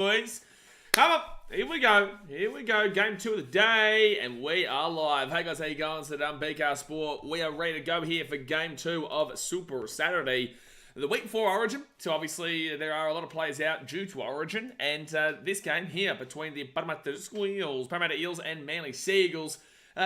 Boys, come up. Here we go. Game 2 of the day, and we are live. Hey guys, how you going? So BKR Sport. We are ready to go here for Game 2 of Super Saturday, the week before Origin. So obviously there are a lot of players out due to Origin, and this game here between the Parramatta Eels and Manly Seagulls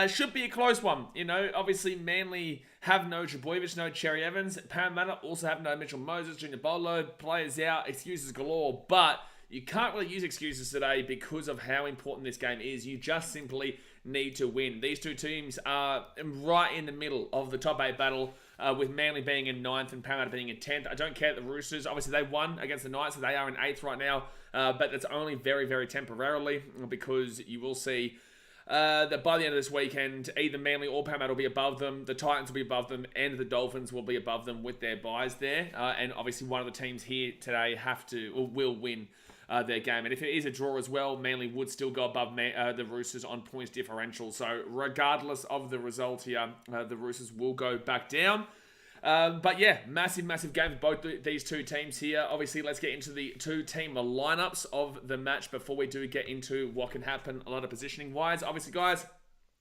should be a close one. You know, obviously Manly have no Trbojevic, no Cherry Evans. Parramatta also have no Mitchell Moses, Junior Bolo, players out, excuses galore, but you can't really use excuses today because of how important this game is. You just simply need to win. These two teams are right in the middle of the top 8 battle, with Manly being in 9th and Parramatta being in 10th. I don't care that the Roosters, obviously they won against the Knights, so they are in 8th right now, but it's only very, very temporarily, because you will see that by the end of this weekend, either Manly or Parramatta will be above them, the Titans will be above them, and the Dolphins will be above them with their byes there. And obviously one of the teams here today will win their game. And if it is a draw as well, Manly would still go above the Roosters on points differential. So regardless of the result here, the Roosters will go back down. But yeah, massive game for both these two teams here. Obviously, let's get into the two team lineups of the match before we do get into what can happen a lot of positioning wise. Obviously, guys,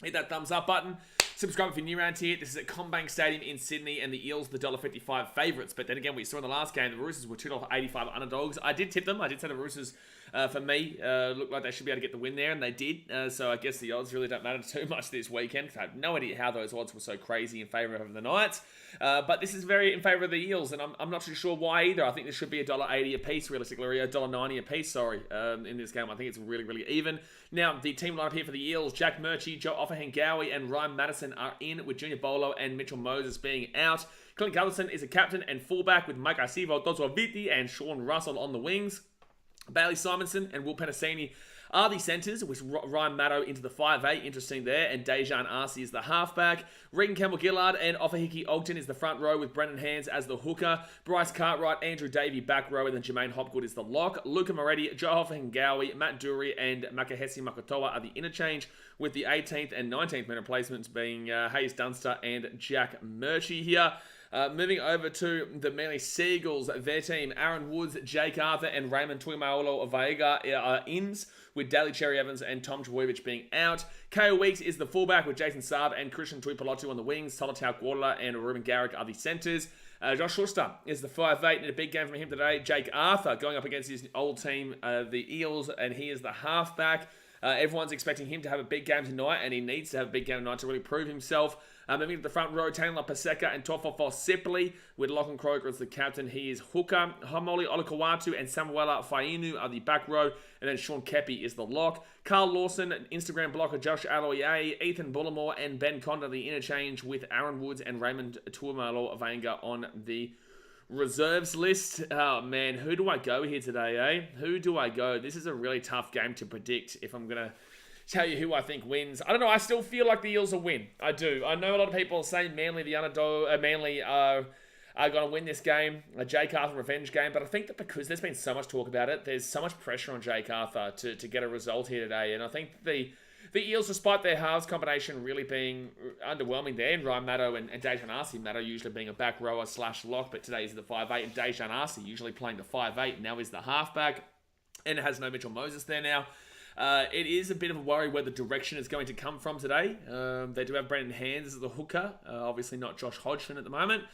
hit that thumbs up button. Subscribe if you're new around here. This is at CommBank Stadium in Sydney, and the Eels, the $1.55 favourites. But then again, we saw in the last game, the Roosters were $2.85 underdogs. I did tip them. I did say the Roosters, for me, looked like they should be able to get the win there, and they did. So I guess the odds really don't matter too much this weekend, because I have no idea how those odds were so crazy in favour of the Knights. But this is very in favour of the Eels, and I'm not too sure why either. I think this should be $1.80 a piece, realistically, or $1.90 a piece, in this game. I think it's really, really even. Now, the team lineup here for the Eels, Jack Murchie, Joe Offahengawi, and Ryan Madison are in, with Junior Bolo and Mitchell Moses being out. Clint Gutherson is a captain and fullback, with Mike Arcivo, Dozo Viti, and Sean Russell on the wings. Bailey Simonson and Will Penasini are the centres, with Ryan Maddow into the 5'8", interesting there, and Dejan Arce is the halfback. Regan Campbell-Gillard and Ofahiki Ogden is the front row, with Brendan Hands as the hooker. Bryce Cartwright, Andrew Davey back row, and then Jermaine Hopgood is the lock. Luca Moretti, Joe Offahengawi, Matt Dury, and Makahesi Makotoa are the interchange, with the 18th and 19th minute replacements being Hayes Dunster and Jack Murchie here. Moving over to the Manly Seagulls, their team, Aaron Woods, Jake Arthur, and Raymond Tuimaolo Vega are ins, with Daly Cherry Evans and Tom Trbojevic being out. Ko Weeks is the fullback, with Jason Saab and Christian Tuipulotu on the wings. Tolatau Guadala and Ruben Garrick are the centres. Josh Schuster is the 5'8", in a big game from him today. Jake Arthur going up against his old team, the Eels, and he is the halfback. Everyone's expecting him to have a big game tonight, and he needs to have a big game tonight to really prove himself. Moving to the front row, Taylor Paseka and Tofofo Sipley, with Lachlan Croker as the captain. He is hooker. Hamoli Olakawatu and Samuela Fainu are the back row, and then Sean Kepi is the lock. Carl Lawson, Instagram blocker Josh Aloye, Ethan Bullimore, and Ben Condon the interchange, with Aaron Woods and Raymond Tuamalo Vanga on the reserves list. Oh man, who do I go here today, eh? Who do I go? This is a really tough game to predict if I'm going to tell you who I think wins. I don't know, I still feel like the Eels will win. I do. I know a lot of people say Manly the underdog, Manly are going to win this game, a Jake Arthur revenge game, but I think that because there's been so much talk about it, there's so much pressure on Jake Arthur to get a result here today, and I think the Eels, despite their halves combination really being underwhelming there, and Ryan Maddow and Dejan Arce, Maddow usually being a back rower / lock, but today he's the 5'8", and Dejan Arce usually playing the 5'8", now he's the halfback, and it has no Mitchell Moses there now. It is a bit of a worry where the direction is going to come from today. They do have Brendan Hands as the hooker, obviously not Josh Hodgson at the moment.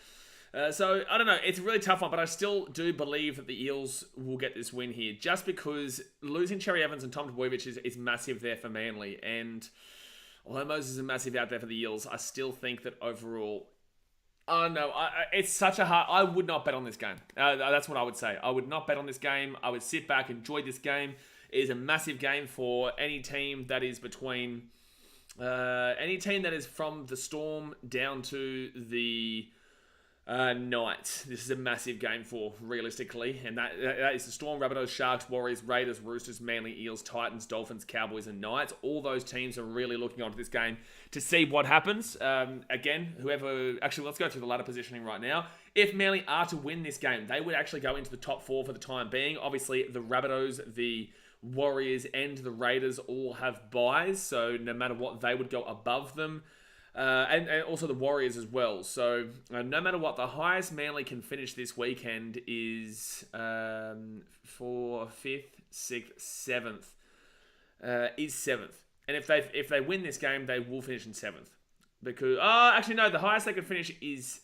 So, I don't know, it's a really tough one, but I still do believe that the Eels will get this win here, just because losing Cherry Evans and Tom Trbojevic is massive there for Manly, and although Moses is massive out there for the Eels, I still think that overall, I don't know, it's such a hard, I would not bet on this game. That's what I would say. I would not bet on this game. I would sit back, enjoy this game. It is a massive game for any team that is between, any team that is from the Storm down to the Knights. This is a massive game for, realistically, and that is the Storm, Rabbitohs, Sharks, Warriors, Raiders, Roosters, Manly, Eels, Titans, Dolphins, Cowboys, and Knights. All those teams are really looking onto this game to see what happens. Again, actually, let's go through the ladder positioning right now. If Manly are to win this game, they would actually go into the top 4 for the time being. Obviously, the Rabbitohs, the Warriors, and the Raiders all have byes, so no matter what, they would go above them. And also the Warriors as well. So no matter what, the highest Manly can finish this weekend is 4th, 5th, 6th, 7th. Is 7th. And if they win this game, they will finish in 7th. Because actually no, the highest they could finish is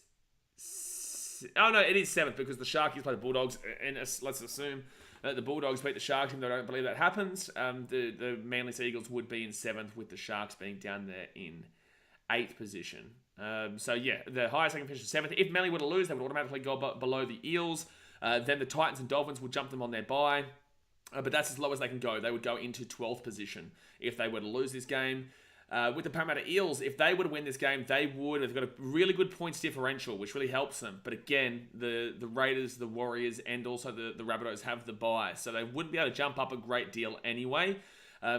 it is 7th because the Sharkies play the Bulldogs, and let's assume the Bulldogs beat the Sharks, and I don't believe that happens. The Manly Eagles would be in 7th, with the Sharks being down there in 8th position. So yeah, the highest they can finish is 7th. If Manly were to lose, they would automatically go below the Eels. Then the Titans and Dolphins would jump them on their bye. But that's as low as they can go. They would go into 12th position if they were to lose this game. With the Parramatta Eels, if they were to win this game, they've got a really good points differential, which really helps them. But again, the Raiders, the Warriors, and also the Rabbitohs have the bye, so they wouldn't be able to jump up a great deal anyway.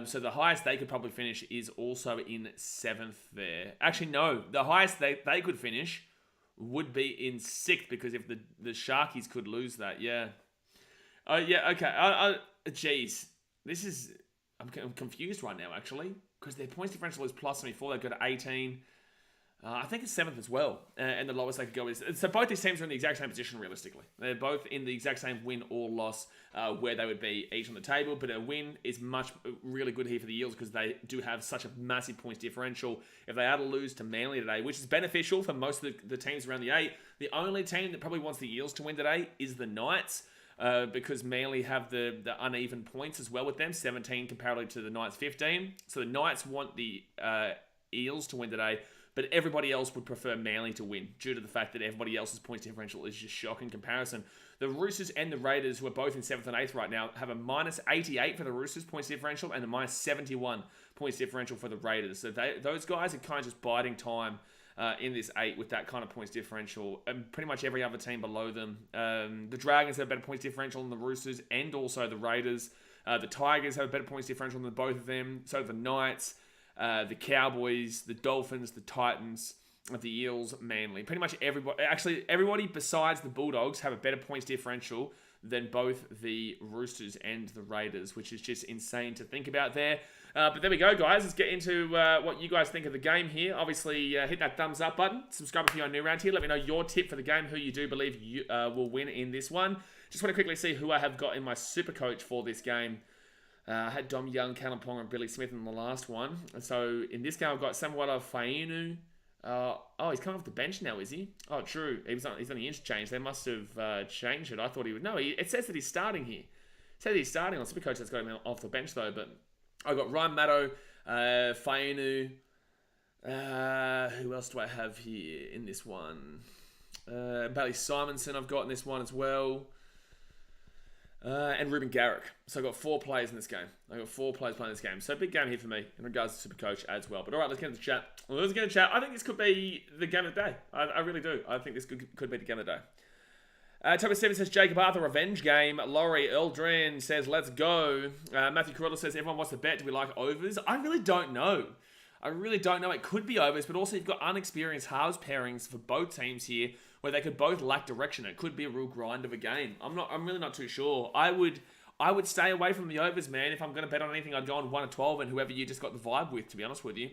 So the highest they could probably finish is also in 7th there. Actually, no, the highest they could finish would be in 6th, because if the Sharkies could lose that, yeah. Oh, yeah, okay. Jeez, I'm confused right now, actually, because their points differential is plus 24. They've got 18. I think it's 7th as well, and the lowest they could go is... So both these teams are in the exact same position, realistically. They're both in the exact same win or loss where they would be each on the table, but a win is really good here for the Eels because they do have such a massive points differential. If they are to lose to Manly today, which is beneficial for most of the teams around the 8, the only team that probably wants the Eels to win today is the Knights. Because Manly have the uneven points as well with them, 17 comparatively to the Knights 15. So the Knights want the Eels to win today, but everybody else would prefer Manly to win due to the fact that everybody else's points differential is just shocking comparison. The Roosters and the Raiders, who are both in 7th and 8th right now, have a minus 88 for the Roosters points differential and a minus 71 points differential for the Raiders. So those guys are kind of just biding time in this 8 with that kind of points differential, and pretty much every other team below them. The Dragons have a better points differential than the Roosters and also the Raiders. The Tigers have a better points differential than both of them. So the Knights, the Cowboys, the Dolphins, the Titans, the Eels, Manly. Pretty much everybody besides the Bulldogs have a better points differential than both the Roosters and the Raiders, which is just insane to think about there. But there we go, guys. Let's get into what you guys think of the game here. Obviously, hit that thumbs up button. Subscribe if you're new around here. Let me know your tip for the game, who you do believe you will win in this one. Just want to quickly see who I have got in my Supercoach for this game. I had Dom Young, Callum Ponga, and Billy Smith in the last one. And so in this game, I've got Samuela Fainu. He's coming off the bench now, is he? Oh, true. He's on the interchange. They must have changed it. I thought he would. No, it says that he's starting here. It says he's starting on Supercoach. That's got him off the bench, though. But I've got Ryan Maddo, Fainu. Who else do I have here in this one? Bailey Simonson I've got in this one as well. And Ruben Garrick. So I've got 4 players in this game. I've got 4 players playing this game. So big game here for me in regards to Supercoach as well. But all right, let's get into the chat. I think this could be the game of the day. I really do. I think this could be the game of the day. Toby Steven says, Jacob Arthur, revenge game. Laurie Eldrin says, let's go. Matthew Carrillo says, everyone wants to bet. Do we like overs? I really don't know. It could be overs, but also you've got unexperienced halves pairings for both teams here where they could both lack direction. It could be a real grind of a game. I'm really not too sure. I would stay away from the overs, man. If I'm going to bet on anything, I'd go on 1-12 and whoever you just got the vibe with, to be honest with you.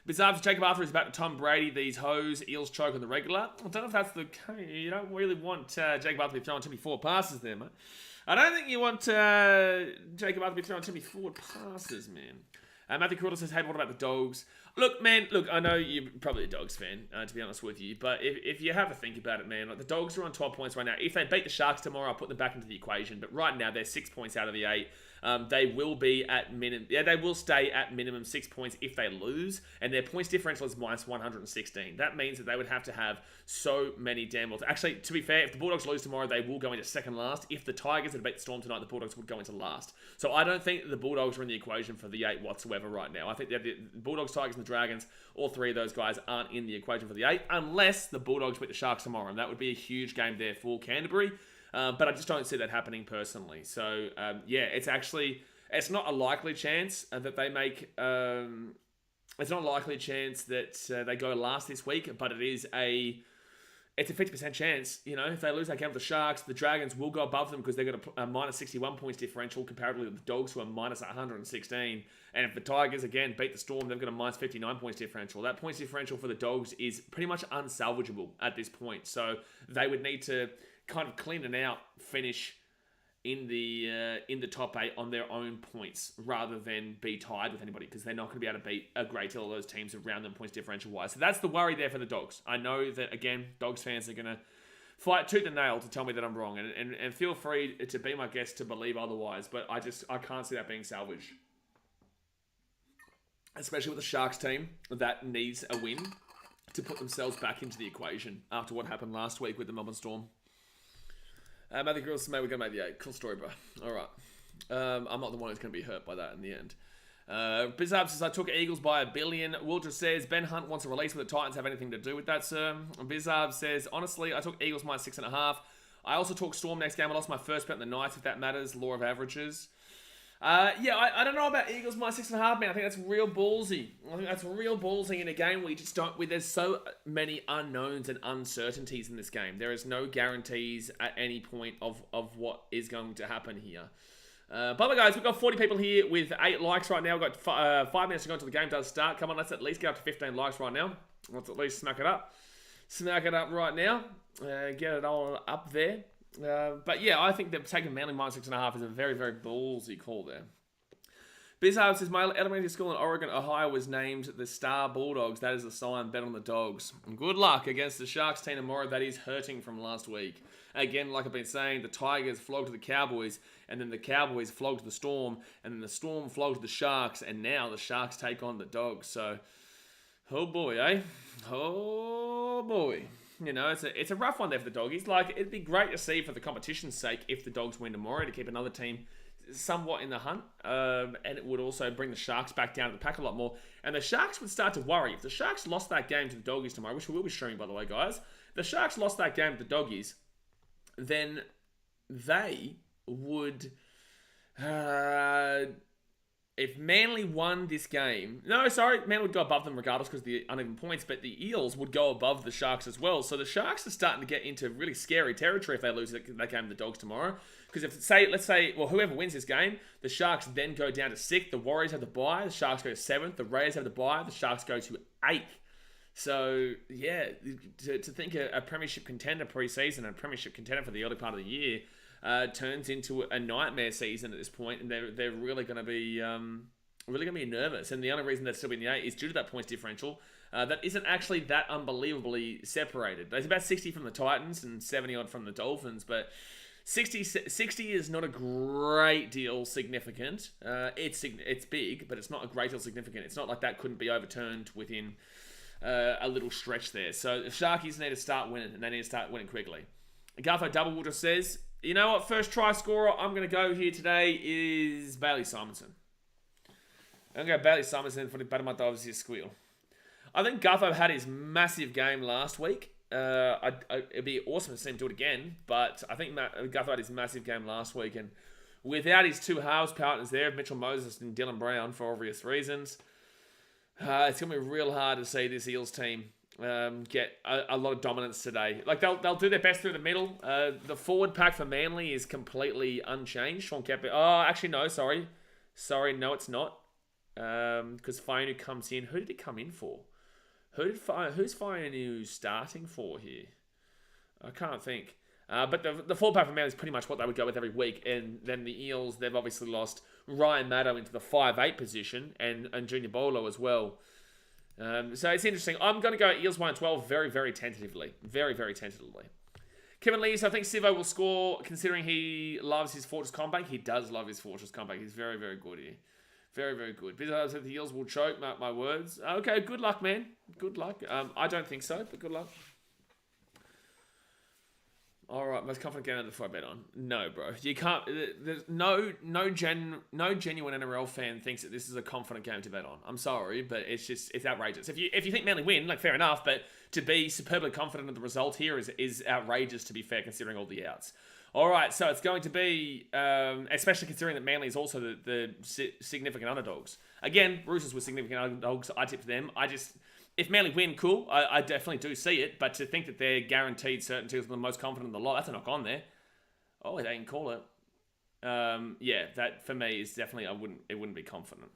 Besides, Jacob Arthur is about to Tom Brady. These hoes, Eels choke on the regular. I don't know if that's the case. You don't really want Jacob Arthur to be throwing too many forward passes there, mate. I don't think you want Jacob Arthur to be throwing too many forward passes, man. Matthew Cordell says, hey, what about the Dogs? Look, I know you're probably a Dogs fan, to be honest with you, but if you have a think about it, man, like the Dogs are on 12 points right now. If they beat the Sharks tomorrow, I'll put them back into the equation, but right now they're 6 points out of the 8. They will be at minimum. Yeah, they will stay at minimum 6 points if they lose, and their points differential is minus 116. That means that they would have to have so many damn well. Actually, to be fair, if the Bulldogs lose tomorrow, they will go into second last. If the Tigers had beat the Storm tonight, the Bulldogs would go into last. So I don't think the Bulldogs are in the equation for the 8 whatsoever right now. I think the Bulldogs, Tigers, and the Dragons, all 3 of those guys aren't in the equation for the 8, unless the Bulldogs beat the Sharks tomorrow, and that would be a huge game there for Canterbury. But I just don't see that happening personally. So it's not a likely chance that they make. It's not a likely chance that they go last this week, but it is it's a 50% chance, if they lose that game with the Sharks, the Dragons will go above them because they've got a minus 61 points differential comparatively with the Dogs, who are minus 116. And if the Tigers, again, beat the Storm, they've got a minus 59 points differential. That points differential for the Dogs is pretty much unsalvageable at this point. So they would need to kind of clean it out, finish in the top 8 on their own points rather than be tied with anybody, because they're not going to be able to beat a great deal of those teams around them points differential wise. So that's the worry there for the Dogs. I know that, again, Dogs fans are going to fight tooth and nail to tell me that I'm wrong, and feel free to be my guest to believe otherwise, but I can't see that being salvaged, especially with the Sharks team that needs a win to put themselves back into the equation after what happened last week with the Melbourne Storm. Matthew Grills, mate, we're going to make the 8. Cool story, bro. All right. I'm not the one who's going to be hurt by that in the end. Bizarre says, I took Eagles by $1 billion. Walter says, Ben Hunt wants a release with the Titans. Have anything to do with that, sir? Bizarre says, honestly, I took Eagles minus 6.5. I also took Storm next game. I lost my first bet in the night, if that matters. Law of averages. I don't know about Eagles minus 6.5, man. I think that's real ballsy. In a game where you just don't. Where there's so many unknowns and uncertainties in this game. There is no guarantees at any point of what is going to happen here. By the way, guys, we've got 40 people here with 8 likes right now. We've got 5 minutes to go until the game does start. Come on, let's at least get up to 15 likes right now. Let's at least smack it up. Smack it up right now. Get it all up there. But yeah, I think that taking Manly minus 6.5 is a very, very ballsy call there. Bizarre says, my elementary school in Oregon, Ohio was named the Star Bulldogs. That is a sign. Bet on the Dogs. And good luck against the Sharks team tomorrow. That is hurting from last week. Again, like I've been saying, the Tigers flogged the Cowboys, and then the Cowboys flogged the Storm, and then the Storm flogged the Sharks, and now the Sharks take on the Dogs. So, oh boy, eh? Oh boy. It's a rough one there for the Doggies. Like, it'd be great to see for the competition's sake if the Dogs win tomorrow to keep another team somewhat in the hunt. And it would also bring the Sharks back down to the pack a lot more. And the Sharks would start to worry. If the Sharks lost that game to the Doggies tomorrow, which we will be streaming, by the way, guys. If the Sharks lost that game to the Doggies, then they would... if Manly won this game... No, sorry, Manly would go above them regardless because of the uneven points, but the Eels would go above the Sharks as well. So the Sharks are starting to get into really scary territory if they lose that game to the Dogs tomorrow. Because let's say, whoever wins this game, the Sharks then go down to 6th, the Warriors have the bye, the Sharks go to 7th, the Raiders have the bye, the Sharks go to 8th. So, yeah, to think a premiership contender pre-season and a premiership contender for the early part of the year turns into a nightmare season at this point, and they're really going to be nervous. And the only reason they're still in the 8 is due to that points differential that isn't actually that unbelievably separated. There's about 60 from the Titans and 70 odd from the Dolphins, but 60 is not a great deal significant. It's big, but it's not a great deal significant. It's not like that couldn't be overturned within a little stretch there. So the Sharkies need to start winning, and they need to start winning quickly. Gartho Doublewater says, you know what, first try scorer I'm going to go here today is Bailey Simonson. I'm going to go Bailey Simonson for the Parramatta Eels squeal. I think Gartho had his massive game last week. It'd be awesome to see him do it again, but I think Gartho had his massive game last week, and without his 2 halves partners there, Mitchell Moses and Dylan Brown, for obvious reasons, it's going to be real hard to see this Eels team get a lot of dominance today. Like, they'll do their best through the middle. The forward pack for Manly is completely unchanged. Sean Kemper. Oh, actually, no, sorry. No, it's not. Because Fainu comes in. Who did he come in for? Who's Fainu starting for here? I can't think. But the forward pack for Manly is pretty much what they would go with every week. And then the Eels, they've obviously lost Ryan Maddow into the 5'8 position and Junior Bolo as well. So it's interesting. I'm going to go Eels 1-12 very, very tentatively. Very, very tentatively. Kevin Lee, so I think Sivo will score considering he loves his Fortress Combank. He does love his Fortress Combank. He's very, very good here. Very, very good. Because the Eels will choke, mark my words. Okay, good luck, man. Good luck. I don't think so, but good luck. All right, most confident game before I bet on. No, bro, you can't. There's no genuine NRL fan thinks that this is a confident game to bet on. I'm sorry, but it's outrageous. If you think Manly win, like, fair enough, but to be superbly confident of the result here is outrageous, to be fair, considering all the outs. All right, so it's going to be, especially considering that Manly is also the significant underdogs. Again, Roosters were significant underdogs. I tipped them. If Manly win, cool. I definitely do see it. But to think that they're guaranteed certainty is the most confident in the lot, that's a knock on there. Oh, they didn't call it. Yeah, that for me is definitely it wouldn't be confident.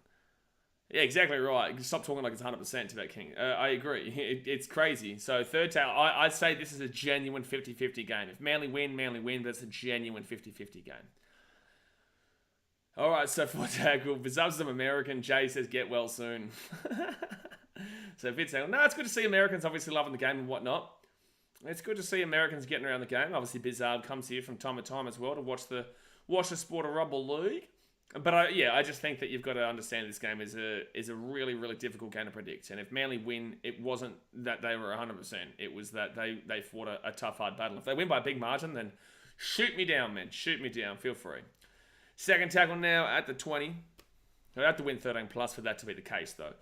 Yeah, exactly right. Stop talking like it's 100% to that King. I agree. It's crazy. So third tackle, I'd say this is a genuine 50-50 game. If Manly win, but it's a genuine 50-50 game. All right, so fourth tackle, Bizarre's some American. Jay says, get well soon. So fifth tackle, no, it's good to see Americans obviously loving the game and whatnot. It's good to see Americans getting around the game. Obviously, Bizarre comes here from time to time as well to watch the sport of rugby league. But I just think that you've got to understand this game is a really, really difficult game to predict. And if Manly win, it wasn't that they were 100%. It was that they fought a tough, hard battle. If they win by a big margin, then shoot me down, man. Shoot me down. Feel free. Second tackle now at the 20. They'll have to win 13 plus for that to be the case, though.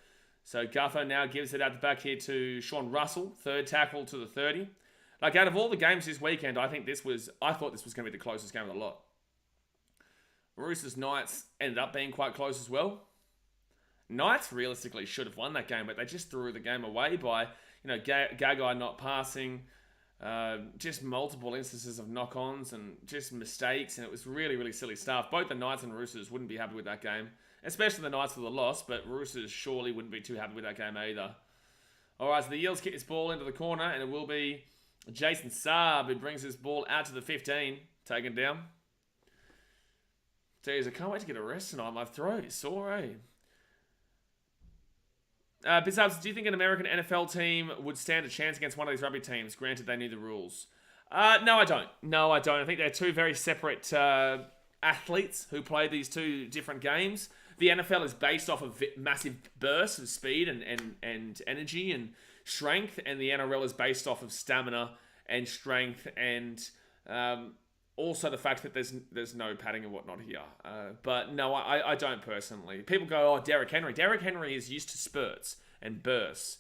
So Gutho now gives it out the back here to Sean Russell. Third tackle to the 30. Like, out of all the games this weekend, I thought this was going to be the closest game of the lot. Roosters Knights ended up being quite close as well. Knights realistically should have won that game, but they just threw the game away by, Gagai not passing, just multiple instances of knock-ons and just mistakes, and it was really, really silly stuff. Both the Knights and Roosters wouldn't be happy with that game, especially the Knights for the loss, but Roosters surely wouldn't be too happy with that game either. All right, so the Eels kick this ball into the corner, and it will be Jason Saab who brings this ball out to the 15, taken down. Jeez, I can't wait to get a rest tonight. My throat is sore, eh? Bizarres, do you think an American NFL team would stand a chance against one of these rugby teams, granted they knew the rules? No, I don't. I think they're two very separate athletes who play these two different games. The NFL is based off of massive bursts of speed and energy and strength, and the NRL is based off of stamina and strength and... also the fact that there's no padding and whatnot here. But no, I don't personally. People go, Derrick Henry. Derrick Henry is used to spurts and bursts.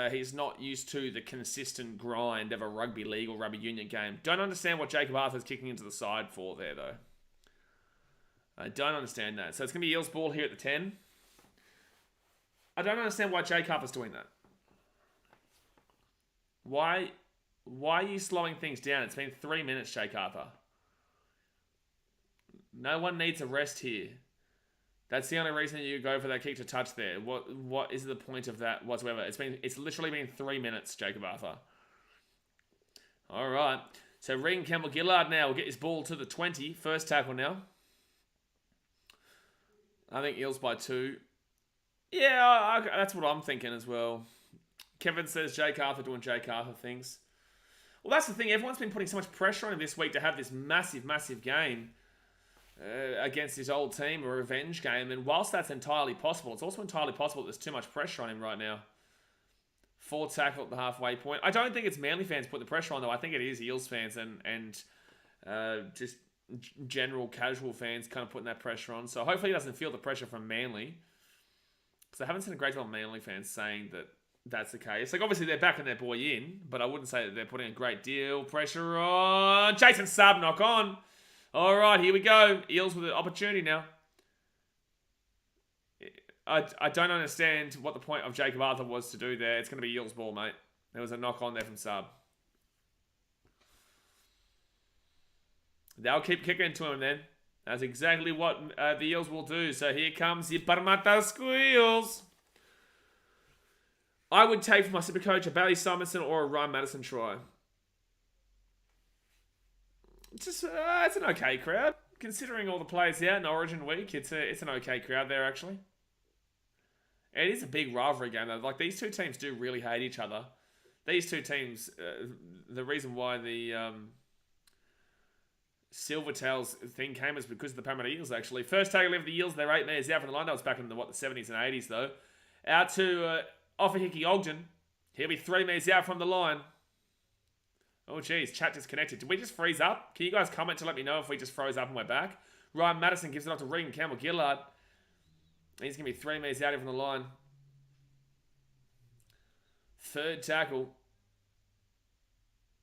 He's not used to the consistent grind of a rugby league or rugby union game. Don't understand what Jacob Arthur's kicking into the side for there, though. I don't understand that. So it's going to be Eels ball here at the 10. I don't understand why Jake Harper's doing that. Why are you slowing things down? It's been 3 minutes, Jake Arthur. No one needs a rest here. That's the only reason you go for that kick to touch there. What is the point of that whatsoever? It's literally been 3 minutes, Jacob Arthur. All right. So Regan Campbell-Gillard now will get his ball to the 20. First tackle now. I think Eels by 2. Yeah, that's what I'm thinking as well. Kevin says Jake Arthur doing Jake Arthur things. Well, that's the thing. Everyone's been putting so much pressure on him this week to have this massive, massive game against his old team, a revenge game. And whilst that's entirely possible, it's also entirely possible that there's too much pressure on him right now. Fourth tackle at the halfway point. I don't think it's Manly fans put the pressure on, though. I think it is Eels fans and just general casual fans kind of putting that pressure on. So hopefully he doesn't feel the pressure from Manly. Because I haven't seen a great deal of Manly fans saying that that's the case. Like, obviously, they're backing their boy in, but I wouldn't say that they're putting a great deal pressure on. Jason Saab knock on. All right, here we go. Eels with an opportunity now. I don't understand what the point of Jacob Arthur was to do there. It's going to be Eels ball, mate. There was a knock on there from Saab. They'll keep kicking to him then. That's exactly what the Eels will do. So here comes the Parramatta Eels. I would take for my Supercoach a Bailey Simonson or a Ryan Madison try. It's an okay crowd. Considering all the players out in Origin week, it's an okay crowd there, actually. It is a big rivalry game, though. Like, these two teams do really hate each other. These two teams, the reason why the Silvertails thing came is because of the Parramatta Eels, actually. First tackle of the Eels, they're 8 metres out from the line. That was back in the 70s and 80s, though. Out to Offahicky Ogden. He'll be 3 metres out from the line. Oh, geez. Chat disconnected. Did we just freeze up? Can you guys comment to let me know if we just froze up and we're back? Ryan Madison gives it off to Regan Campbell-Gillard. He's going to be 3 metres out from the line. Third tackle.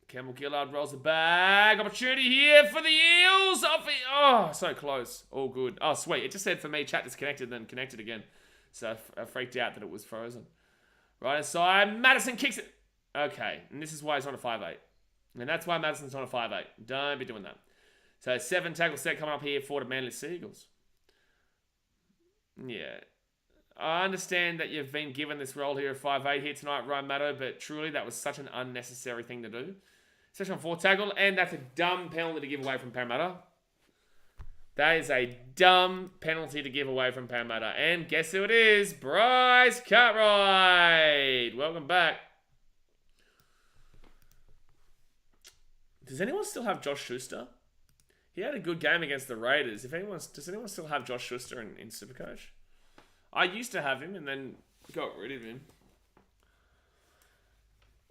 Campbell-Gillard rolls it back. Opportunity here for the Eels. Oh, so close. All good. Oh, sweet. It just said for me, chat disconnected, then connected again. So I freaked out that it was frozen. Right inside. Madison kicks it. Okay. And this is why he's on a 5'8". And that's why Madison's on a 5'8". Don't be doing that. So 7 tackle set coming up here for the Manly Seagulls. Yeah. I understand that you've been given this role here of 5'8" here tonight, Ryan Maddo, but truly that was such an unnecessary thing to do. Especially on 4 tackle, and that's a dumb penalty to give away from Parramatta. That is a dumb penalty to give away from Parramatta. And guess who it is? Bryce Cartwright. Welcome back. Does anyone still have Josh Schuster? He had a good game against the Raiders. Does anyone still have Josh Schuster in Supercoach? I used to have him and then got rid of him.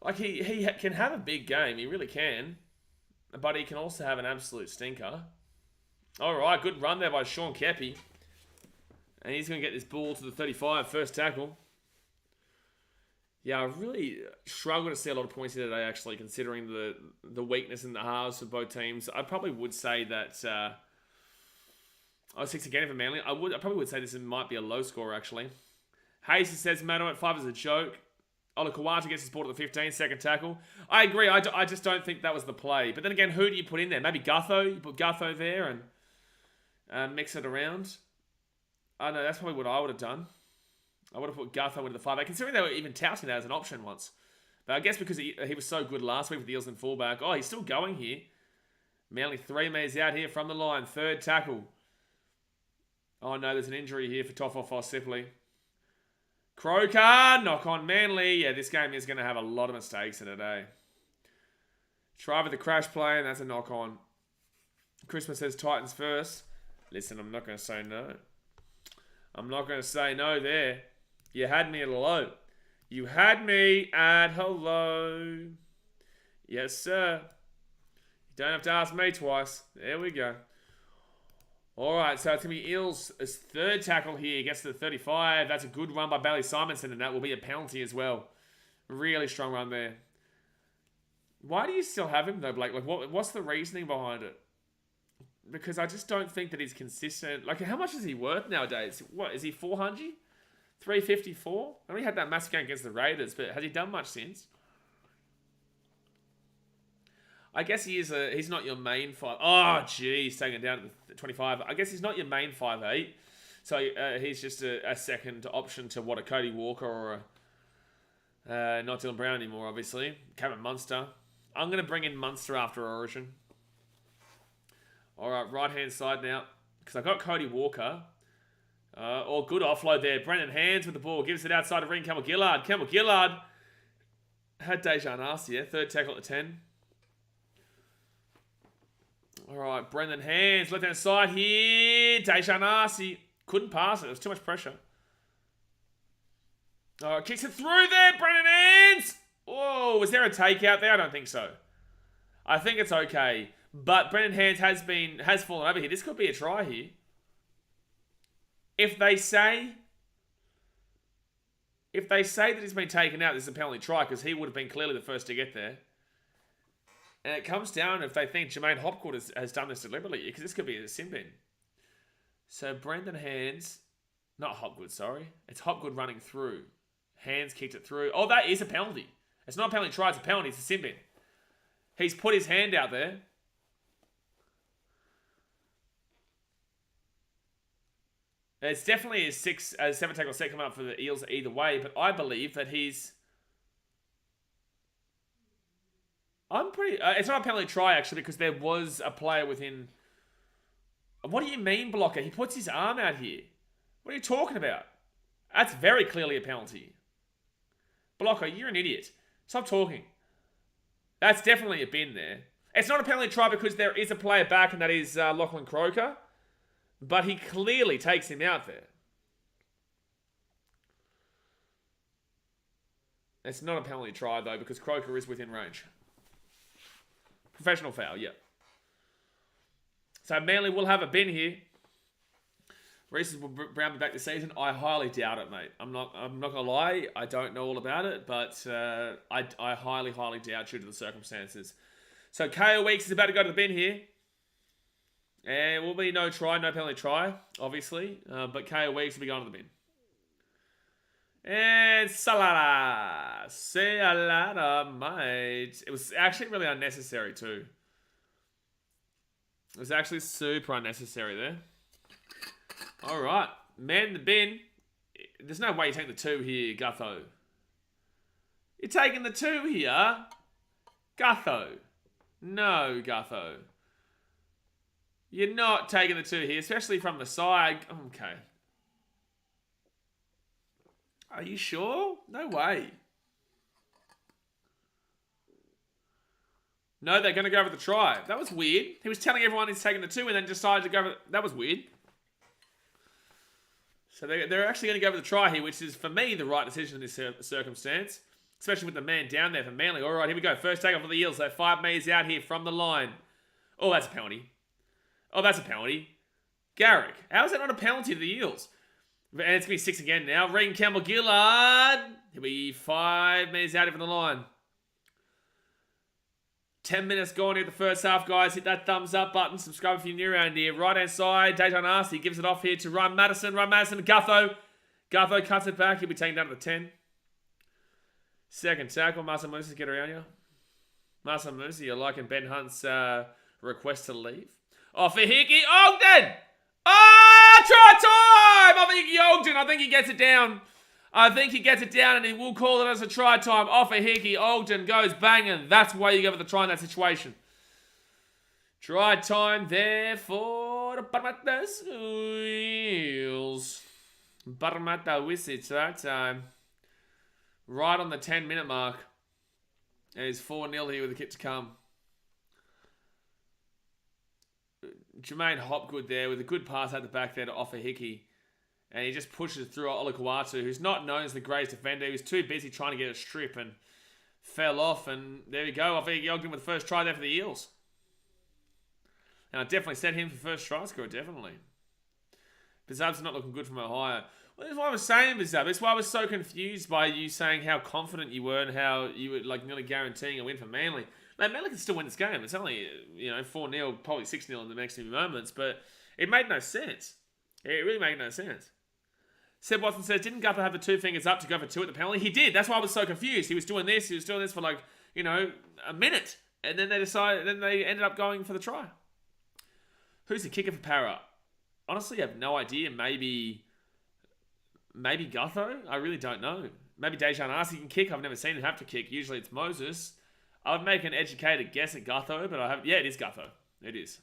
Like, he can have a big game. He really can. But he can also have an absolute stinker. Alright, good run there by Sean Kepi. And he's going to get this ball to the 35, first tackle. Yeah, I really struggle to see a lot of points here today, actually, considering the weakness in the halves for both teams. I probably would say that... I was 6 again for Manly. I probably would say this might be a low score, actually. Hayes says, Maddo at 5 is a joke. Ola Kawata gets his ball to the 15, second tackle. I agree. I just don't think that was the play. But then again, who do you put in there? Maybe Gutho. You put Gutho there and mix it around. I don't know. That's probably what I would have done. I would have put Gutho into the 5'8", considering they were even touting that as an option once. But I guess because he was so good last week with the Eels in fullback. Oh, he's still going here. Manly 3 metres out here from the line. Third tackle. Oh no, there's an injury here for Toffo Sipley. Croker, knock on Manly. Yeah, this game is going to have a lot of mistakes in it, eh? Try with the crash play, and that's a knock on. Christmas says Titans first. Listen, I'm not going to say no. I'm not going to say no there. You had me at hello. You had me at hello. Yes, sir. You don't have to ask me twice. There we go. Alright, so it's going to be Eels' third tackle here. Gets to the 35. That's a good run by Bailey Simonson, and that will be a penalty as well. Really strong run there. Why do you still have him, though, Blake? Like, what's the reasoning behind it? Because I just don't think that he's consistent. Like, how much is he worth nowadays? What, is he 400? 354? I only had that massive game against the Raiders, but has he done much since? I guess he's not your main 5. Oh, geez, taking it down to the 25. I guess he's not your main 5'8". So he's just a second option to what, a Cody Walker or not Dylan Brown anymore, obviously. Cameron Munster. I'm going to bring in Munster after Origin. All right, right-hand side now. Because I got Cody Walker. Good offload there. Brendan Hands with the ball. Gives it outside of ring. Campbell Gillard. Campbell Gillard had Dejan Arce, yeah. Third tackle at the 10. All right, Brendan Hands, left-hand side here. Dejan Arce couldn't pass it. It was too much pressure. Oh, kicks it through there, Brendan Hands. Whoa, was there a takeout there? I don't think so. I think it's okay. But Brendan Hands has fallen over here. This could be a try here. If they say that he's been taken out, this is a penalty try because he would have been clearly the first to get there. And it comes down if they think Jermaine Hopgood has done this deliberately, because this could be a sin bin. So Brendan Hands, not Hopgood, sorry. It's Hopgood running through. Hands kicked it through. Oh, that is a penalty. It's not a penalty try, it's a penalty. It's a sin bin. He's put his hand out there. It's definitely a 7 tackle set coming up for the Eels either way, but I believe that he's... it's not a penalty try, actually, because there was a player within... What do you mean, blocker? He puts his arm out here. What are you talking about? That's very clearly a penalty. Blocker, you're an idiot. Stop talking. That's definitely a bin there. It's not a penalty try because there is a player back, and that is Lachlan Croker. But he clearly takes him out there. It's not a penalty try, though, because Croker is within range. Professional foul, yeah. So Manly will have a bin here. Reese's will Brown be back this season. I highly doubt it, mate. I'm not gonna lie. I don't know all about it, but I highly doubt due to the circumstances. So KO Weeks is about to go to the bin here. And it will be no penalty try, obviously. But KO Weeks will be going to the bin. And Salada. See ya later, mate. It was actually really unnecessary too. It was actually super unnecessary there. All right. Man in the bin. There's no way you're taking the 2 here, Gutho. You're taking the 2 here? Gutho. No, Gutho. You're not taking the 2 here, especially from the side. Okay. Are you sure? No way. No, they're going to go for the try. That was weird. He was telling everyone he's taking the 2 and then decided to go for... That was weird. So they're actually going to go for the try here, which is, for me, the right decision in this circumstance. Especially with the man down there for Manly. All right, here we go. First takeoff for the Eels. So 5 metres out here from the line. Oh, that's a penalty. Oh, that's a penalty. Garrick. How is that not a penalty to the Eels? And it's going to be 6 again now. Regan Campbell-Gillard. He'll be 5 metres out here from the line. 10 minutes gone here the first half, guys. Hit that thumbs up button. Subscribe if you're new around here. Right-hand side, Dejan Arce gives it off here to Ryan Madison. Ryan Madison to Gutho. Gutho cuts it back. He'll be taken down to the 10. Second tackle. Masa Musa, get around you. Masa Musa, you're liking Ben Hunt's request to leave. Oh, for Hickey. Ogden! Oh, try time! Off Hickey Ogden. I think he gets it down. And he will call it as a try time. Off a Hickey. Ogden goes banging. That's why you go for the try in that situation. Try time there for the Parramatta Eels. Parramatta Wizards that time. Right on the 10-minute mark. And it's 4-0 here with the kick to come. Jermaine Hopgood there with a good pass at the back there to offer Hickey. And he just pushes through Olakawatu, who's not known as the greatest defender. He was too busy trying to get a strip and fell off. And there we go. Off Hickey Ogden with the first try there for the Eels. And I definitely sent him for first try score, definitely. Bizab's not looking good from Ohio. Well, that's what I was saying, Bizab. That's why I was so confused by you saying how confident you were and how you were like nearly guaranteeing a win for Manly. Like, Manly can still win this game. It's only, 4-0, probably 6-0 in the next few moments. But it made no sense. It really made no sense. Seb Watson says, didn't Gutho have the 2 fingers up to go for 2 at the penalty? He did. That's why I was so confused. He was doing this for like, a minute. And then they ended up going for the try. Who's the kicker for Para? Honestly, I have no idea. Maybe Gutho? I really don't know. Maybe Dejan Arce can kick. I've never seen him have to kick. Usually it's Moses. I would make an educated guess at Gutho, but it is Gutho. It is.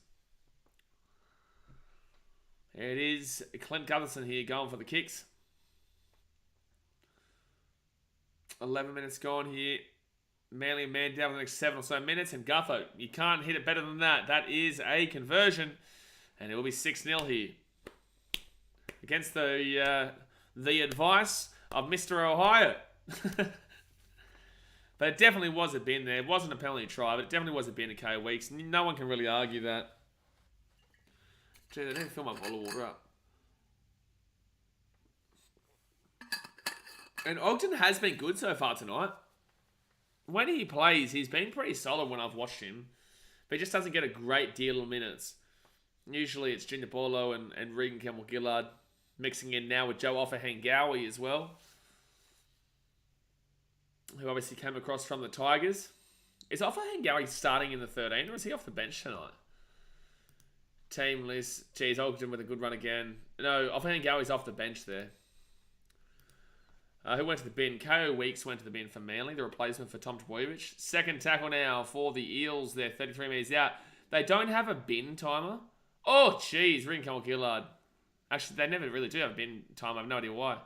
It is Clint Gutherson here going for the kicks. 11 minutes gone here. Manly man down for the next 7 or so minutes. And Gutho, you can't hit it better than that. That is a conversion. And it will be 6-0 here. Against the advice of Mr. Ohio. But it definitely was a bin there. It wasn't a penalty try, but it definitely was a bin to K Weeks. No one can really argue that. Gee, they need to fill my bottle of water up. And Ogden has been good so far tonight. When he plays, he's been pretty solid when I've watched him. But he just doesn't get a great deal of minutes. Usually it's Junior Paulo and Regan Campbell-Gillard mixing in now with Joe Offahengawi as well. Who obviously came across from the Tigers. Is Offahengawi starting in the 13 or is he off the bench tonight? Team list. Geez, Ogden with a good run again. No, Offahengawi's off the bench there. Who went to the bin? KO Weeks went to the bin for Manly, the replacement for Tom Trbojevic. Second tackle now for the Eels. They're 33 metres out. They don't have a bin timer. Oh, jeez, Regan Campbell-Gillard. Actually, they never really do have a bin timer. I have no idea why.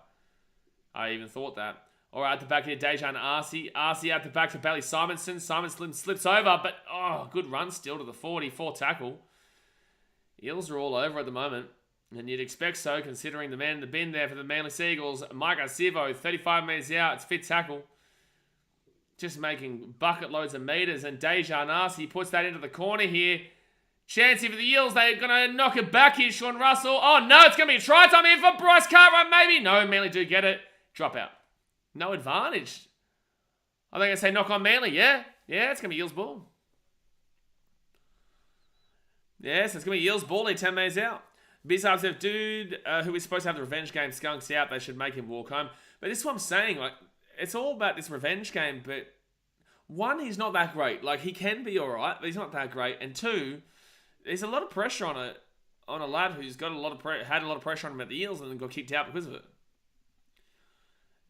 I even thought that. All right, at the back here, Dejan Arce. Arce at the back to Bailey Simonson. Simonson slips over, but good run still to the 44 tackle. Eels are all over at the moment. And you'd expect so, considering the man in the bin there for the Manly Seagulls. Micah Sivo, 35 metres out. It's fit tackle. Just making bucket loads of metres. And Dejan Arce puts that into the corner here. Chancey for the Eels. They're going to knock it back here, Sean Russell. Oh, no, it's going to be a try time here for Bryce Cartwright, maybe. No, Manly do get it. Drop out. No advantage. I think I say knock on Manly. Yeah, it's going to be Eels ball. Yes, it's going to be Eels ball. They're 10 metres out. Bizarre said, dude who is supposed to have the revenge game skunks out, they should make him walk home. But this is what I'm saying, like, it's all about this revenge game, but one, he's not that great. Like, he can be alright, but he's not that great. And two, there's a lot of pressure on a lad who's got had a lot of pressure on him at the Eels and then got kicked out because of it.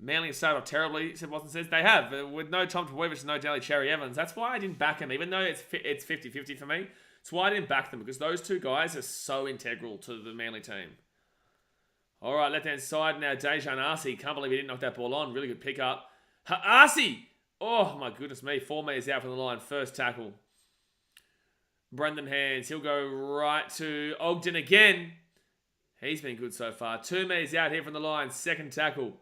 Manly have started off terribly, said Watson says. They have, with no Tom Trbojevic and no Daly Cherry Evans. That's why I didn't back him, even though it's 50-50 for me. That's why I didn't back them, because those two guys are so integral to the Manly team. All right, left-hand side now, Dejan Arce. Can't believe he didn't knock that ball on. Really good pick-up. Arce! Oh, my goodness me. 4 metres out from the line. First tackle. Brendan Hands. He'll go right to Ogden again. He's been good so far. 2 metres out here from the line. Second tackle.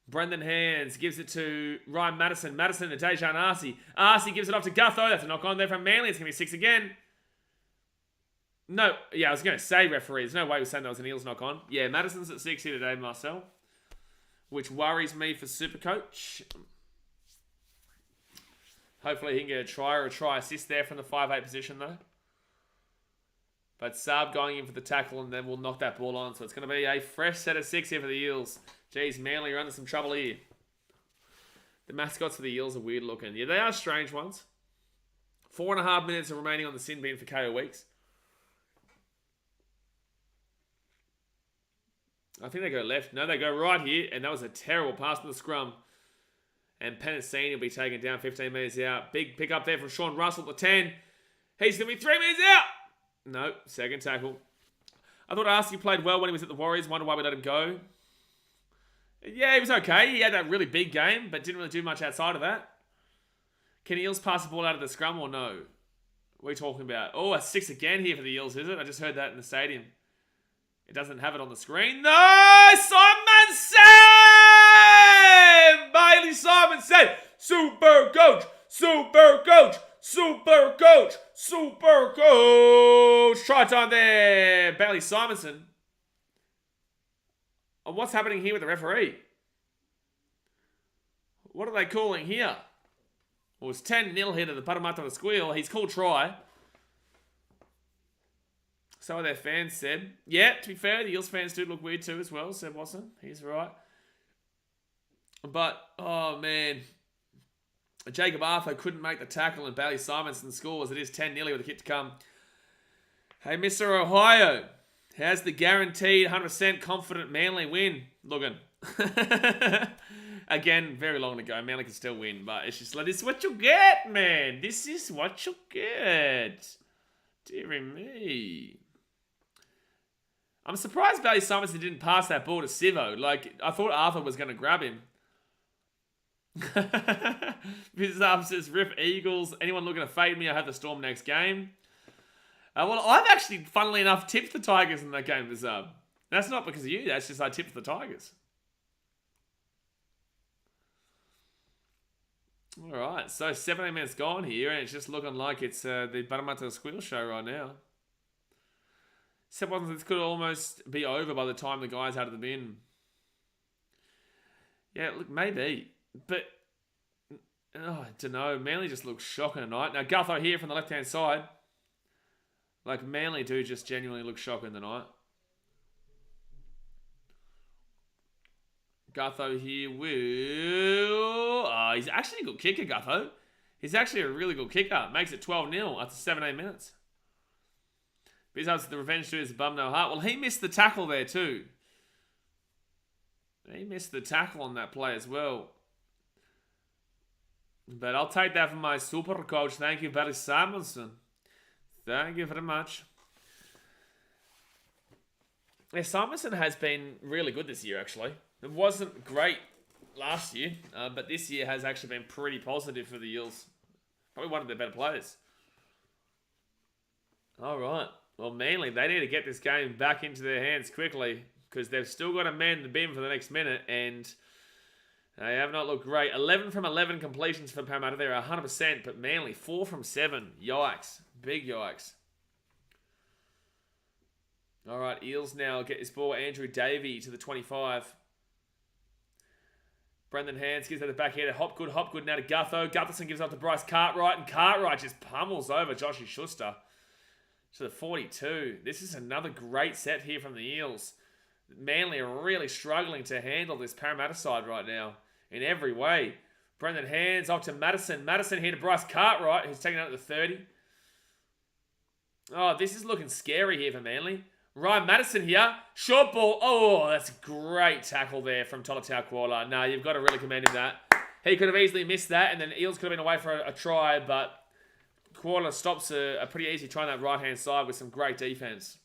Brendan Hands gives it to Ryan Madison. Madison to Dejan Arce. Arce gives it off to Gutho. That's a knock on there from Manly. It's going to be 6 again. No, yeah, I was going to say referee. There's no way we're saying that was an Eels knock on. Yeah, Madison's at 6 here today, Marcel. Which worries me for Supercoach. Hopefully he can get a try or a try assist there from the 5'8 position though. But Saab going in for the tackle and then we'll knock that ball on. So it's going to be a fresh set of 6 here for the Eels. Jeez, Manly are under some trouble here. The mascots for the Eels are weird looking. Yeah, they are strange ones. 4.5 minutes are remaining on the sin bin for KO Weeks. I think they go left. No, they go right here. And that was a terrible pass from the scrum. And Penasini will be taken down 15 metres out. Big pick up there from Sean Russell at 10. He's going to be 3 metres out. No, second tackle. I thought Arce played well when he was at the Warriors. Wonder why we let him go. Yeah, he was okay. He had that really big game, but didn't really do much outside of that. Can Eels pass the ball out of the scrum or no? What are you talking about? Oh, a 6 again here for the Eels, is it? I just heard that in the stadium. It doesn't have it on the screen. No! Simon said! Bailey Simon said, Supercoach! Supercoach! Supercoach! Supercoach! Try time there. Bailey Simonson. Oh, what's happening here with the referee? What are they calling here? Well, it's 10-0 here to the Parramatta Squeal. He's called try. Some of their fans said. Yeah, to be fair, the Eels fans do look weird too as well, said Watson. He's right. But, oh man. Jacob Arthur couldn't make the tackle and Bailey Simonson scores. It is 10-0 with a kick to come. Hey, Mr. Ohio. How's the guaranteed 100% confident Manly win looking? Again, very long to go. Manly can still win, but it's just like, this is what you get, man. This is what you get. Dear me. I'm surprised Bailey Simonson didn't pass that ball to Sivo. Like, I thought Arthur was going to grab him. Bizarre says, Rip Eagles. Anyone looking to fade me? I have the Storm next game. Well, I've actually, funnily enough, tipped the Tigers in that game, Bizarre. That's not because of you. That's just I tipped the Tigers. All right. So 17 minutes gone here, and it's just looking like it's the Parramatta Squeal show right now. This could almost be over by the time the guy's out of the bin. Yeah, look, maybe. But, I don't know. Manly just looks shocking tonight. Now, Gutho here from the left-hand side. Like, Manly do just genuinely look shocking tonight. Gutho here will... Oh, he's actually a good kicker, Gutho. He's actually a really good kicker. Makes it 12-0 after 17 minutes. Bizarre, the revenge to his bum no heart. Well, he missed the tackle there too. He missed the tackle on that play as well. But I'll take that from my super coach. Thank you, Barry Simonson. Thank you very much. Yeah, Simonson has been really good this year, actually. It wasn't great last year, but this year has actually been pretty positive for the Eels. Probably one of their better players. All right. Well, Manly, they need to get this game back into their hands quickly because they've still got to man the bin for the next minute, and they have not looked great. 11 from 11 completions for Parramatta. They're 100%, but Manly, 4 from 7. Yikes. Big yikes. All right, Eels now get this ball. Andrew Davey to the 25. Brendan Hands gives it the back here to Hopgood. Hopgood now to Gutho. Gutherson gives up to Bryce Cartwright, and Cartwright just pummels over Joshy Schuster. to the 42. This is another great set here from the Eels. Manly are really struggling to handle this Parramatta side right now in every way. Brendan hands off to Madison. Madison here to Bryce Cartwright, who's taking out the 30. Oh, this is looking scary here for Manly. Ryan Madison here. Short ball. Oh, that's a great tackle there from Tolotau Koala. No, you've got to really commend him that. He could have easily missed that, and then Eels could have been away for a try, but Koala stops a pretty easy try on that right-hand side with some great defense.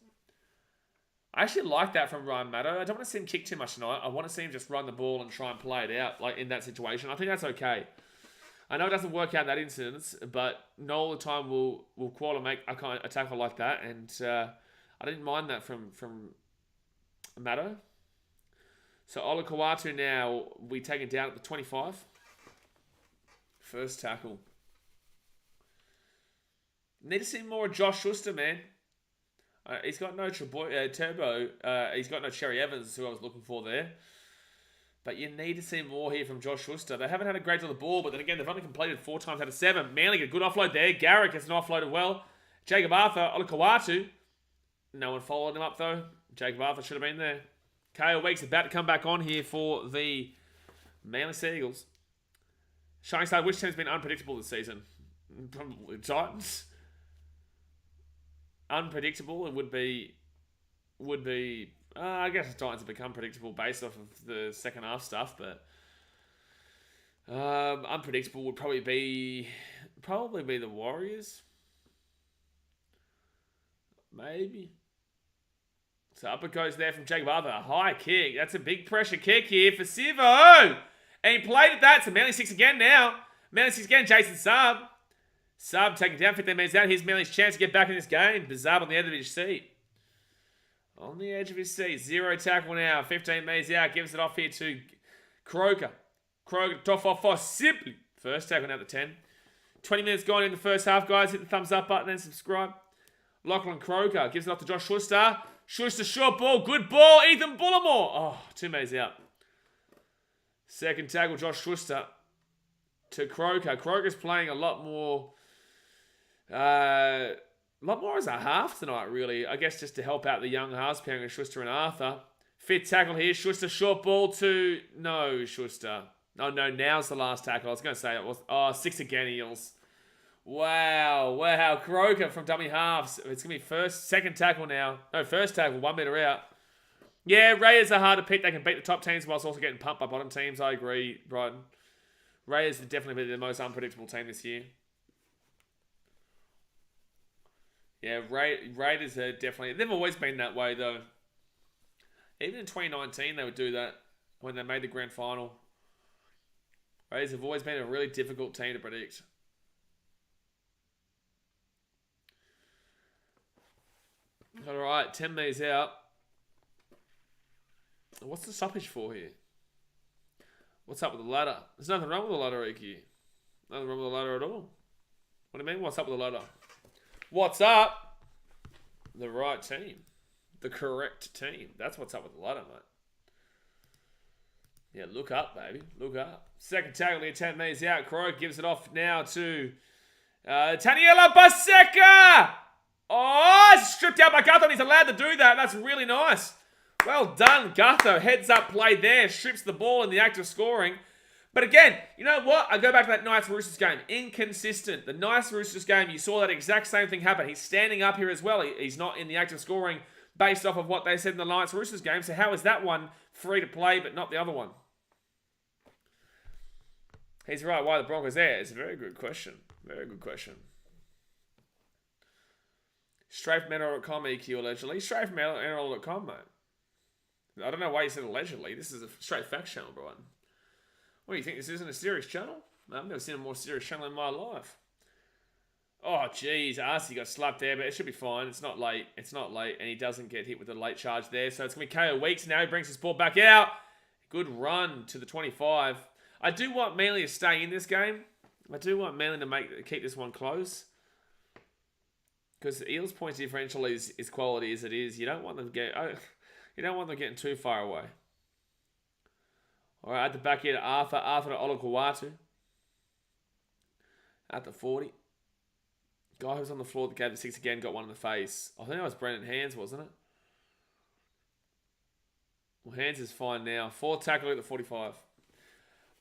I actually like that from Ryan Maddo. I don't want to see him kick too much tonight. I want to see him just run the ball and try and play it out like in that situation. I think that's okay. I know it doesn't work out in that instance, but not all the time will Koala make a tackle like that, and I didn't mind that from Maddo. So Ola Kawatu now, we take it down at the 25. First tackle. Need to see more of Josh Schuster, man. He's got no Turbo. He's got no Cherry Evans, who I was looking for there. But you need to see more here from Josh Schuster. They haven't had a great deal of the ball, but then again, they've only completed 4 times out of 7. Manly get a good offload there. Garrick gets an offloaded well. Jacob Arthur, Olakawatu. No one followed him up, though. Jacob Arthur should have been there. Kale Weeks about to come back on here for the Manly Seagulls. Shining Star, which team's been unpredictable this season? Probably Titans. Unpredictable, it would be. I guess the Titans have become predictable based off of the second half stuff, but unpredictable would probably be the Warriors. Maybe. So up it goes there from Jacob Arthur. A high kick. That's a big pressure kick here for Sivo. And he played at that. So Manly 6 again now. Manly 6 again. Jason Saab. Saab taking down 15 metres out. Here's Manly's chance to get back in this game. Bizarre on the edge of his seat. On the edge of his seat. 0 tackle now. 15 metres out. Gives it off here to Croker. Croker top off simply. First tackle now at the 10. 20 minutes gone in the first half, guys. Hit the thumbs up button and subscribe. Lachlan Croker gives it off to Josh Schuster. Schuster short ball. Good ball. Ethan Bullimore. Oh, 2 metres out. Second tackle, Josh Schuster to Croker. Croker's playing a lot more as a half tonight, really. I guess just to help out the young halves pairing with Schuster and Arthur. Fifth tackle here. Schuster short ball to... No, Schuster. Oh, no, now's the last tackle. I was going to say it was... Oh, 6 again, Eels. Wow. Croker from dummy halves. It's going to be second tackle now. No, first tackle, 1 metre out. Yeah, Raiders are hard to pick. They can beat the top teams whilst also getting pumped by bottom teams. I agree, Brighton. Raiders have definitely been the most unpredictable team this year. Yeah, Raiders are definitely... They've always been that way, though. Even in 2019, they would do that when they made the grand final. Raiders have always been a really difficult team to predict. All right, 10 metres out. What's the stoppage for here? What's up with the ladder? There's nothing wrong with the ladder, Iki. Nothing wrong with the ladder at all. What do you mean, what's up with the ladder? What's up? The right team. The correct team. That's what's up with the ladder, mate. Yeah, look up, baby. Look up. Second tackle here, 10 metres out. Crow gives it off now to Taniela Paseka! Oh, it's stripped out by Gutho, and he's allowed to do that. That's really nice. Well done, Gutho. Heads up play there. Strips the ball in the act of scoring. But again, you know what? I go back to that Knights Roosters game. Inconsistent. The Knights Roosters game, you saw that exact same thing happen. He's standing up here as well. He's not in the act of scoring based off of what they said in the Knights Roosters game. So how is that one free to play but not the other one? He's right. Why the Broncos there? It's a very good question. Very good question. Straight from NRL.com, EQ allegedly. Straight from NRL.com, mate. I don't know why you said allegedly. This is a straight facts channel, Brian. What do you think? This isn't a serious channel? I've never seen a more serious channel in my life. Oh, jeez. Arcee got slapped there, but it should be fine. It's not late. It's not late, and he doesn't get hit with the late charge there. So it's going to be KO Weeks. Now he brings his ball back out. Good run to the 25. I do want Manly to stay in this game. I do want Manly to keep this one close. Because the Eels' points differential is quality as it is. You don't want them to get... You don't want them getting too far away. All right, at the back here, Arthur to Olakawatu. At the 40. Guy who was on the floor that gave the 6 again got one in the face. I think that was Brendan Hands, wasn't it? Well, Hands is fine now. 4 tackle at the 45.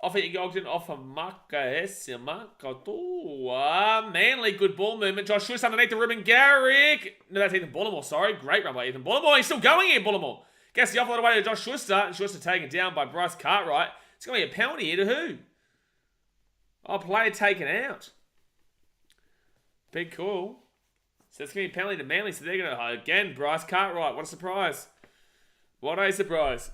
Off at Ogden, off of Manly, good ball movement. Josh Schuster underneath the Ruben Garrick. No, that's Ethan Bullimore, sorry. Great run by Ethan Bullimore. He's still going here, Bullimore. Gets the offload away to Josh Schuster. And Schuster taken down by Bryce Cartwright. It's going to be a penalty here to who? Oh, player taken out. Big call. So it's going to be a penalty to Manly. So they're going to, again, Bryce Cartwright. What a surprise. What a surprise.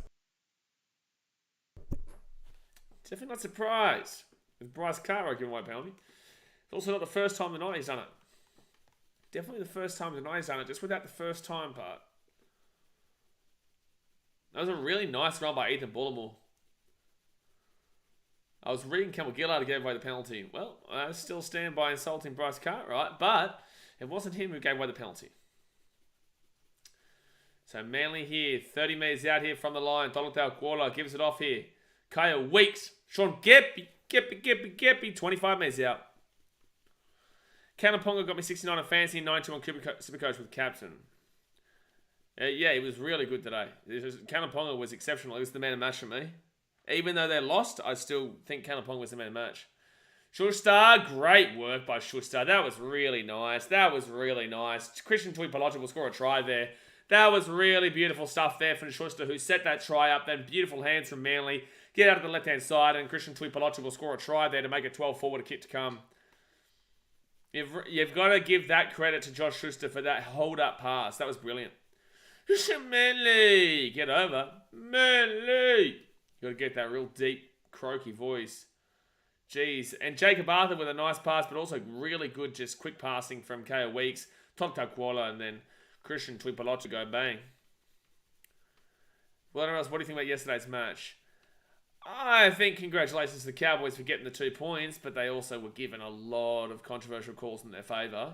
Definitely not surprised with Bryce Cartwright giving away a penalty. It's also not the first time tonight he's done it. Definitely the first time tonight he's done it, just without the first time part. That was a really nice run by Ethan Bullimore. I was reading Campbell Gillard to give away the penalty. Well, I still stand by insulting Bryce Cartwright, but it wasn't him who gave away the penalty. So Manly here, 30 metres out here from the line. Donaldale Quarter gives it off here. Kaya Weeks, Sean Geppy, 25 metres out. Kanaponga got me 69 on fancy, 92 on Supercoach with captain. Yeah, he was really good today. Kanaponga was exceptional. He was the man of match for me. Even though they lost, I still think Kanaponga was the man of match. Schuster, great work by Schuster. That was really nice. Christian Tuipologic will score a try there. That was really beautiful stuff there from Schuster, who set that try up. Then beautiful hands from Manly. Get out of the left-hand side, and Christian Tuipologic will score a try there to make it 12 forward, a kick to come. You've got to give that credit to Josh Schuster for that hold-up pass. That was brilliant. Manly, get over. Manly. Got to get that real deep, croaky voice. Jeez. And Jacob Arthur with a nice pass, but also really good, just quick passing from Kaya Weeks, Tom Takwala, and then Christian Tuipologic go bang. Well, what do you think about yesterday's match? I think congratulations to the Cowboys for getting the 2 points, but they also were given a lot of controversial calls in their favour.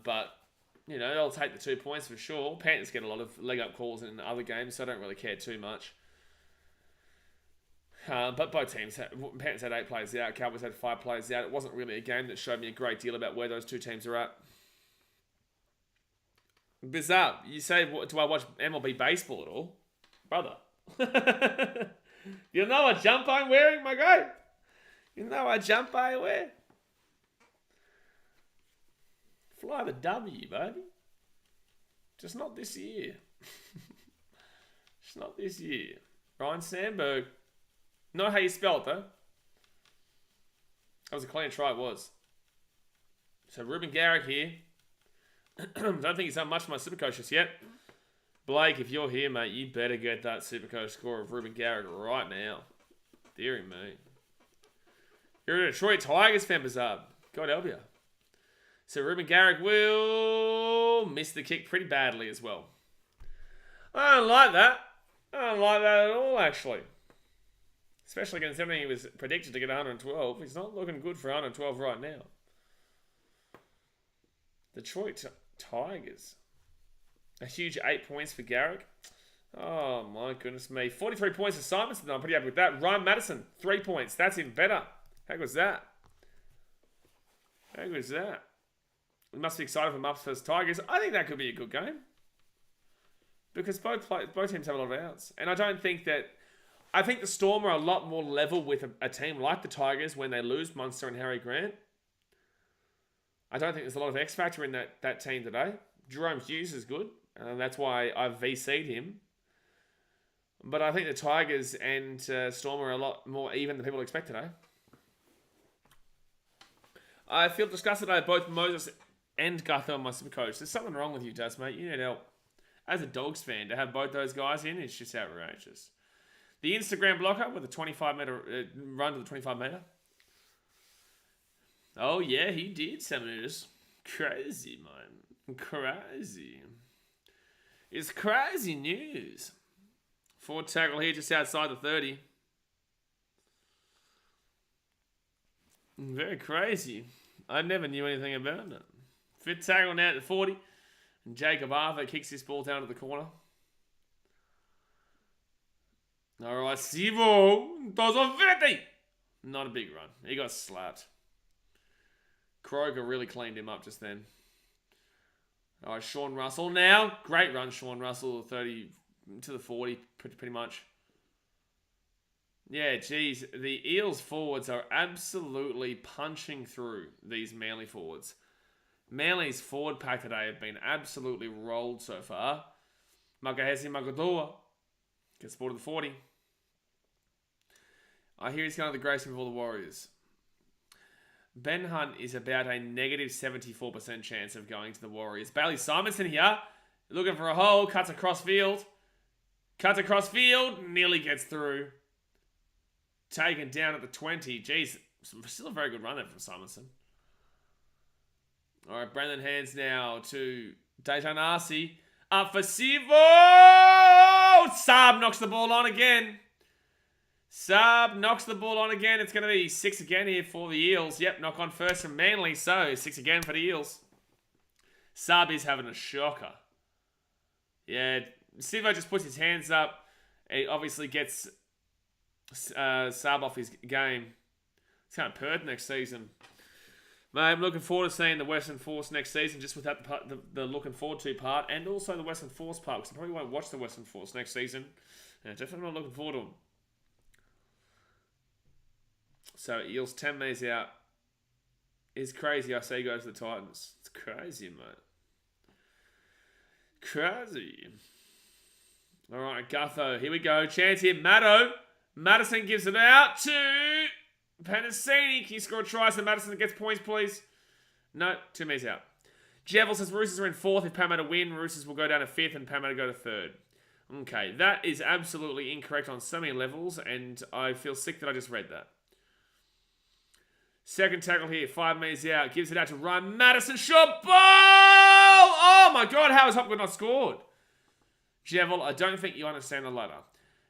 But, you know, they'll take the 2 points for sure. Panthers get a lot of leg-up calls in other games, so I don't really care too much. But both teams, Panthers had 8 players out, Cowboys had 5 players out. It wasn't really a game that showed me a great deal about where those two teams are at. Bizarre. You say, do I watch MLB baseball at all? Brother. You know what jumper I'm wearing, my guy? You know what jumper I wear? Fly the W, baby. Just not this year. Just not this year. Ryan Sandberg. Not how you spell it, though. That was a clean try, it was. So Ruben Garrick here. Don't think he's done much for my Supercoach just yet. Blake, if you're here, mate, you better get that Supercoach score of Ruben Garrick right now. Deary me. You're a Detroit Tigers fan, Bizarre. God help you. So Ruben Garrick will miss the kick pretty badly as well. I don't like that. I don't like that at all, actually. Especially considering he was predicted to get 112. He's not looking good for 112 right now. Detroit Tigers. A huge 8 points for Garrick. Oh, my goodness me. 43 points for Simonson. I'm pretty happy with that. Ryan Madison, 3 points. That's even better. How good was that? How good was that? We must be excited for Mups versus Tigers. I think that could be a good game. Because both teams have a lot of outs. And I don't think that... I think the Storm are a lot more level with a team like the Tigers when they lose Munster and Harry Grant. I don't think there's a lot of X factor in that team today. Jerome Hughes is good. That's why I've VC'd him. But I think the Tigers and Storm are a lot more even than people expect today. I feel disgusted I have both Moses and Gutho on my Supercoach. There's something wrong with you, Daz, mate. You need help. As a Dogs fan, to have both those guys in is just outrageous. The Instagram blocker with a 25-metre run to the 25-metre. Oh, yeah, he did, Seminars. Crazy, man. Crazy. It's crazy news. Forward tackle here just outside the 30. Very crazy. I never knew anything about it. Fifth tackle now at the 40. And Jacob Arthur kicks this ball down to the corner. Alright, Sivo does a 50. Not a big run. He got slapped. Kroger really cleaned him up just then. All right, Sean Russell now. Great run, Sean Russell, 30 to the 40, pretty much. Yeah, geez. The Eels forwards are absolutely punching through these Manly forwards. Manly's forward pack today have been absolutely rolled so far. Makahesi Magadua gets ball to the 40. I hear he's going to the Grayson for all the Warriors. Ben Hunt is about a negative 74% chance of going to the Warriors. Bailey Simonson here, looking for a hole, cuts across field. Nearly gets through. Taken down at the 20. Jeez, still a very good run there from Simonson. All right, Brandon Hands now to Dejan Arce. Up for Sivo! Saab knocks the ball on again. It's going to be 6 again here for the Eels. Yep, knock on first from Manly. So, 6 again for the Eels. Saab is having a shocker. Yeah, Sivo just puts his hands up. He obviously gets Saab off his game. It's kind of Perth next season. Mate, I'm looking forward to seeing the Western Force next season, just without the looking forward to part, and also the Western Force part, because I probably won't watch the Western Force next season. Yeah, definitely not looking forward to them. So, Eels 10 May's out. It's crazy. I say he goes to the Titans. It's crazy, mate. Crazy. All right, Gutho. Here we go. Chance here. Madison gives it out to Panasini. Can you score a try so Madison gets points, please? No, 2 May's out. Jevel says Roosters are in 4th. If Parramatta win, Roosters will go down to 5th and Parramatta go to 3rd. Okay, that is absolutely incorrect on so many levels, and I feel sick that I just read that. Second tackle here, 5 May's out. Gives it out to Ryan Madison. Shot ball! Oh my God, how has Hopgood not scored? Jevel, I don't think you understand the ladder.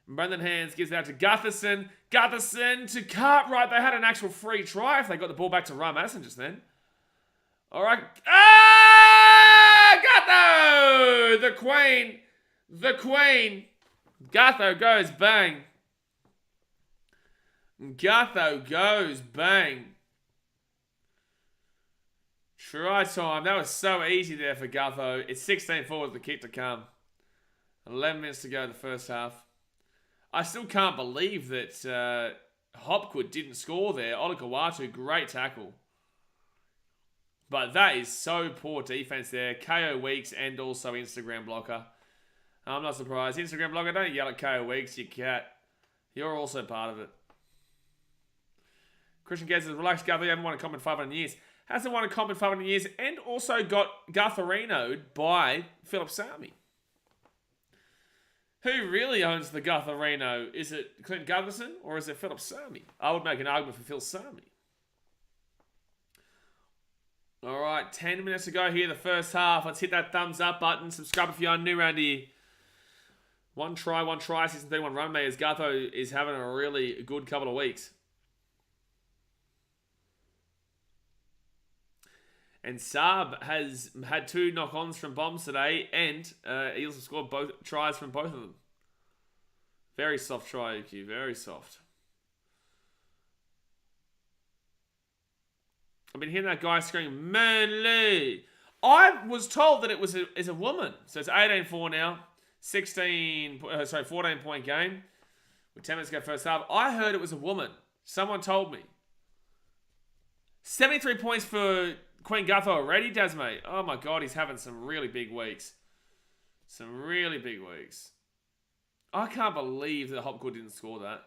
Brandon Hands gives it out to Gutherson. Gutherson to Cartwright. They had an actual free try if they got the ball back to Ryan Madison just then. All right. Gutho! The Queen. Gutho goes bang. Try time. That was so easy there for Gutho. It's 16 forward, the kick to come. 11 minutes to go in the first half. I still can't believe that Hopgood didn't score there. Olakawatu, great tackle. But that is so poor defense there. KO Weeks and also Instagram blocker. I'm not surprised. Instagram blocker, don't yell at KO Weeks, you cat. You're also part of it. Christian Gaz says, relax, Gutho, you haven't won a comp in 500 years. Hasn't won a comp in 500 years and also got Gutherino'd by Philip Sami. Who really owns the Gutherino? Is it Clint Gutherson or is it Philip Sami? I would make an argument for Phil Sami. All right, 10 minutes to go here, the first half. Let's hit that thumbs up button. Subscribe if you're new around here. One try, season 31 run mate, as Gutho is having a really good couple of weeks. And Saab has had 2 knock-ons from bombs today, and Eels have scored both tries from both of them. Very soft try, UQ. Very soft. I've been hearing that guy scream, Manly. I was told that it was a woman. So it's 18-4 now. 14-point game. With 10 minutes to go first half. I heard it was a woman. Someone told me. 73 points for Queen Gutho already, Dasmate. Oh my God, he's having some really big weeks. I can't believe that Hopgood didn't score that.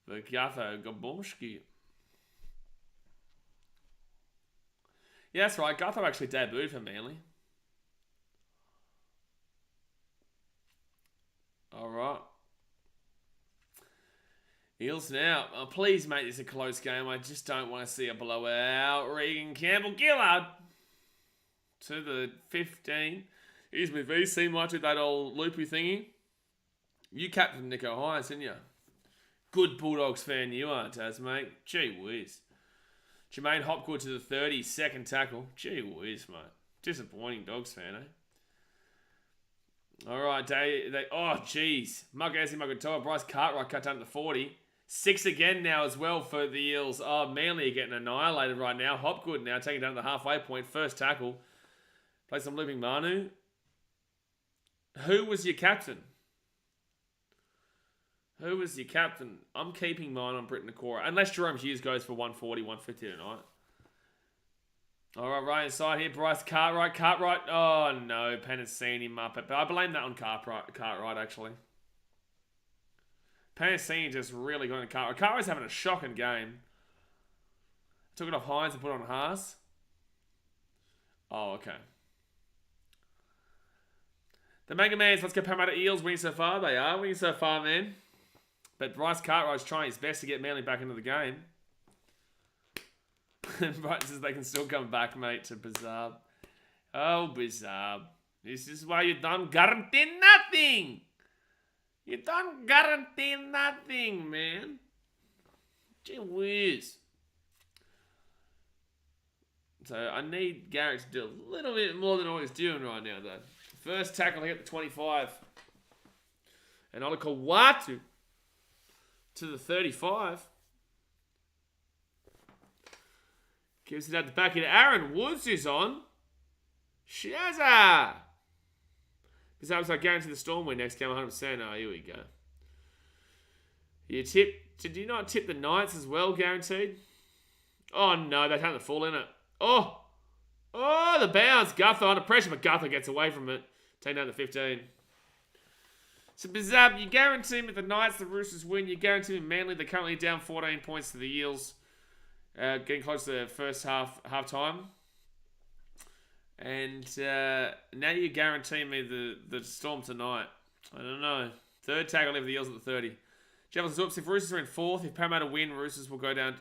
But Gutho, Gabomski. Yeah, that's right. Gutho actually debuted for Manly. All right. Eels now. Oh, please make this a close game. I just don't want to see a blowout. Regan Campbell-Gillard to the 15. Here's my VC much with that old loopy thingy. You captained Nico Hines, didn't you? Good Bulldogs fan you are, Taz, mate. Gee whiz. Jermaine Hopgood to the 30, second tackle. Gee whiz, mate. Disappointing Dogs fan, eh? All right, oh, jeez. Mugazzi Mugatoa, Bryce Cartwright cut down to the 40. 6 again now as well for the Eels. Oh, Manly are getting annihilated right now. Hopgood now taking down the halfway point. First tackle. Play some looping Manu. Who was your captain? Who was your captain? I'm keeping mine on Britain Nakora. Unless Jerome Hughes goes for 140, 150 tonight. All right, right inside here. Bryce Cartwright. Oh, no. Panasini Muppet. But I blame that on Cartwright, actually. Panasini just really got in Cartwright. Cartwright's having a shocking game. Took it off Hines and put it on Haas. Oh, okay. The Mega Mans, let's go Parramatta Eels winning so far. They are winning so far, man. But Bryce Cartwright's trying his best to get Manly back into the game. Brighton says they can still come back, mate, to Bizarre. Oh, Bizarre. This is why you don't guarantee nothing. You don't guarantee nothing, man. Gee whiz. So I need Garrett to do a little bit more than what he's doing right now, though. First tackle here at the 25. And Olakawatu to the 35. Gives it at the back here. Aaron Woods is on. Shazza! This happens like guarantee the Storm win next game 100%. Oh, here we go. Did you not tip the Knights as well, guaranteed? Oh, no. They had the full in it. Oh, the bounce. Gutho under pressure, but Gutho gets away from it. Take down the 15. So, Bizarre, you guarantee me the Knights, the Roosters win. You guarantee me Manly, they're currently down 14 points to the Eels. Getting close to the first half time. And now you guarantee me the Storm tonight. I don't know. Third tackle for the Eels at the 30. Javelin Zoops, if Roosters are in 4th, if Parramatta win, Roosters will go down.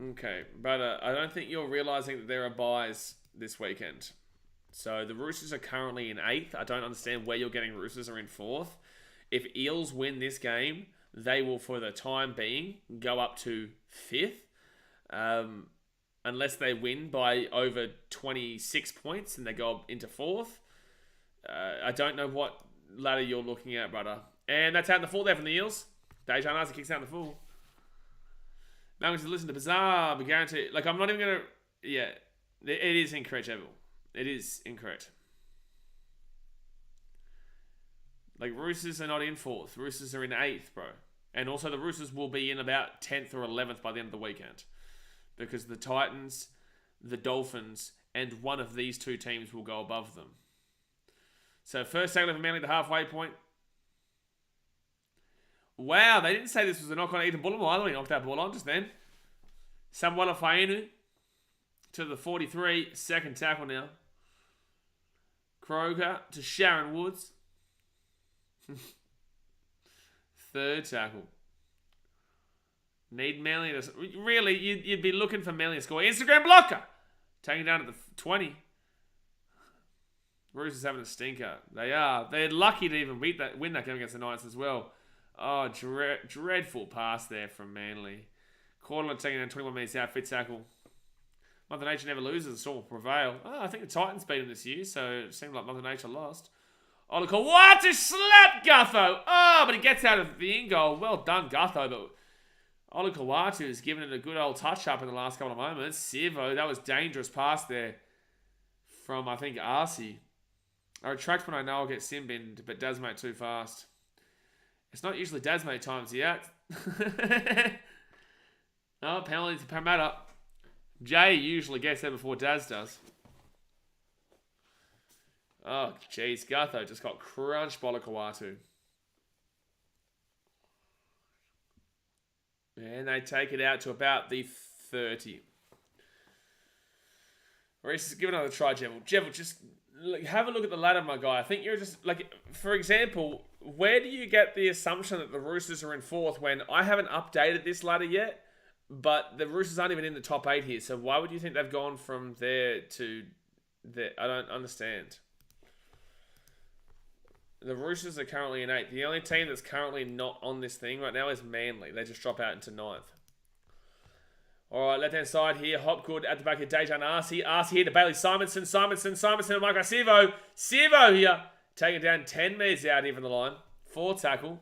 Okay, but I don't think you're realising that there are buys this weekend. So the Roosters are currently in 8th. I don't understand where you're getting Roosters are in 4th. If Eels win this game, they will, for the time being, go up to 5th. Unless they win by over 26 points and they go up into 4th. I don't know what ladder you're looking at, brother. And that's out in the full there from the Eels. Dejan Arce kicks out in the full. Now I'm going to listen to Bizarre, but guarantee... Like, I'm not even going to... Yeah, it is incorrect, Evil. It is incorrect. Like, Roosters are not in 4th. Roosters are in 8th, bro. And also the Roosters will be in about 10th or 11th by the end of the weekend. Because the Titans, the Dolphins, and one of these two teams will go above them. So first tackle for Manly, the halfway point. Wow, they didn't say this was a knock on Ethan Bullimore either. He knocked that ball on just then. Samuela Fainu to the 43. Second tackle now. Kroger to Sharon Woods. Third tackle. Need Manly to... Really, you'd be looking for Manly to score. Instagram blocker! Taking down to the 20. Roosters having a stinker. They are. They're lucky to even win that game against the Knights as well. Oh, dreadful pass there from Manly. Cortland taking down 21 minutes out. Fit tackle. Mother Nature never loses. The Storm will prevail. Oh, I think the Titans beat them this year, so it seemed like Mother Nature lost. Oh, look. What a slap, Gutho! Oh, but he gets out of the in-goal. Well done, Gutho, but... Olakawatu has given it a good old touch-up in the last couple of moments. Sivo, that was dangerous pass there from, I think, Arce. I retract when I know I'll get sin-binned, but Dasmate too fast. It's not usually Dasmate times yet. Oh, penalty to Parramatta. Jay usually gets there before Daz does. Oh, jeez. Gutho just got crunched by Olakawatu. And they take it out to about the 30. Reese, give another try, Jevil. Jevil, just have a look at the ladder, my guy. I think you're just, like, for example, where do you get the assumption that the Roosters are in 4th when I haven't updated this ladder yet, but the Roosters aren't even in the top 8 here, so why would you think they've gone from there to there? I don't understand. The Roosters are currently in 8th. The only team that's currently not on this thing right now is Manly. They just drop out into 9th. All right, left-hand side here. Hopgood at the back of Dejan Arce. Arce here to Bailey Simonson. Simonson and Michael Sivo. Sivo here. Taking down 10 metres out here from the line. 4th tackle.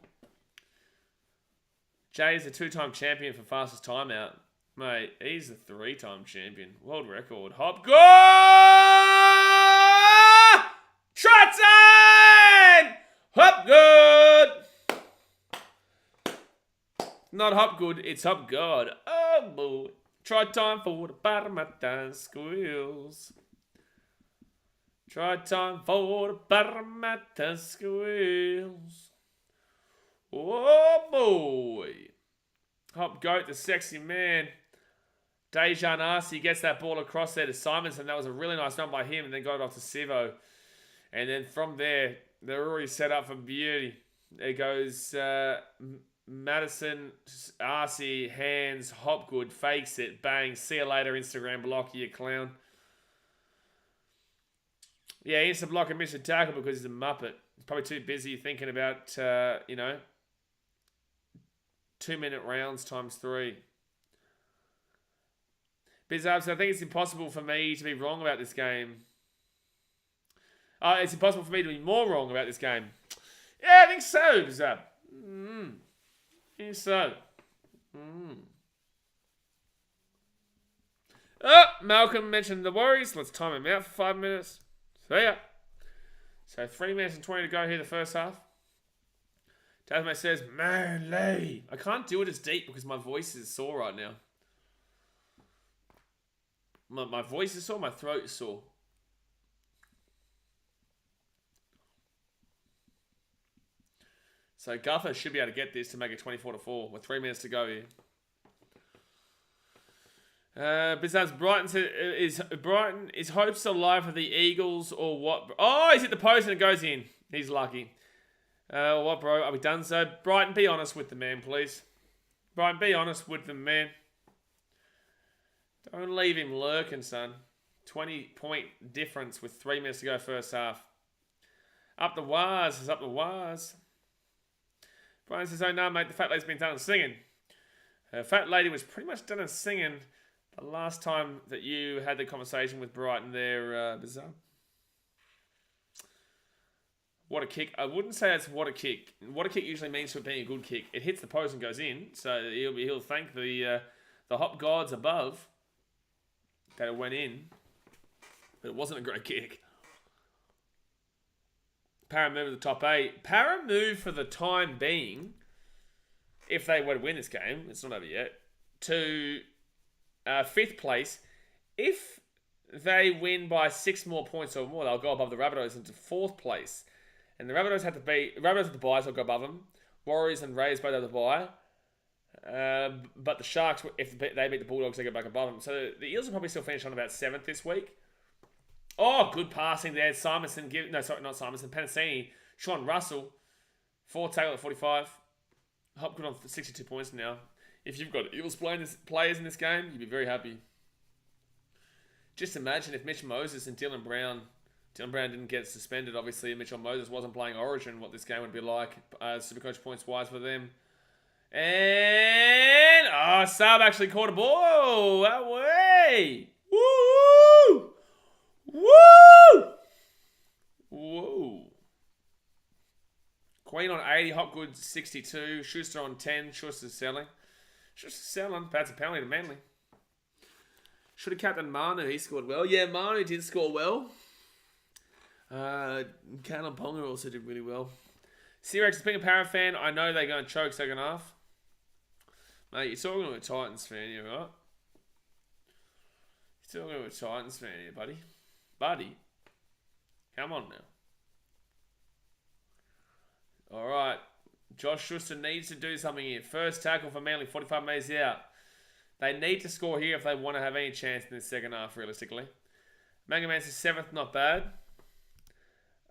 Jay's a 2-time champion for fastest timeout. Mate, he's a 3-time champion. World record. Hop good! Try time! Hop good! Not hop good, it's hop good. Oh boy. Try time for the Parramatta Eels. Try time for the Parramatta Eels. Oh boy. Hop goat, the sexy man. Dejan Arce gets that ball across there to Simonson. That was a really nice run by him, and then got it off to Sivo. And then from there, they're already set up for beauty. There goes Madison, Arce, hands, Hopgood, fakes it, bang, see you later, Instagram block, you clown. Yeah, he insta block and miss a tackle because he's a muppet. He's probably too busy thinking about, 2-minute rounds times 3. Bizarre, so I think it's impossible for me to be wrong about this game. It's impossible for me to be more wrong about this game. Yeah, I think so, Bizarre. I think so. Oh, Malcolm mentioned the Warriors. Let's time him out for 5 minutes. See ya. So 3 minutes and 20 to go here the first half. Tasman says, Manly. I can't do it as deep because my voice is sore right now. My voice is sore, my throat is sore. So Guffer should be able to get this to make it 24-4 with 3 minutes to go here. Besides Brighton is hopes alive for the Eagles or what? Oh, he's hit the post and it goes in. He's lucky. What, bro? Are we done? So Brighton, be honest with the man, please. Brighton, be honest with the man. Don't leave him lurking, son. 20-point difference with 3 minutes to go first half. Up the wires is up the wires. Brian says, oh no, mate, the fat lady's been done and singing. Her fat lady was pretty much done and singing the last time that you had the conversation with Brighton there, Bizarre. What a kick. I wouldn't say that's what a kick. What a kick usually means for being a good kick. It hits the post and goes in, so he'll thank the hop gods above that it went in. But it wasn't a great kick. Para move to the top 8. Para move for the time being, if they were to win this game, it's not over yet, to 5th place. If they win by 6 more points or more, they'll go above the Rabbitohs into 4th place. And the Rabbitohs have the bye, so they'll go above them. Warriors and Rays both have the bye. But the Sharks, if they beat the Bulldogs, they go back above them. So the Eels will probably still finish on about 7th this week. Oh, good passing there. Simonson, not Simonson. Panasini, Sean Russell. 4 tackle at 45. Hopgood on 62 points now. If you've got Eels players in this game, you'd be very happy. Just imagine if Mitch Moses and Dylan Brown didn't get suspended, obviously, and Mitchell Moses wasn't playing Origin, what this game would be like. Supercoach points-wise for them. And... oh, Saab actually caught a ball. Away. Woo! Woo! Whoa. Queen on 80, Hopgood 62, Schuster on 10, Schuster's selling. That's a penalty to Manly. Should have captained Manu, he scored well. Yeah, Manu did score well. Callum Ponga also did really well. C-Rex, being a Para fan, I know they're going to choke second half. Mate, you're talking to a Titans fan here, right? You're talking to a Titans fan here, buddy. Buddy, come on now. All right. Josh Schuster needs to do something here. First tackle for Manly, 45 metres out. They need to score here if they want to have any chance in the second half, realistically. Mangaman's is 7th, not bad.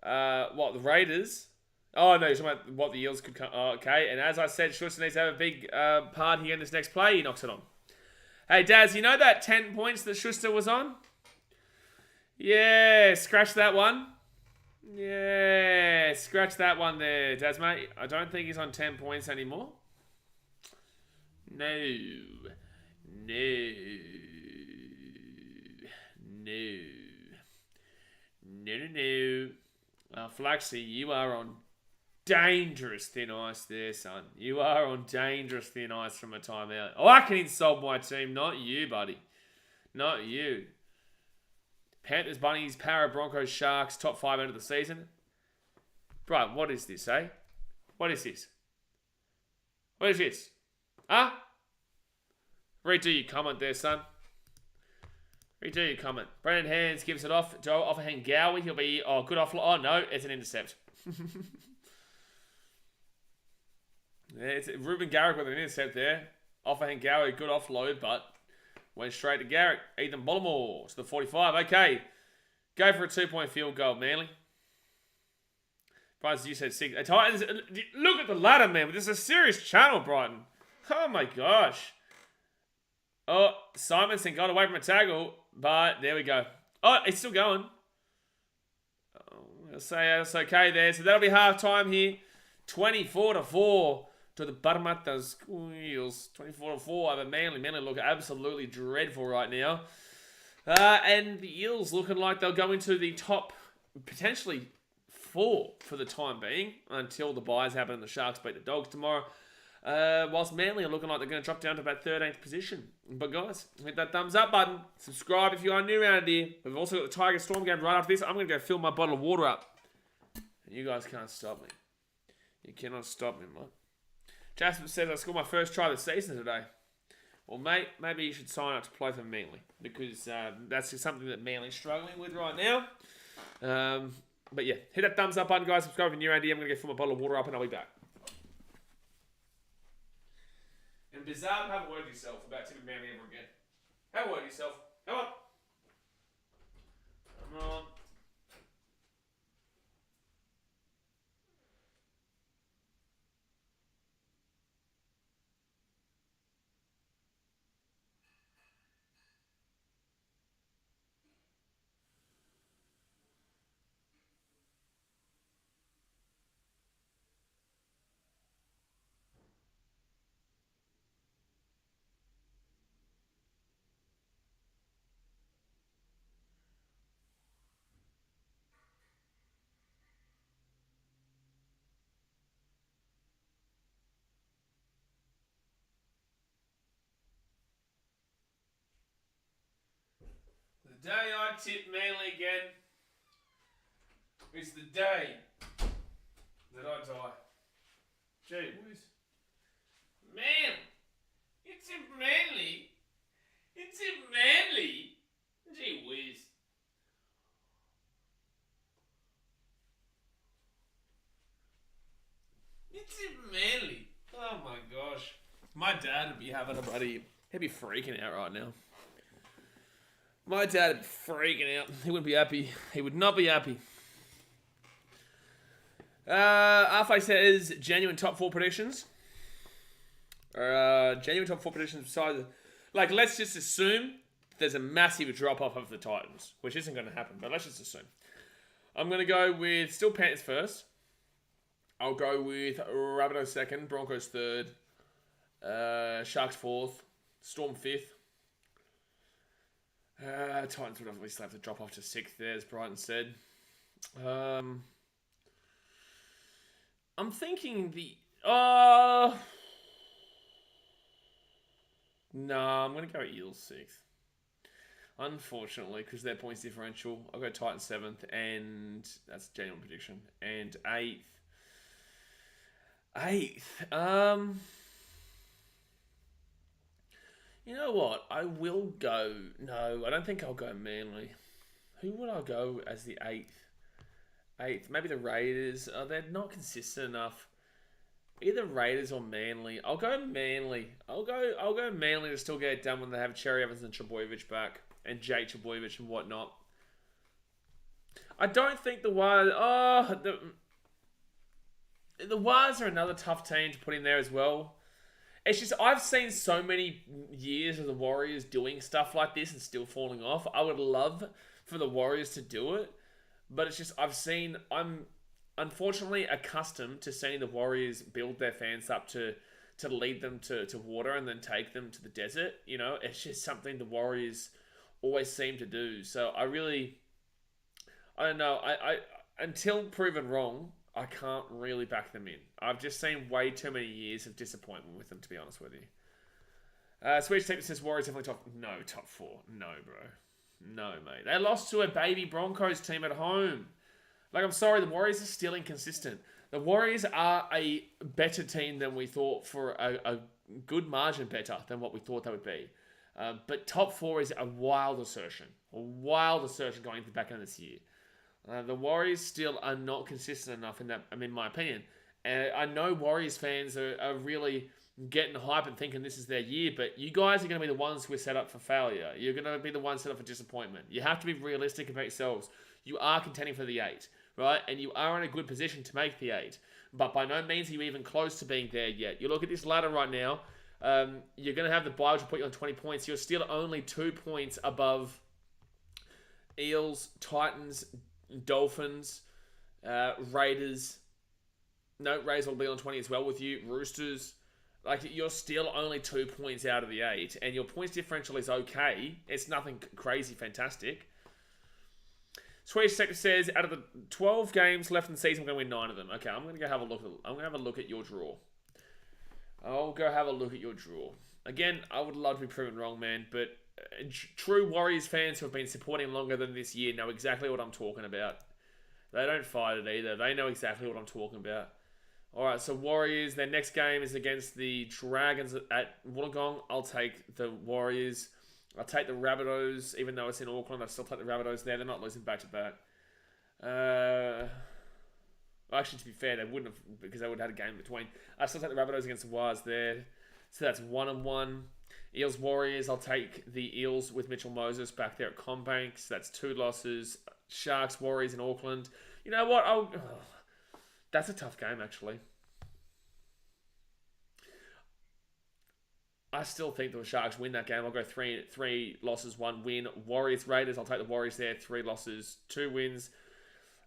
The Raiders? Oh, no, you're talking about what the Eels could come. Oh, okay, and as I said, Schuster needs to have a big part here in this next play. He knocks it on. Hey, Daz, you know that 10 points that Schuster was on? Yeah, scratch that one. Yeah, scratch that one there, Daz, mate. I don't think he's on 10 points anymore. No. Flaxy, you are on dangerous thin ice there, son. You are on dangerous thin ice from a timeout. Oh, I can insult my team, not you, buddy. Not you. Panthers, Bunnies, Para, Broncos, Sharks, top 5 end of the season. Bro, what is this, eh? What is this? What is this? Huh? Redo your comment there, son. Redo your comment. Brandon Hands gives it off. Joe off a Hangawi. He'll be... Oh, good off... Oh, no. It's an intercept. Yeah, it's Ruben Garrick with an intercept there. Off a Hangawi. Good offload, but... Went straight to Garrick. Ethan Bollamore to the 45. Okay. Go for a 2-point field goal, Manly. Brighton, you said 6. Titans, look at the ladder, man. This is a serious channel, Brighton. Oh, my gosh. Oh, Simonson got away from a tackle, but there we go. Oh, it's still going. I'll say that's okay there. So that'll be half-time here. 24-4 to the Parramatta Eels. 24-4 over Manly. Manly look absolutely dreadful right now. And the Eels looking like they'll go into the top, potentially 4 for the time being, until the buys happen and the Sharks beat the Dogs tomorrow. Whilst Manly are looking like they're going to drop down to about 13th position. But guys, hit that thumbs up button. Subscribe if you are new around here. We've also got the Tiger Storm game right after this. I'm going to go fill my bottle of water up. And you guys can't stop me. You cannot stop me, mate. Jasper says I scored my first try of the season today. Well, mate, maybe you should sign up to play for Manly. Because that's just something that Manly's struggling with right now. But yeah, hit that thumbs up button, guys. Subscribe if you're new around here. I'm going to go fill my bottle of water up and I'll be back. And Bizarre, have a word with yourself about tipping Manly ever again. Have a word with yourself. Come on. Come on. The day I tip Manly again is the day that I die. Gee whiz. Man, it's in Manly. It's in Manly. Gee whiz. It's in Manly. Oh my gosh. My dad would be having a buddy. He'd be freaking out right now. My dad would be freaking out. He wouldn't be happy. He would not be happy. Arfay says genuine top 4 predictions. Genuine top 4 predictions besides... Like, let's just assume there's a massive drop-off of the Titans, which isn't going to happen, but let's just assume. I'm going to go with still Panthers first. I'll go with Rabbitohs second, Broncos third, Sharks fourth, Storm fifth. Titans would obviously have to drop off to 6th there, as Brighton said. I'm thinking the... No, I'm going to go Eels 6th. Unfortunately, because their points differential. I'll go Titans 7th, and that's a genuine prediction. And 8th. 8th. You know what? I will go... No, I don't think I'll go Manly. Who would I go as the 8th? 8th. Maybe the Raiders. Oh, they're not consistent enough. Either Raiders or Manly. I'll go Manly. I'll go Manly to still get it done when they have Cherry Evans and Trbojevic back. And Jake Trbojevic and whatnot. I don't think the Warriors... Oh, the Warriors are another tough team to put in there as well. It's just, I've seen so many years of the Warriors doing stuff like this and still falling off. I would love for the Warriors to do it. But it's just, I'm unfortunately accustomed to seeing the Warriors build their fans up to lead them to water and then take them to the desert. You know, it's just something the Warriors always seem to do. So I don't know. I until proven wrong, I can't really back them in. I've just seen way too many years of disappointment with them, to be honest with you. Swedish Tech says Warriors definitely top 4. No, bro. No, mate. They lost to a baby Broncos team at home. Like, I'm sorry, the Warriors are still inconsistent. The Warriors are a better team than we thought, for a good margin better than what we thought they would be. But top 4 is a wild assertion. A wild assertion going into the back end of this year. The Warriors still are not consistent enough in my opinion. And I know Warriors fans are really getting hype and thinking this is their year, but you guys are going to be the ones who are set up for failure. You're going to be the ones set up for disappointment. You have to be realistic about yourselves. You are contending for the 8, right? And you are in a good position to make the 8. But by no means are you even close to being there yet. You look at this ladder right now, you're going to have the bye, which will put you on 20 points. You're still only 2 points above Eels, Titans, Dolphins, Raiders. No, Raiders will be on 20 as well with you. Roosters. Like, you're still only 2 points out of the 8, and your points differential is okay. It's nothing crazy fantastic. Swedish Sector says, out of the 12 games left in the season, I'm going to win 9 of them. Okay, I'm going to go have a look. I'm going to have a look at your draw. I'll go have a look at your draw. Again, I would love to be proven wrong, man, but true Warriors fans who have been supporting longer than this year know exactly what I'm talking about. They don't fight it either. They know exactly what I'm talking about. Alright, so Warriors, their next game is against the Dragons at Wollongong. I'll take the Warriors. I'll take the Rabbitohs, even though it's in Auckland. I'll still take the Rabbitohs there. They're not losing back-to-back. Actually, to be fair, they wouldn't have, because they would have had a game between. I still take the Rabbitohs against the Wires there. So that's 1-1. Eels Warriors, I'll take the Eels with Mitchell Moses back there at CommBank. So that's 2 losses. Sharks Warriors in Auckland. You know what? That's a tough game, actually. I still think the Sharks win that game. I'll go 3 losses, 1 win. Warriors Raiders, I'll take the Warriors there. 3 losses, 2 wins.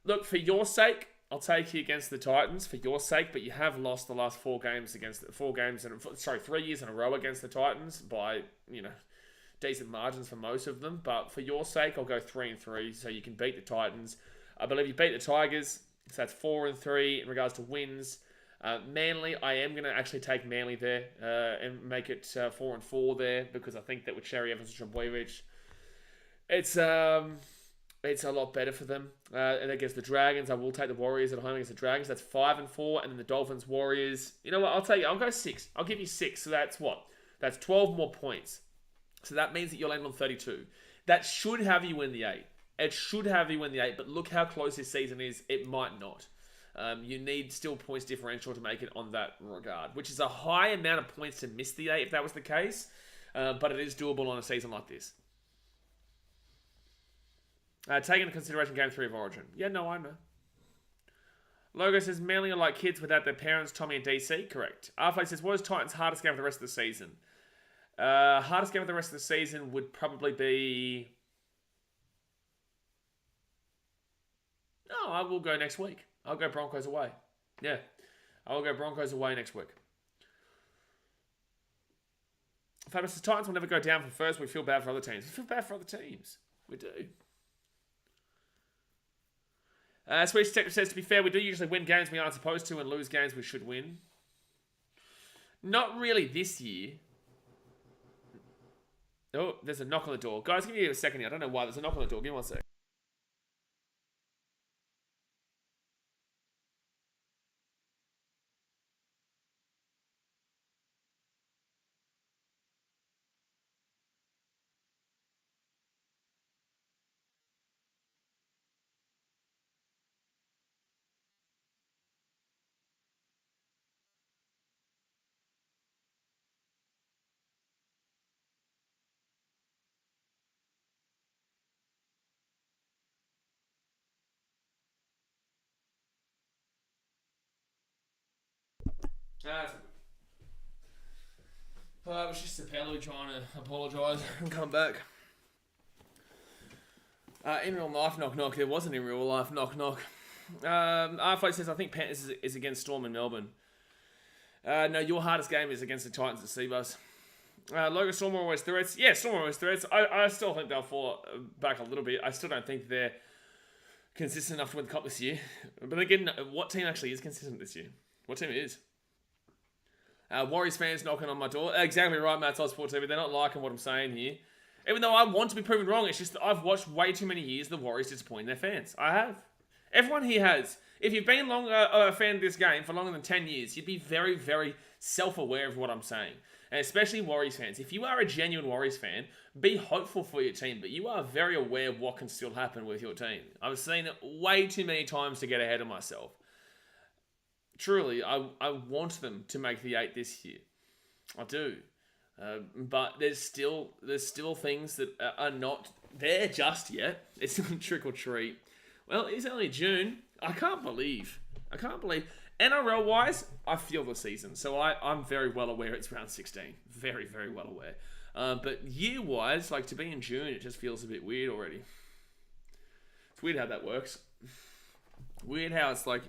Look, for your sake, I'll take you against the Titans for your sake, but you have lost the last 4 games against 3 years in a row against the Titans by, decent margins for most of them. But for your sake, I'll go 3-3 so you can beat the Titans. I believe you beat the Tigers, so that's 4-3 in regards to wins. Manly, I am going to actually take Manly there and make it 4-4 there, because I think that with Cherry Evans and Trebojevic, it's a lot better for them. And against the Dragons, I will take the Warriors at home against the Dragons. That's 5-4, and then the Dolphins, Warriors. You know what? I'll go 6. I'll give you 6. So that's what? That's 12 more points. So that means that you'll end on 32. That should have you win the 8. It should have you win the 8, but look how close this season is. It might not. You need still points differential to make it on that regard, which is a high amount of points to miss the 8 if that was the case. But it is doable on a season like this. Take into consideration Game 3 of Origin. Yeah, no, I know. Logo says, Manly are like kids without their parents, Tommy and DC. Correct. Arflay says, what is Titans' hardest game for the rest of the season? Hardest game for the rest of the season would probably be... No, I will go next week. I'll go Broncos away. Yeah. I will go Broncos away next week. Fabulous says, Titans will never go down from first. We feel bad for other teams. We feel bad for other teams. We do. Swedish Detective says, to be fair, we do usually win games we aren't supposed to and lose games we should win. Not really this year. Oh, there's a knock on the door. Guys, give me a second here. I don't know why. There's a knock on the door. Give me 1 sec. It was just Sapelli trying to apologise and come back. In real life, knock knock. There wasn't in real life, knock knock. Arflay says, I think Panthers is against Storm in Melbourne. No, your hardest game is against the Titans at Seabus. Logo, Storm are always threats. Yeah, Storm are always threats. I still think they'll fall back a little bit. I still don't think they're consistent enough to win the Cup this year. But again, what team actually is consistent this year? What team is? Warriors fans knocking on my door. Exactly right, Matt's on Sports TV. They're not liking what I'm saying here. Even though I want to be proven wrong, it's just that I've watched way too many years the Warriors disappointing their fans. I have. Everyone here has. If you've been a fan of this game for longer than 10 years, you'd be very, very self-aware of what I'm saying. And especially Warriors fans. If you are a genuine Warriors fan, be hopeful for your team, but you are very aware of what can still happen with your team. I've seen it way too many times to get ahead of myself. Truly, I want them to make the 8 this year. I do. But there's still things that are not there just yet. It's not trick or treat. Well, it's only June. I can't believe. NRL wise, I feel the season, so I'm very well aware it's round 16. Very, very well aware. But year wise, like to be in June, it just feels a bit weird already. It's weird how that works. Weird how it's like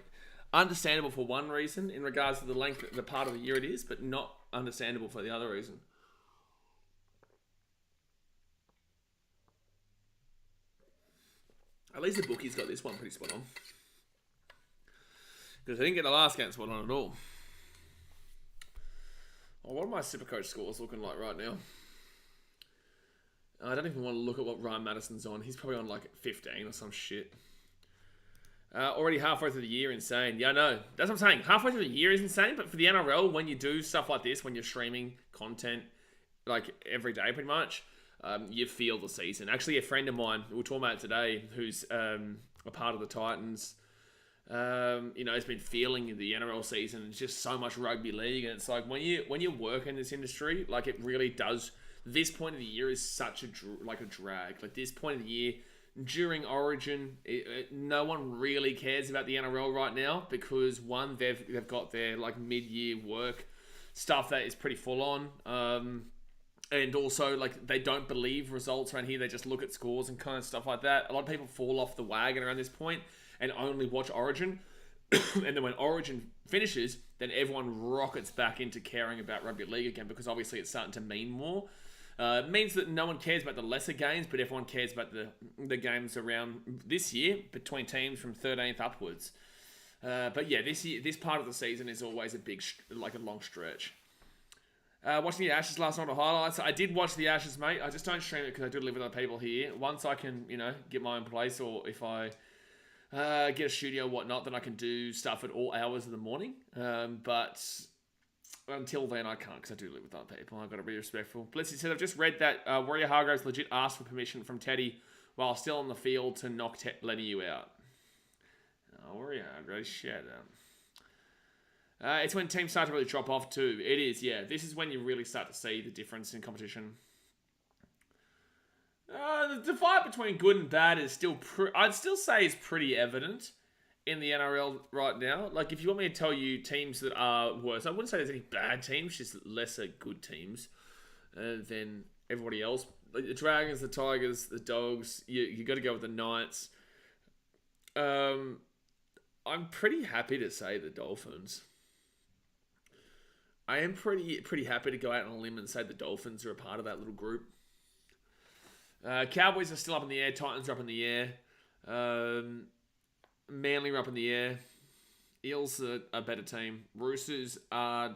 understandable for one reason in regards to the length, the part of the year it is, but not understandable for the other reason. At least the bookies got this one pretty spot on. Because I didn't get the last game spot on at all. Oh, what are my Supercoach scores looking like right now? I don't even want to look at what Ryan Madison's on. He's probably on like 15 or some shit. Already halfway through the year, insane. Yeah, I know. That's what I'm saying. Halfway through the year is insane, but for the NRL, when you do stuff like this, when you're streaming content like every day pretty much, you feel the season. Actually, a friend of mine, we were talking about it today, who's a part of the Titans, has been feeling the NRL season. It's just so much rugby league, and it's like when you work in this industry, like it really does. This point of the year is such a drag. Like this point of the year during Origin, no one really cares about the NRL right now because one, they've got their like mid-year work stuff that is pretty full on. And also, like, they don't believe results around here. They just look at scores and kind of stuff like that. A lot of people fall off the wagon around this point and only watch Origin. And then when Origin finishes, then everyone rockets back into caring about rugby league again because obviously it's starting to mean more. It means that no one cares about the lesser games, but everyone cares about the games around this year between teams from 13th upwards. But yeah, this part of the season is always a long stretch. Watching the Ashes last night, the highlights. I did watch the Ashes, mate. I just don't stream it because I do live with other people here. Once I can, get my own place, or if I get a studio or whatnot, then I can do stuff at all hours of the morning. But until then, I can't because I do live with other people. I've got to be respectful. Blitzy said, I've just read that Warrior Hargroves legit asked for permission from Teddy while still on the field to knock Lenny out. Warrior Hargroves, shout out. It's when teams start to really drop off too. It is, yeah. This is when you really start to see the difference in competition. The divide between good and bad is still, I'd still say is pretty evident in the NRL right now. Like, if you want me to tell you teams that are worse, I wouldn't say there's any bad teams, just lesser good teams than everybody else. Like the Dragons, the Tigers, the Dogs, you got to go with the Knights. I'm pretty happy to say the Dolphins. I am pretty happy to go out on a limb and say the Dolphins are a part of that little group. Cowboys are still up in the air. Titans are up in the air. Manly are up in the air. Eels are a better team. Roosters are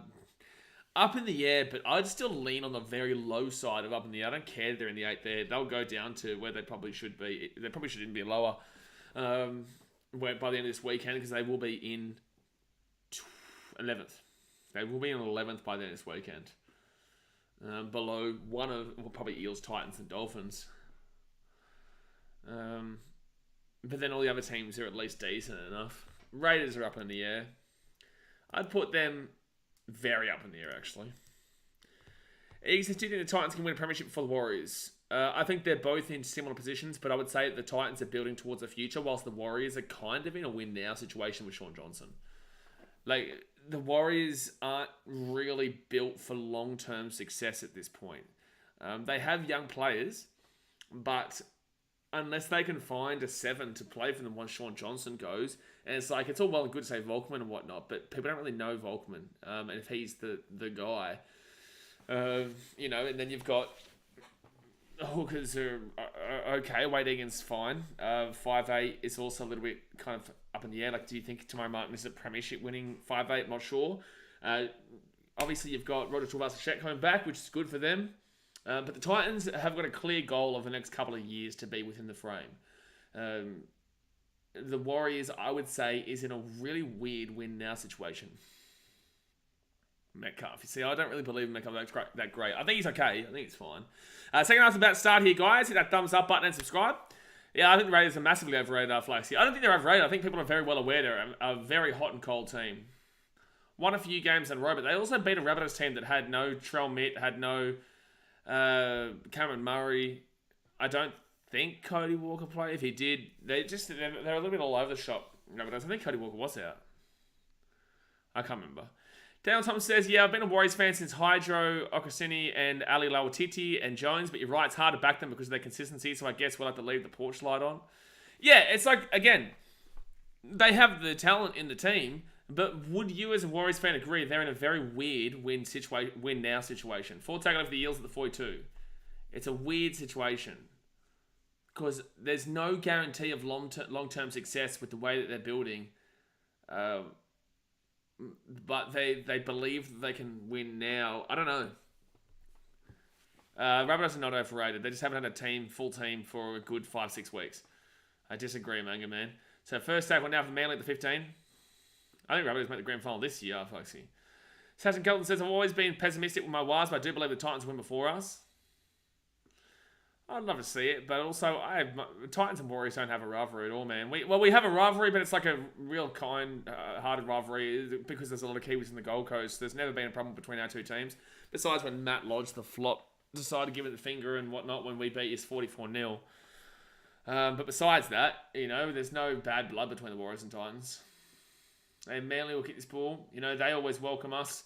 up in the air, but I'd still lean on the very low side of up in the air. I don't care if they're in the 8 there. They'll go down to where they probably should be. They probably shouldn't be lower by the end of this weekend because they will be in 11th. They will be in 11th by the end of this weekend. Below one of probably Eels, Titans, and Dolphins. But then all the other teams are at least decent enough. Raiders are up in the air. I'd put them very up in the air, actually. Eagles, do you think the Titans can win a premiership for the Warriors? I think they're both in similar positions, but I would say that the Titans are building towards the future, whilst the Warriors are kind of in a win-now situation with Sean Johnson. Like, the Warriors aren't really built for long-term success at this point. They have young players, but unless they can find a 7 to play for them once Sean Johnson goes, and it's like, it's all well and good to say Volkman and whatnot, but people don't really know Volkman, and if he's the guy, and then you've got Hookers are okay. Wade Egan's fine. 5'8" is also a little bit kind of up in the air. Like, do you think Tamari Martin is a premiership winning 5'8"? Not sure. Obviously, you've got Roger Tuivasa-Sheck coming back, which is good for them. But the Titans have got a clear goal of the next couple of years to be within the frame. The Warriors, I would say, is in a really weird win-now situation. Metcalf. You see, I don't really believe Metcalf that great. I think he's okay. I think he's fine. Second half's about to start here, guys. Hit that thumbs up button and subscribe. Yeah, I think the Raiders are massively overrated, Flaxy. I don't think they're overrated. I think people are very well aware they're a very hot and cold team. Won a few games in a row, but they also beat a Rabbitohs team that had no Trell Mitt, had no Cameron Murray. I don't think Cody Walker played. If he did, they're a little bit all over the shop. Rabbitohs. I think Cody Walker was out. I can't remember. Daniel Thompson says, yeah, I've been a Warriors fan since Hydro, Okasini, and Ali Lawatiti and Jones, but you're right, it's hard to back them because of their consistency, so I guess we'll have to leave the porch light on. Yeah, it's like, again, they have the talent in the team, but would you as a Warriors fan agree they're in a very weird win-now situation? Full tackle for the Eels at the 42. It's a weird situation because there's no guarantee of long-term success with the way that they're building. But they believe that they can win now. I don't know. Rabbitohs are not overrated. They just haven't had a full team for a good 5-6 weeks. I disagree, Manga Man. So first tackle now for Manly at the 15. I think Rabbitohs make the grand final this year, folksy. Sasha Kelton says, I've always been pessimistic with my Wires, but I do believe the Titans win before us. I'd love to see it, but also Titans and Warriors don't have a rivalry at all, man. We have a rivalry, but it's like a real kind-hearted rivalry because there's a lot of Kiwis in the Gold Coast. There's never been a problem between our two teams. Besides when Matt Lodge, the flop, decided to give it the finger and whatnot when we beat us 44-0. But besides that, there's no bad blood between the Warriors and Titans. And Manly will kick this ball. They always welcome us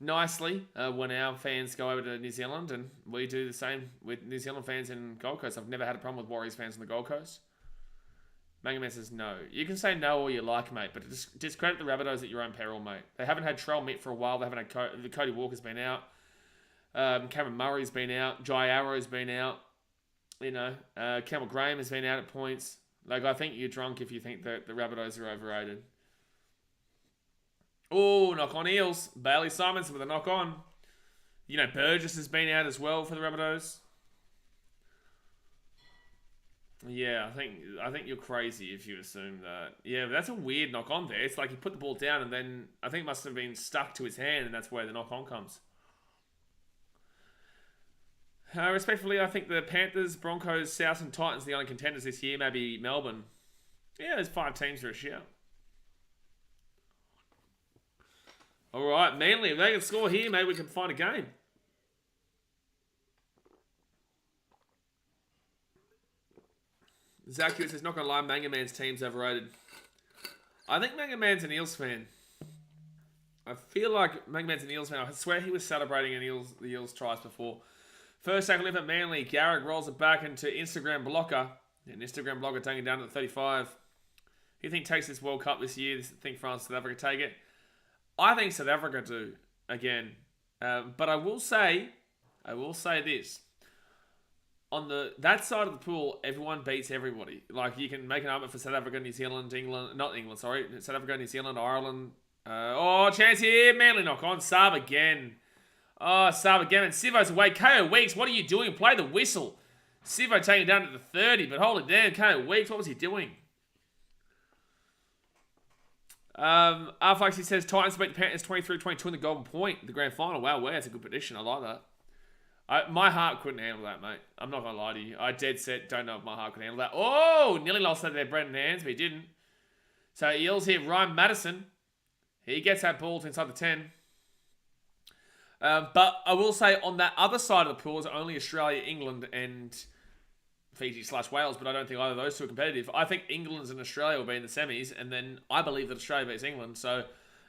nicely when our fans go over to New Zealand, and we do the same with New Zealand fans in Gold Coast. I've never had a problem with Warriors fans on the Gold Coast. Mangaman says no. You can say no all you like, mate, but discredit the Rabbitohs at your own peril, mate. They haven't had Trell Mitt for a while. They haven't had Cody Walker's been out. Cameron Murray's been out. Jai Arrow's been out. Campbell Graham has been out at points. Like, I think you're drunk if you think that the Rabbitohs are overrated. Oh, knock on Eels. Bailey Simons with a knock on. Burgess has been out as well for the Rabbitohs. Yeah, I think you're crazy if you assume that. Yeah, but that's a weird knock on there. It's like he put the ball down and then I think it must have been stuck to his hand, and that's where the knock on comes. Respectfully, I think the Panthers, Broncos, South and Titans are the only contenders this year. Maybe Melbourne. Yeah, there's 5 teams for a year. All right, Manly, if they can score here, maybe we can find a game. Zach Hewitt says, not going to lie, Manga Man's team's overrated. I think Manga Man's an Eels fan. I feel like Manga Man's an Eels fan. I swear he was celebrating the Eels tries before. First tackle in at Manly. Garrick rolls it back into Instagram blocker. And Instagram blocker taking it down to the 35. Who do you think takes this World Cup this year? I think France, South Africa take it. I think South Africa do, again. But I will say this. On that side of the pool, everyone beats everybody. Like, you can make an argument for South Africa, New Zealand, South Africa, New Zealand, Ireland. Chance here. Manly knock on. Saab again. Saab again. And Sivo's away. KO Weeks, what are you doing? Play the whistle. Sivo taking it down to the 30, but holy damn, KO Weeks, what was he doing? Arfax, he says Titans beat the Panthers 23-22 in the Golden Point, the grand final. Wow, that's a good prediction. I like that. My heart couldn't handle that, mate. I'm not going to lie to you. I dead set don't know if my heart could handle that. Oh, nearly lost that there, Brendan Hands, but he didn't. So Eels here, Ryan Madison. He gets that ball to inside the 10. But I will say on that other side of the pool is only Australia, England, and Fiji/Wales, but I don't think either of those two are competitive. I think England and Australia will be in the semis, and then I believe that Australia beats England. So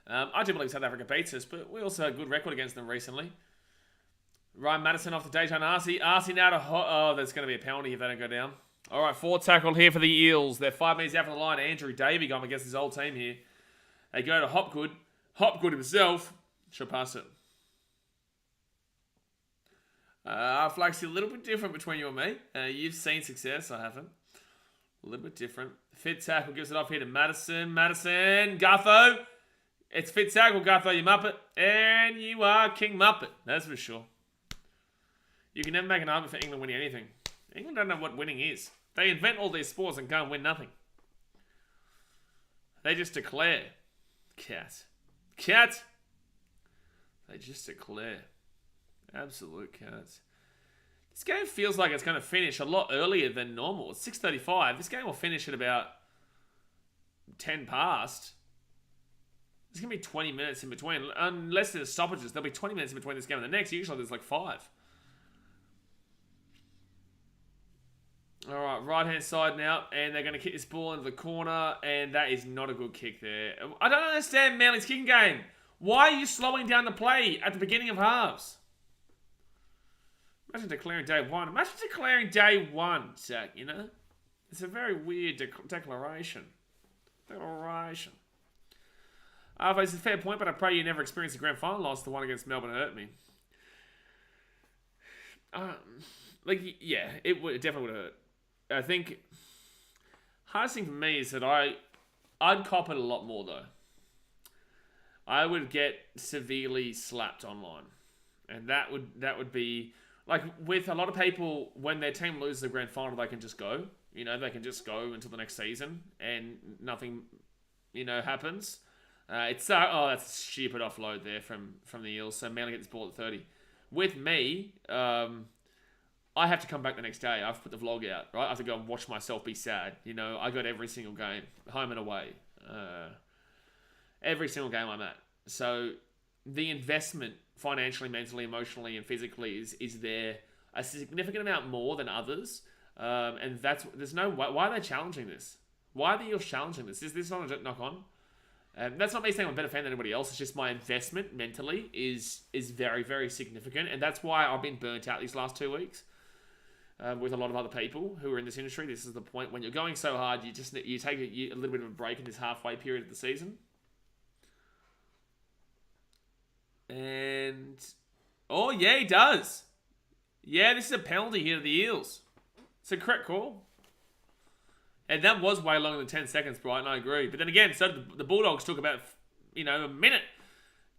I do believe South Africa beats us, but we also had a good record against them recently. Ryan Madison off the Dejan Arce. Arce now to there's going to be a penalty if they don't go down. All right, 4 tackled here for the Eels. They're 5 metres out from the line. Andrew Davey going against his old team here. They go to Hopgood. Hopgood himself should pass it. Flaxy, a little bit different between you and me. You've seen success, I haven't. A little bit different. Fit tackle gives it off here to Madison. Madison, Gutho. It's fit tackle, Gutho, you Muppet. And you are King Muppet, that's for sure. You can never make an argument for England winning anything. England don't know what winning is. They invent all these sports and can't win nothing. They just declare. Cat. They just declare. Absolute cats. This game feels like it's going to finish a lot earlier than normal. It's 6:35. This game will finish at about 10 past. There's going to be 20 minutes in between. Unless there's stoppages, there'll be 20 minutes in between this game and the next. Usually there's like 5. Alright, right-hand side now. And they're going to kick this ball into the corner. And that is not a good kick there. I don't understand Manly's kicking game. Why are you slowing down the play at the beginning of halves? Imagine declaring day one. Imagine declaring day one, Zach, you know? It's a very weird declaration. It's a fair point, but I pray you never experience a grand final loss. The one against Melbourne hurt me. Yeah, it definitely would hurt. I think hardest thing for me is that I'd cop it a lot more, though. I would get severely slapped online. And that would be... Like, with a lot of people, when their team loses the grand final, they can just go. You know, they can just go until the next season. And nothing, happens. That's a stupid offload there from the Eels. So Manly get this ball at 30. With me, I have to come back the next day. I've put the vlog out, right? I have to go and watch myself be sad. You know, I got every single game, home and away. Every single game I'm at. So the investment financially, mentally, emotionally, and physically is there a significant amount more than others. And why are they challenging this? Why are the Eels challenging this? Is this not a knock on? That's not me saying I'm a better fan than anybody else. It's just my investment mentally is very, very significant. And that's why I've been burnt out these last 2 weeks. With a lot of other people who are in this industry. This is the point when you're going so hard, you take a little bit of a break in this halfway period of the season. And oh yeah, he does. Yeah, this is a penalty here to the Eels. It's a correct call. And that was way longer than 10 seconds, Brighton, I agree. But then again, so the Bulldogs took about a minute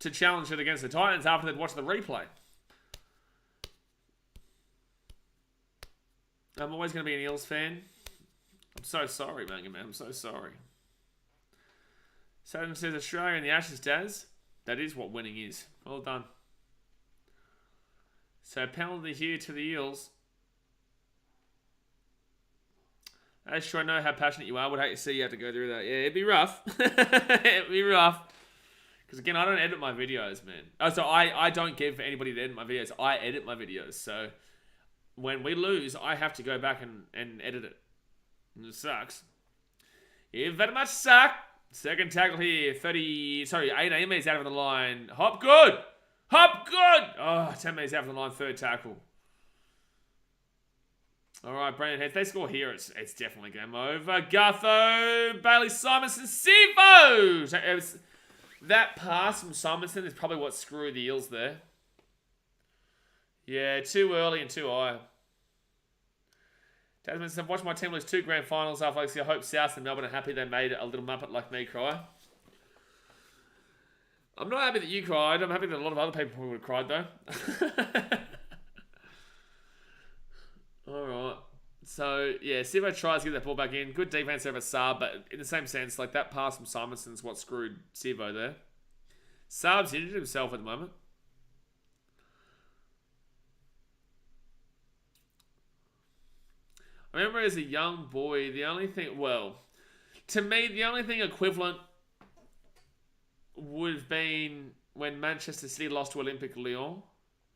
to challenge it against the Titans after they'd watched the replay. I'm always going to be an Eels fan. I'm so sorry, man. I'm so sorry. Saturn says Australia in the Ashes, Daz. That is what winning is. Well done. So penalty here to the Eels. As sure I know how passionate you are. Would hate to see you have to go through that. Yeah, it'd be rough. It'd be rough. Because again, I don't edit my videos, man. Oh, so I don't give anybody to edit my videos. I edit my videos. So when we lose, I have to go back and edit it. And it sucks. It very much suck. Second tackle here. 8 meters out of the line. Hop good. Oh, 10 meters out of the line. Third tackle. All right, Brandon Heads. They score here. It's definitely game over. Gutho, Bailey Simonson, Sivo. That pass from Simonson is probably what screwed the Eels there. Yeah, too early and too high. Tasman said, I've watched my team lose 2 grand finals after I hope South and Melbourne are happy they made it. A little muppet like me cry. I'm not happy that you cried. I'm happy that a lot of other people would have cried though. Alright. So, yeah, Sivo tries to get that ball back in. Good defense over Saab, but in the same sense, like that pass from Simonson's what screwed Sivo there. Saab's injured himself at the moment. I remember as a young boy, to me, the only thing equivalent would have been when Manchester City lost to Olympique Lyon,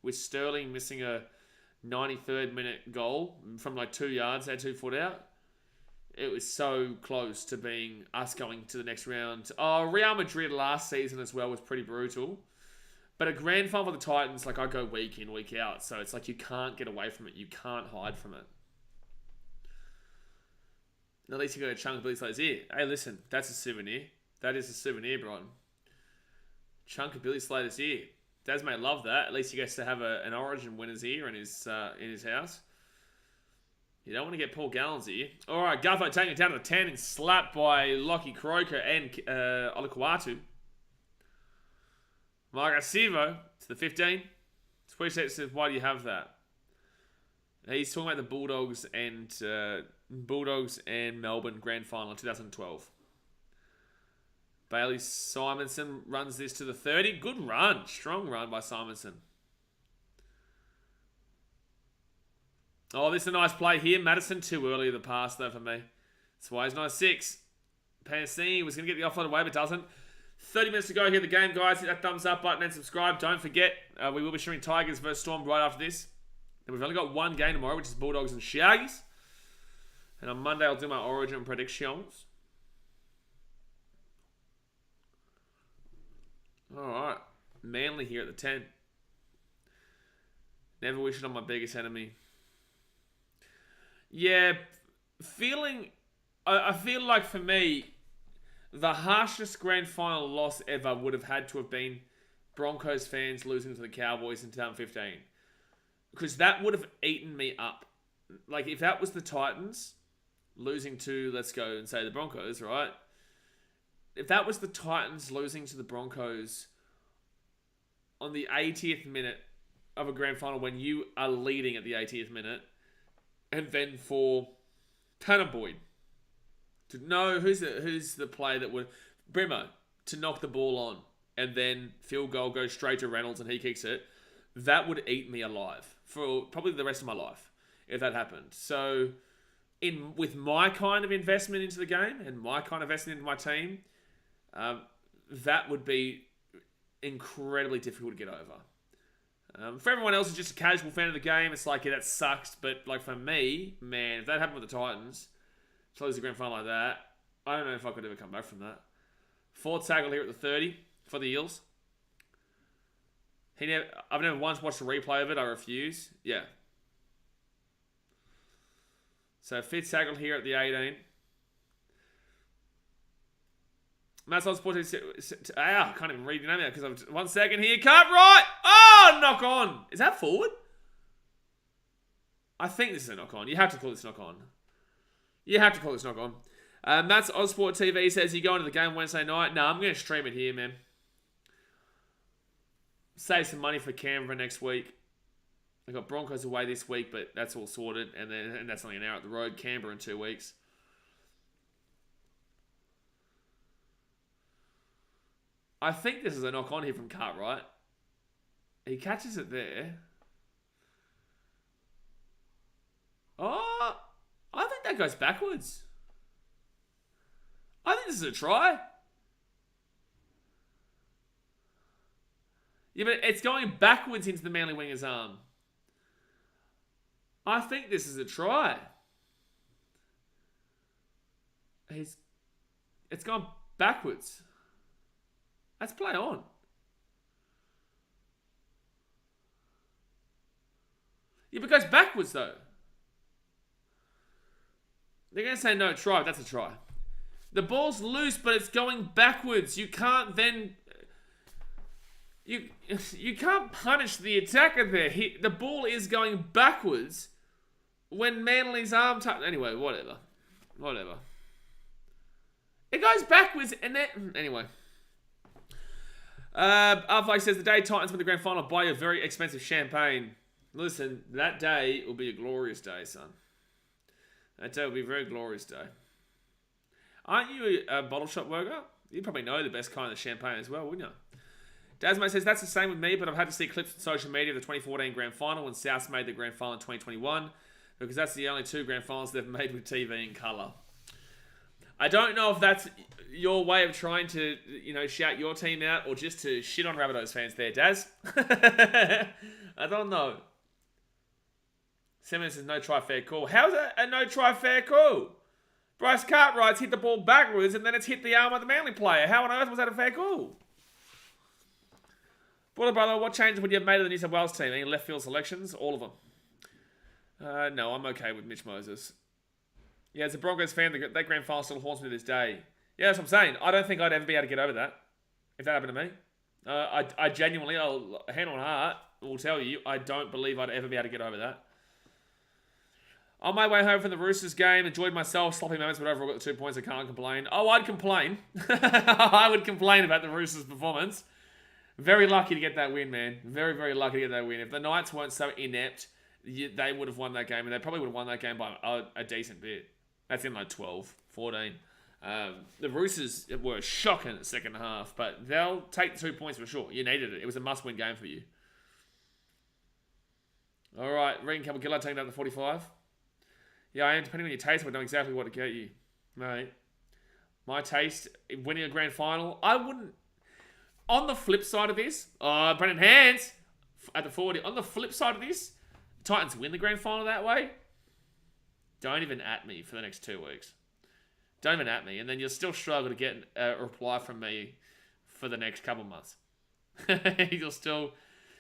with Sterling missing a 93rd minute goal from like 2 yards, they had 2 foot out. It was so close to being us going to the next round. Oh, Real Madrid last season as well was pretty brutal. But a grand final for the Titans, like I go week in, week out. So it's like you can't get away from it. You can't hide from it. At least you got a chunk of Billy Slater's ear. Hey, listen, that's a souvenir. That is a souvenir, Brian. Chunk of Billy Slater's ear. Des may love that. At least he gets to have an Origin winners here in his house. You don't want to get Paul Gallons here. All right, Gutho taking it down to the 10 and slapped by Lockie Croker and Olakuatu. Marcus Sivo to the 15. Sweet says, why do you have that? He's talking about the Bulldogs and Melbourne Grand Final in 2012. Bailey Simonson runs this to the 30. Good run. Strong run by Simonson. Oh, this is a nice play here. Madison too early in the pass, though, for me. That's why he's 9-6. Pansini was going to get the offload away, but doesn't. 30 minutes to go here in the game, guys. Hit that thumbs up button and subscribe. Don't forget, we will be streaming Tigers versus Storm right after this. And we've only got one game tomorrow, which is Bulldogs and Shaggies. And on Monday, I'll do my Origin predictions. Alright. Manly here at the 10. Never wish it on my biggest enemy. Yeah, I feel like for me, the harshest grand final loss ever would have had to have been Broncos fans losing to the Cowboys in 2015. Because that would have eaten me up. Like, if that was the Titans losing to, let's go and say the Broncos, right? If that was the Titans losing to the Broncos on the 80th minute of a grand final when you are leading at the 80th minute, and then for Tanner Boyd to know who's the play that would Brimo to knock the ball on and then field goal goes straight to Reynolds and he kicks it, that would eat me alive for probably the rest of my life if that happened. So with my kind of investment into the game and my kind of investment into my team, that would be incredibly difficult to get over. For everyone else who's just a casual fan of the game, it's like, yeah, that sucks. But like for me, man, if that happened with the Titans, to lose the grand final like that, I don't know if I could ever come back from that. Fourth tackle here at the 30 for the Eels. I've never once watched a replay of it. I refuse. Yeah. So fifth tackle here at the 18. Matt's on Sport I can't even read your name out because I'm 1 second here. Cut right. Oh, knock on. Is that forward? I think this is a knock on. You have to call this knock on. Matt's Ozsport TV says you go into the game Wednesday night. No, I'm going to stream it here, man. Save some money for Canberra next week. I got Broncos away this week, but that's all sorted, and that's only an hour up the road. Canberra in 2 weeks. I think this is a knock on here from Cartwright. He catches it there. Oh, I think that goes backwards. I think this is a try. Yeah, but it's going backwards into the Manly winger's arm. I think this is a try. It's gone backwards. Let's play on. Yeah, but it goes backwards though. They're going to say no try. That's a try. The ball's loose, but it's going backwards. You can't then... You can't punish the attacker there. The ball is going backwards when Manly's arm touch. Anyway, whatever. It goes backwards and then... Anyway. Arflake says, the day Titans win the grand final, buy a very expensive champagne. Listen, that day will be a glorious day, son. That day will be a very glorious day. Aren't you a bottle shop worker? You probably know the best kind of champagne as well, wouldn't you? Dasmo says, that's the same with me, but I've had to see clips on social media of the 2014 grand final when Souths made the grand final in 2021, because that's the only two grand finals they've made with TV in colour. I don't know if that's your way of trying to, shout your team out or just to shit on Rabbitohs fans there, Daz. I don't know. Simmons says, no try, fair call. How's that a no try, fair call? Bryce Cartwright's hit the ball backwards and then it's hit the arm of the Manly player. How on earth was that a fair call? Brother, what changes would you have made of the New South Wales team? Any left field selections? All of them. No, I'm okay with Mitch Moses. Yeah, as a Broncos fan, that grand final still haunts me to this day. Yeah, that's what I'm saying. I don't think I'd ever be able to get over that if that happened to me. I genuinely, hand on heart, will tell you, I don't believe I'd ever be able to get over that. On my way home from the Roosters game, enjoyed myself, sloppy moments, but overall got the 2 points, I can't complain. Oh, I'd complain. I would complain about the Roosters' performance. Very lucky to get that win, man. Very, very lucky to get that win. If the Knights weren't so inept, they would have won that game, and they probably would have won that game by a decent bit. That's in like 12, 14. The Roosters were shocking in the second half, but they'll take the 2 points for sure. You needed it. It was a must-win game for you. All right, Regan Campbell-Gillard taking down the 45. Yeah, I am. Depending on your taste, I know exactly what to get you. Mate, my taste, winning a grand final, I wouldn't... On the flip side of this, Brendan Hands at the 40. On the flip side of this, Titans win the grand final that way. Don't even at me for the next 2 weeks. Don't even at me. And then you'll still struggle to get a reply from me for the next couple months. You'll still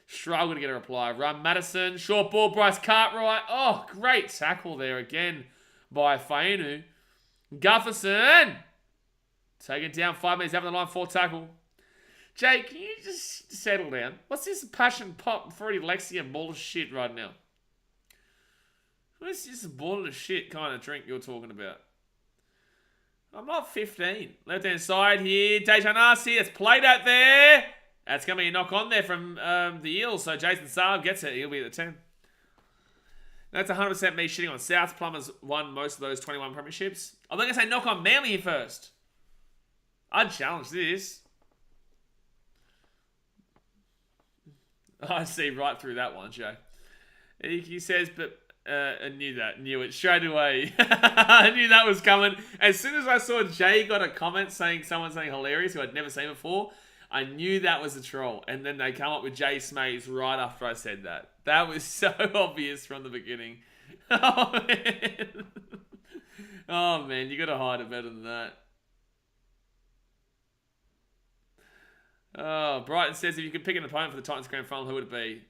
struggle to get a reply. Run Madison, short ball, Bryce Cartwright. Oh, great tackle there again by Fainu. Gufferson. Taken down 5 minutes after the line, 4 tackle. Jake, can you just settle down? What's this passion pop fruity Lexian ball of shit right now? What's this ball of shit kind of drink you're talking about? I'm not 15. Left hand side here. Dejan Arce, it's played out there. That's going to be a knock on there from the Eels. So Jason Saab gets it. He'll be at the 10. That's 100% me shitting on South. Plumbers won most of those 21 premierships. I'm not going to say knock on Manly here first. I'd challenge this. I see right through that one, Joe. He says, but I knew it straight away. I knew that was coming. As soon as I saw Jay got a comment saying someone saying hilarious who I'd never seen before, I knew that was a troll. And then they come up with Jay Smays right after I said that. That was so obvious from the beginning. Oh, man. Oh, man, you got to hide it better than that. Oh, Brighton says if you could pick an opponent for the Titans grand final, who would it be?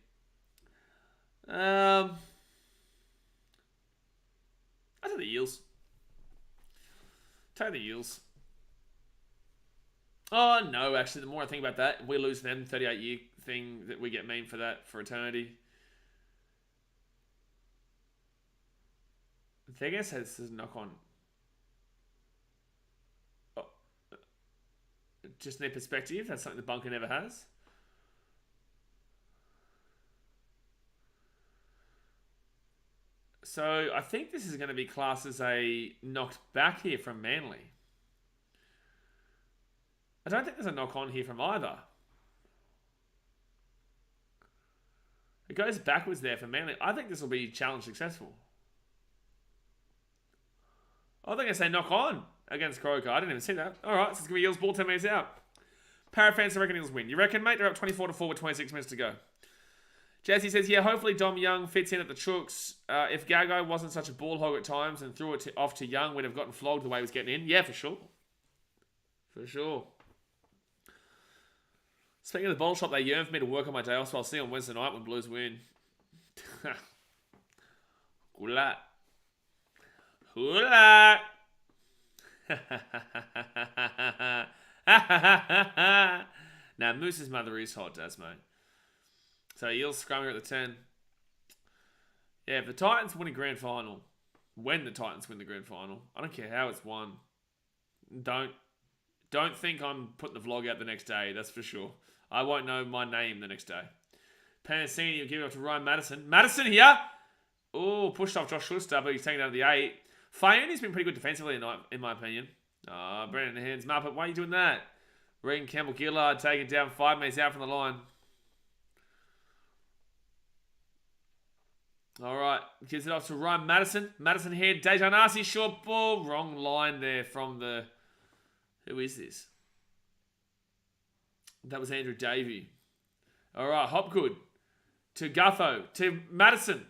I take the Eels. Take the Eels. Oh, no, actually, the more I think about that, we lose them, 38-year thing that we get memed for that for eternity. I guess this is knock on. Oh. Just their perspective, that's something the bunker never has. So I think this is going to be classed as a knocked back here from Manly. I don't think there's a knock on here from either. It goes backwards there for Manly. I think this will be challenge successful. I think I say knock on against Croker. I didn't even see that. All right, so it's going to be Eels ball 10 minutes out. Para fans, I reckon Eels win. You reckon, mate? They're up 24-4 with 26 minutes to go. Jesse says, yeah, hopefully Dom Young fits in at the Chooks. If Gago wasn't such a ball hog at times and threw it off to Young, we'd have gotten flogged the way he was getting in. Yeah, for sure. For sure. Speaking of the bottle shop, they yearn for me to work on my day off, so I'll see you on Wednesday night when Blues win. Good luck. Good luck. Now, Moose's mother is hot, does, mate. So, Eels scrumming at the 10. Yeah, if the Titans win a grand final, when the Titans win the grand final, I don't care how it's won. Don't think I'm putting the vlog out the next day, that's for sure. I won't know my name the next day. Panasini will give it up to Ryan Madison. Madison here! Oh, pushed off Josh Schuster, but he's taken out of the 8. Faioni's been pretty good defensively in my opinion. Brandon Hands Muppet, why are you doing that? Regan Campbell-Gillard taking down 5 minutes out from the line. Alright, gives it off to Ryan Madison. Madison head, Dejan Arce, short ball. Wrong line there from the... Who is this? That was Andrew Davey. Alright, Hopgood. To Gutho. To Madison.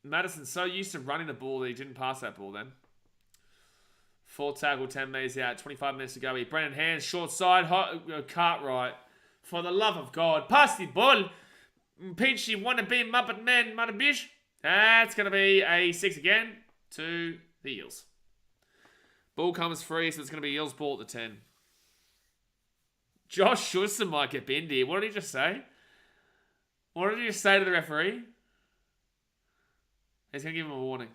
Madison's so used to running the ball that he didn't pass that ball then. 4 tackle, 10 metres out. 25 minutes to go here. Brendan Hands, short side. Cartwright. For the love of God. Pass the ball. Peachy, wannabe Muppet Man, Muddabish. That's going to be a 6 again to the Eels. Ball comes free, so it's going to be Eels ball at the 10. Josh Schuster might get binned here. What did he just say? What did he just say to the referee? He's going to give him a warning.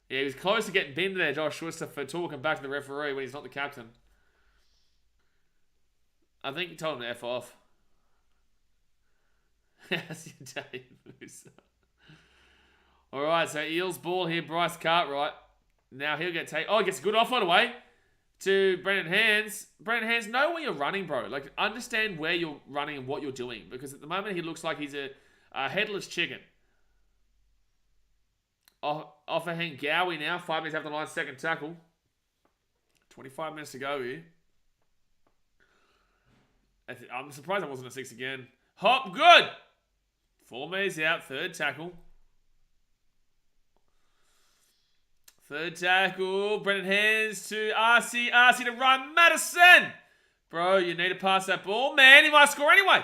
Yeah, he was close to getting binned there, Josh Schuster, for talking back to the referee when he's not the captain. I think you told him to F off. How's your day, Musa? Alright, so Eels ball here, Bryce Cartwright. Now he'll get taken. Oh, he gets a good offload away to Brendan Hands. Brendan Hands, know where you're running, bro. Like, understand where you're running and what you're doing. Because at the moment, he looks like he's a headless chicken. Off a Hank Gowie now. 5 minutes after the line, second tackle. 25 minutes to go here. I'm surprised that wasn't a 6 again. Hop, good! 4 meters out, third tackle. Third tackle. Brendan Hands to RC. RC to run. Madison! Bro, you need to pass that ball. Man, he might score anyway.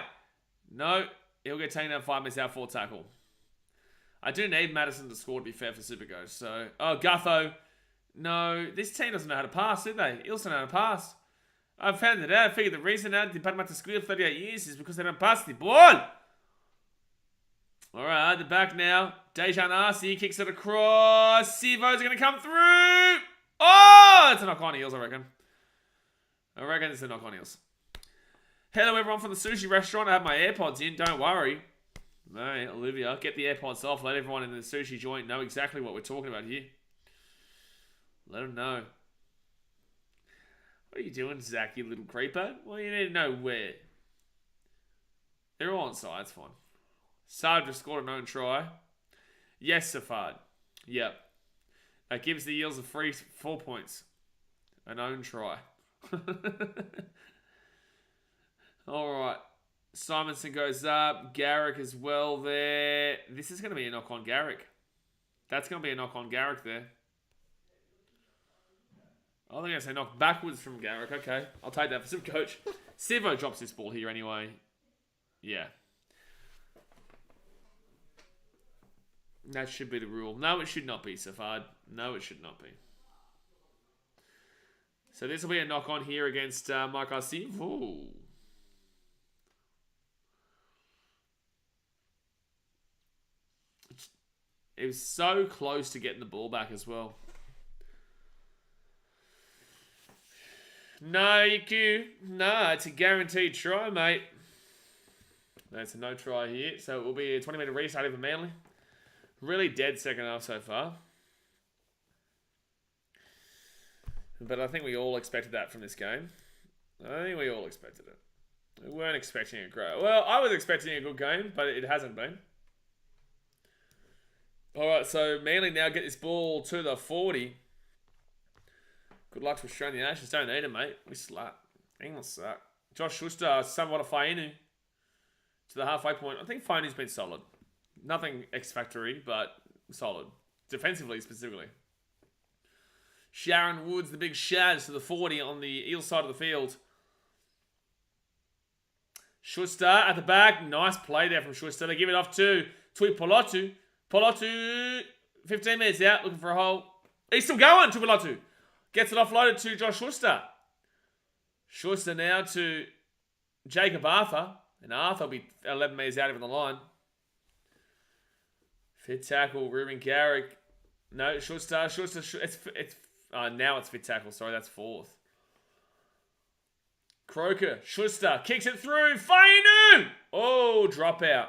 No, he'll get taken out 5 minutes out, fourth tackle. I do need Madison to score, to be fair, for Supercoach. So, oh, Gutho. No, this team doesn't know how to pass, do they? Eels don't know how to pass. I've found it out. I figured the reason out the Parramatta School 38 years is because they don't pass the ball. Alright, the back now. Dejan Arce kicks it across. Sivo's going to come through. Oh, it's a knock on Eels, I reckon. I reckon it's a knock on Eels. Hello, everyone from the sushi restaurant. I have my AirPods in. Don't worry. Hey, Olivia, get the AirPods off. Let everyone in the sushi joint know exactly what we're talking about here. Let them know. What are you doing, Zach, you little creeper? Well, you need to know where. They're all on side, it's fine. Sard just scored an own try. Yes, Safard. Yep. That gives the Eels a free 4 points. An own try. Alright. Simonson goes up. Garrick as well there. This is going to be a knock on Garrick. That's going to be a knock on Garrick there. I think I say knock backwards from Garrick. Okay, I'll take that for Supercoach. Sivo drops this ball here anyway. Yeah. That should be the rule. No, it should not be, Safard. No, it should not be. So this will be a knock on here against Mike RC. Ooh. It was so close to getting the ball back as well. No, you no, it's a guaranteed try, mate. That's a no try here. So it will be a 20-minute restart for Manly. Really dead second half so far. But I think we all expected that from this game. I think we all expected it. We weren't expecting a great... Well, I was expecting a good game, but it hasn't been. Alright, so Manly now get this ball to the 40. Good luck to Australian Nations. Don't need it, mate. We slap. England suck. Josh Schuster, somewhat a Fainu to the halfway point. I think Fainu's been solid. Nothing X-factory, but solid. Defensively, specifically. Sharon Woods, the big Shaz to the 40 on the Eel side of the field. Schuster at the back. Nice play there from Schuster. They give it off to Tui Polotu. Polotu, 15 minutes out, looking for a hole. He's still going, to Polotu. Gets it offloaded to Josh Schuster. Schuster now to Jacob Arthur. And Arthur will be 11 metres out of the line. Fit tackle, Ruben Garrick. No, Schuster. Now it's fit tackle. Sorry, that's fourth. Croker, Schuster, kicks it through. Fainu! Oh, dropout.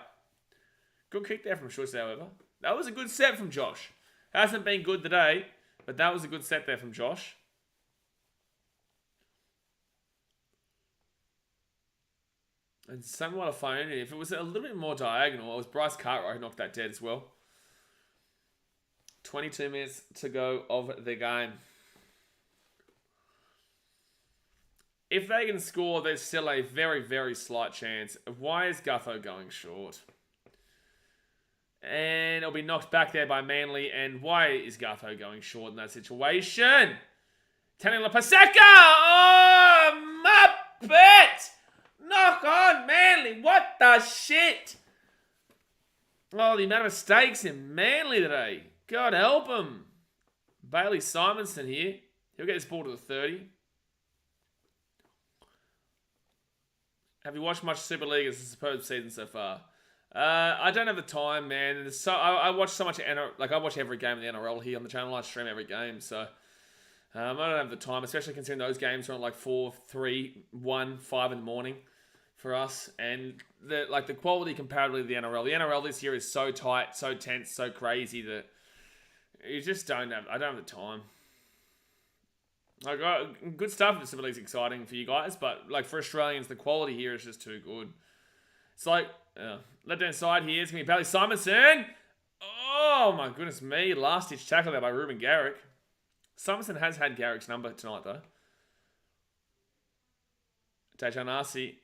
Good kick there from Schuster, however. That was a good set from Josh. Hasn't been good today, but that was a good set there from Josh. And somewhat a phone. If it was a little bit more diagonal, it was Bryce Cartwright who knocked that dead as well. 22 minutes to go of the game. If they can score, there's still a very, very slight chance. Why is Gutho going short? And it'll be knocked back there by Manly. And why is Gutho going short in that situation? Tanila Paseka! Oh, Muppet! Knock on Manly. What the shit? Oh, the amount of mistakes in Manly today. God help him. Bailey Simonson here. He'll get this ball to the 30. Have you watched much Super League? It's a superb season so far. I don't have the time, man. I watch so much I watch every game of the NRL here on the channel. I stream every game, so I don't have the time, especially considering those games are on like 4, 3, 1, 5 in the morning for us, and the quality comparatively to the NRL. The NRL this year is so tight, so tense, so crazy that you just don't have. I don't have the time. Like, good stuff. The Super League's exciting for you guys, but like for Australians, the quality here is just too good. It's like left hand side here. It's gonna be Bailey Simonson. Oh my goodness me! Last ditch tackle there by Ruben Garrick. Simonson has had Garrick's number tonight though. Dejan Arce.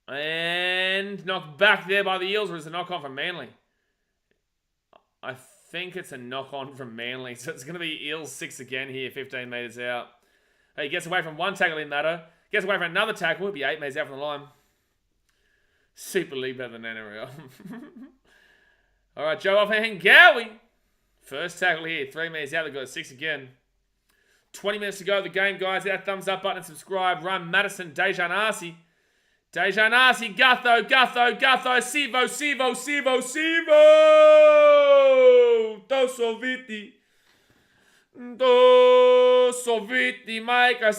And knocked back there by the Eels, or is a knock on from Manly? I think it's a knock on from Manly. So it's going to be Eels 6 again here, 15 metres out. He gets away from one tackle in matter. Gets away from another tackle. It'll be 8 metres out from the line. Super League better than NRL. All right, Joe Ofahengawi. First tackle here, 3 metres out. They've got 6 again. 20 minutes to go the game, guys. Hit that thumbs up button and subscribe. Run Madison, Dejan Arce. Dejan Arce, Gutho, Sivo. Do Soviti, Micah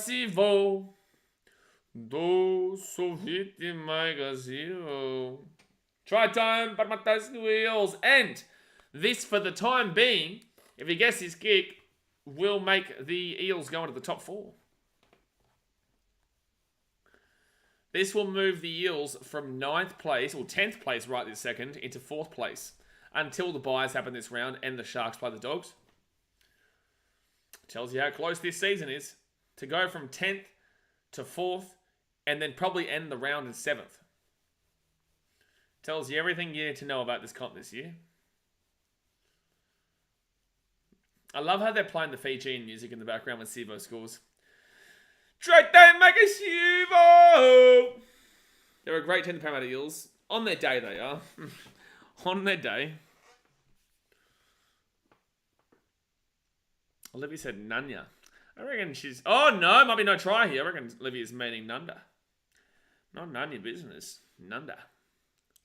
Sivo. Try time, Parramatta Eels. And this, for the time being, if he gets his kick, will make the Eels go into the top 4. This will move the Eels from 9th place, or 10th place right this second, into 4th place until the byes happen this round and the Sharks play the Dogs. Tells you how close this season is. To go from 10th to 4th and then probably end the round in 7th. Tells you everything you need to know about this comp this year. I love how they're playing the Fijian music in the background when Sivo scores. Straight down, make a Sivo! They're a great team, the Parramatta Eels. On their day, they are. On their day. Olivia said Nunya. I reckon she's... Oh, no, might be no try here. I reckon Olivia's meaning Nunda. Not Nunya business. Nunda.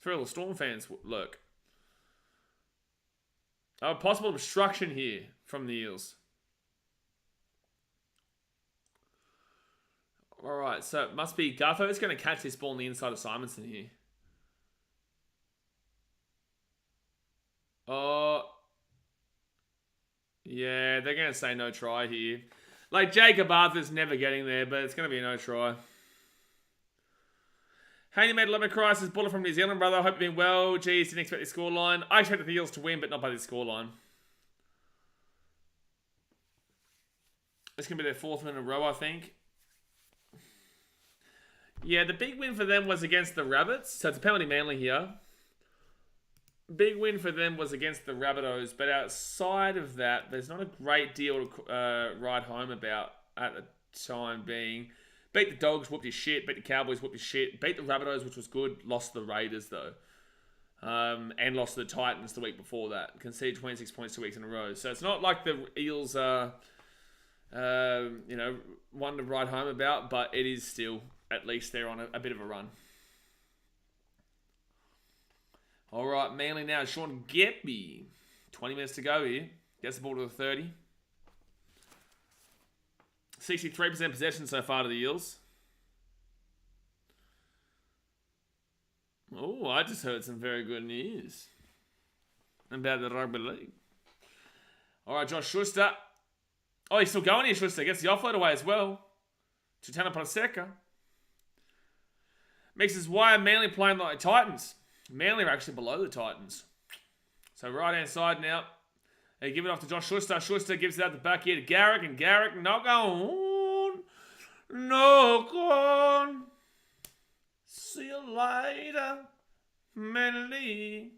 For all the Storm fans, look. Oh, possible obstruction here from the Eels. Alright, so it must be Gutho's going to catch this ball on the inside of Simonson here. Oh. Yeah, they're going to say no try here. Like, Jacob Arthur's never getting there, but it's going to be a no try. Haney made a lemon crisis bullet from New Zealand, brother. I hope you've been well. Geez, didn't expect the scoreline. I expected the Eels to win, but not by this scoreline. This can be their 4th win in a row, I think. Yeah, the big win for them was against the Rabbits. So it's a penalty Manly here. Big win for them was against the Rabbitohs. But outside of that, there's not a great deal to write home about at the time being. Beat the Dogs, whooped his shit. Beat the Cowboys, whooped his shit. Beat the Rabbitohs, which was good. Lost the Raiders, though. And lost to the Titans the week before that. Conceded 26 points 2 weeks in a row. So it's not like the Eels are, one to write home about. But it is still... At least they're on a bit of a run. All right, Manly now. Sean Geppy. 20 minutes to go here. Gets the ball to the 30. 63% possession so far to the Eels. Oh, I just heard some very good news about the rugby league. All right, Josh Schuster. Oh, he's still going here, Schuster. Gets the offload away as well. Chitana Paseka. Mixes why are Manly playing like Titans? Manly are actually below the Titans. So right-hand side now. They give it off to Josh Schuster. Schuster gives it out the back here to Garrick. And Garrick, knock on. Knock on. See you later, Manly.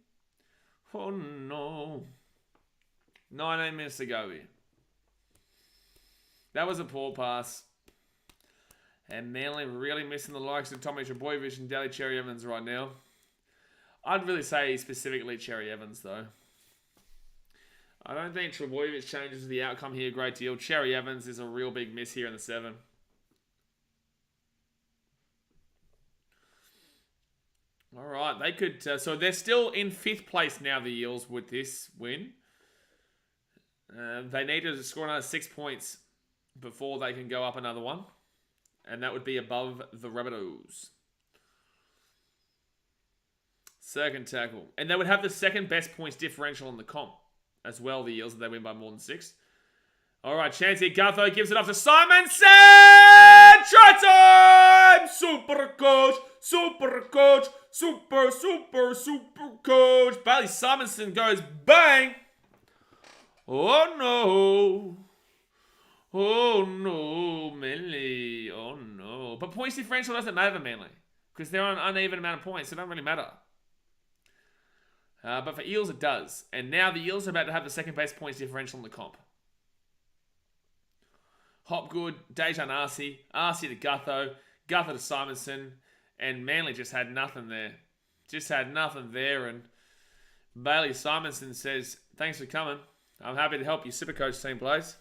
Oh, no. 19 minutes to go here. That was a poor pass. And Manly really missing the likes of Tommy Trbojevic and Daly Cherry Evans right now. I'd really say specifically Cherry Evans, though. I don't think Trbojevic changes the outcome here a great deal. Cherry Evans is a real big miss here in the 7. but they could... so they're still in 5th place now, the Eels, with this win. They need to score another 6 points before they can go up another one. And that would be above the Rabbitohs. Second tackle. And they would have the second best points differential in the comp as well, the Eels, if they win by more than 6. All right, chance here. Gutho gives it off to Simonson! Try time! Supercoach! Supercoach! Supercoach! Bailey Simonson goes bang! Oh no! Oh no, Manly. Oh no. But points differential doesn't matter, Manly. Because they're on an uneven amount of points, so it doesn't really matter. But for Eels, it does. And now the Eels are about to have the second best points differential in the comp. Hopgood, Dejan Arce to Gutho, Gutho to Simonson, and Manly just had nothing there. Just had nothing there, and Bailey Simonson says, thanks for coming. I'm happy to help you, Supercoach team, Blaze.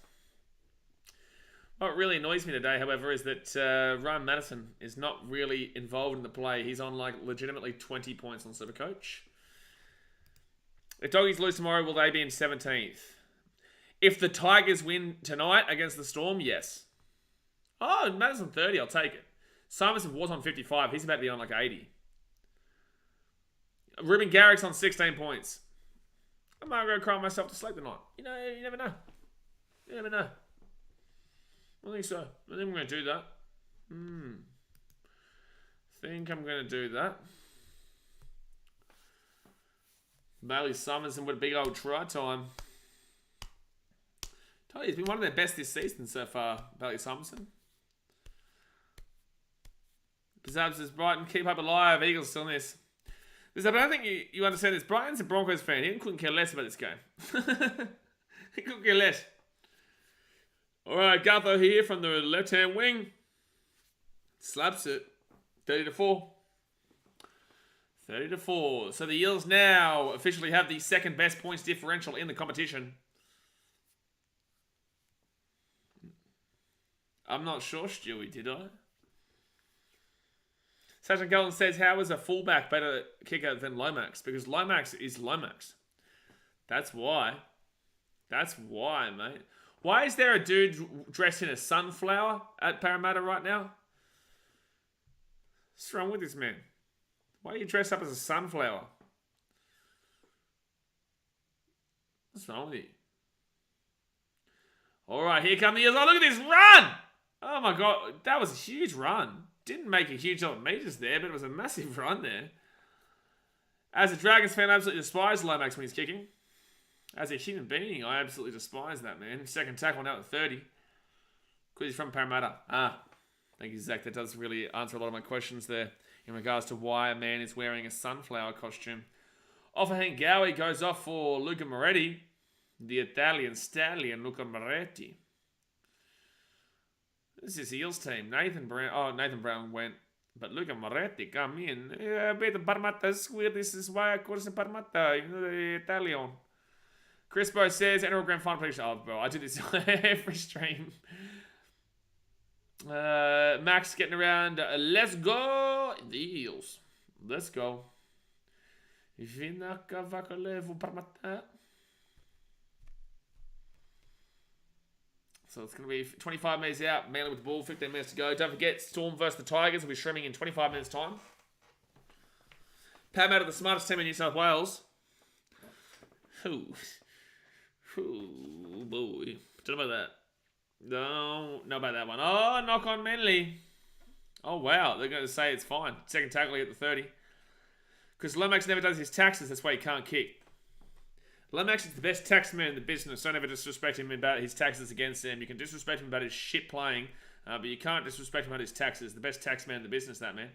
What really annoys me today, however, is that Ryan Madison is not really involved in the play. He's on like legitimately 20 points on Supercoach. If Doggies lose tomorrow, will they be in 17th? If the Tigers win tonight against the Storm, yes. Oh, Madison 30, I'll take it. Simonson was on 55. He's about to be on like 80. Ruben Garrick's on 16 points. I might go cry myself to sleep tonight. You know, you never know. You never know. I think so. I think I'm going to do that. Think I'm going to do that. Bailey Simonson with a big old try time. Tell you, he's been one of their best this season so far, Bailey Simonson. Pizzabs says, Brighton, keep up alive. Eagles still in this. But I don't think you understand this. Brighton's a Broncos fan. He couldn't care less about this game. He couldn't care less. Alright, Gutho here from the left-hand wing. Slaps it. 30-4. 30-4. So the Eels now officially have the second best points differential in the competition. I'm not sure, Stewie, did I? Sachin Cullen says, how is a fullback better kicker than Lomax? Because Lomax is Lomax. That's why. That's why, mate. Why is there a dude dressed in a sunflower at Parramatta right now? What's wrong with this man? Why are you dressed up as a sunflower? What's wrong with you? Alright, here come the Eels. Oh, look at this run! Oh my god, that was a huge run. Didn't make a huge lot of meters there, but it was a massive run there. As a Dragons fan, I absolutely despise Lomax when he's kicking. As a human being, I absolutely despise that, man. Second tackle now at 30. Because he's from Parramatta. Thank you, Zach. That does really answer a lot of my questions there in regards to why a man is wearing a sunflower costume. Offhand Gowie goes off for Luca Moretti. The Italian stallion, Luca Moretti. This is Eels team. Nathan Brown went. But Luca Moretti come in. Beat Parramatta square. This is why I call it Parramatta. The Italian. Crispo says, NRL Grand Final prediction. Oh, bro, I do this every stream. Max getting around. Let's go. The Eels. Let's go. Vinaka Vakalevu Parramatta. So it's going to be 25 minutes out. Manly with the ball. 15 minutes to go. Don't forget, Storm versus the Tigers will be streaming in 25 minutes' time. Parramatta, the smartest team in New South Wales. Ooh, boy. Don't know about that. No, know about that one. Oh, knock on Manly. Oh, wow. They're going to say it's fine. Second tackle at the 30. Because Lomax never does his taxes. That's why he can't kick. Lomax is the best taxman in the business. Don't ever disrespect him about his taxes against him. You can disrespect him about his shit playing, but you can't disrespect him about his taxes. The best taxman in the business, that man.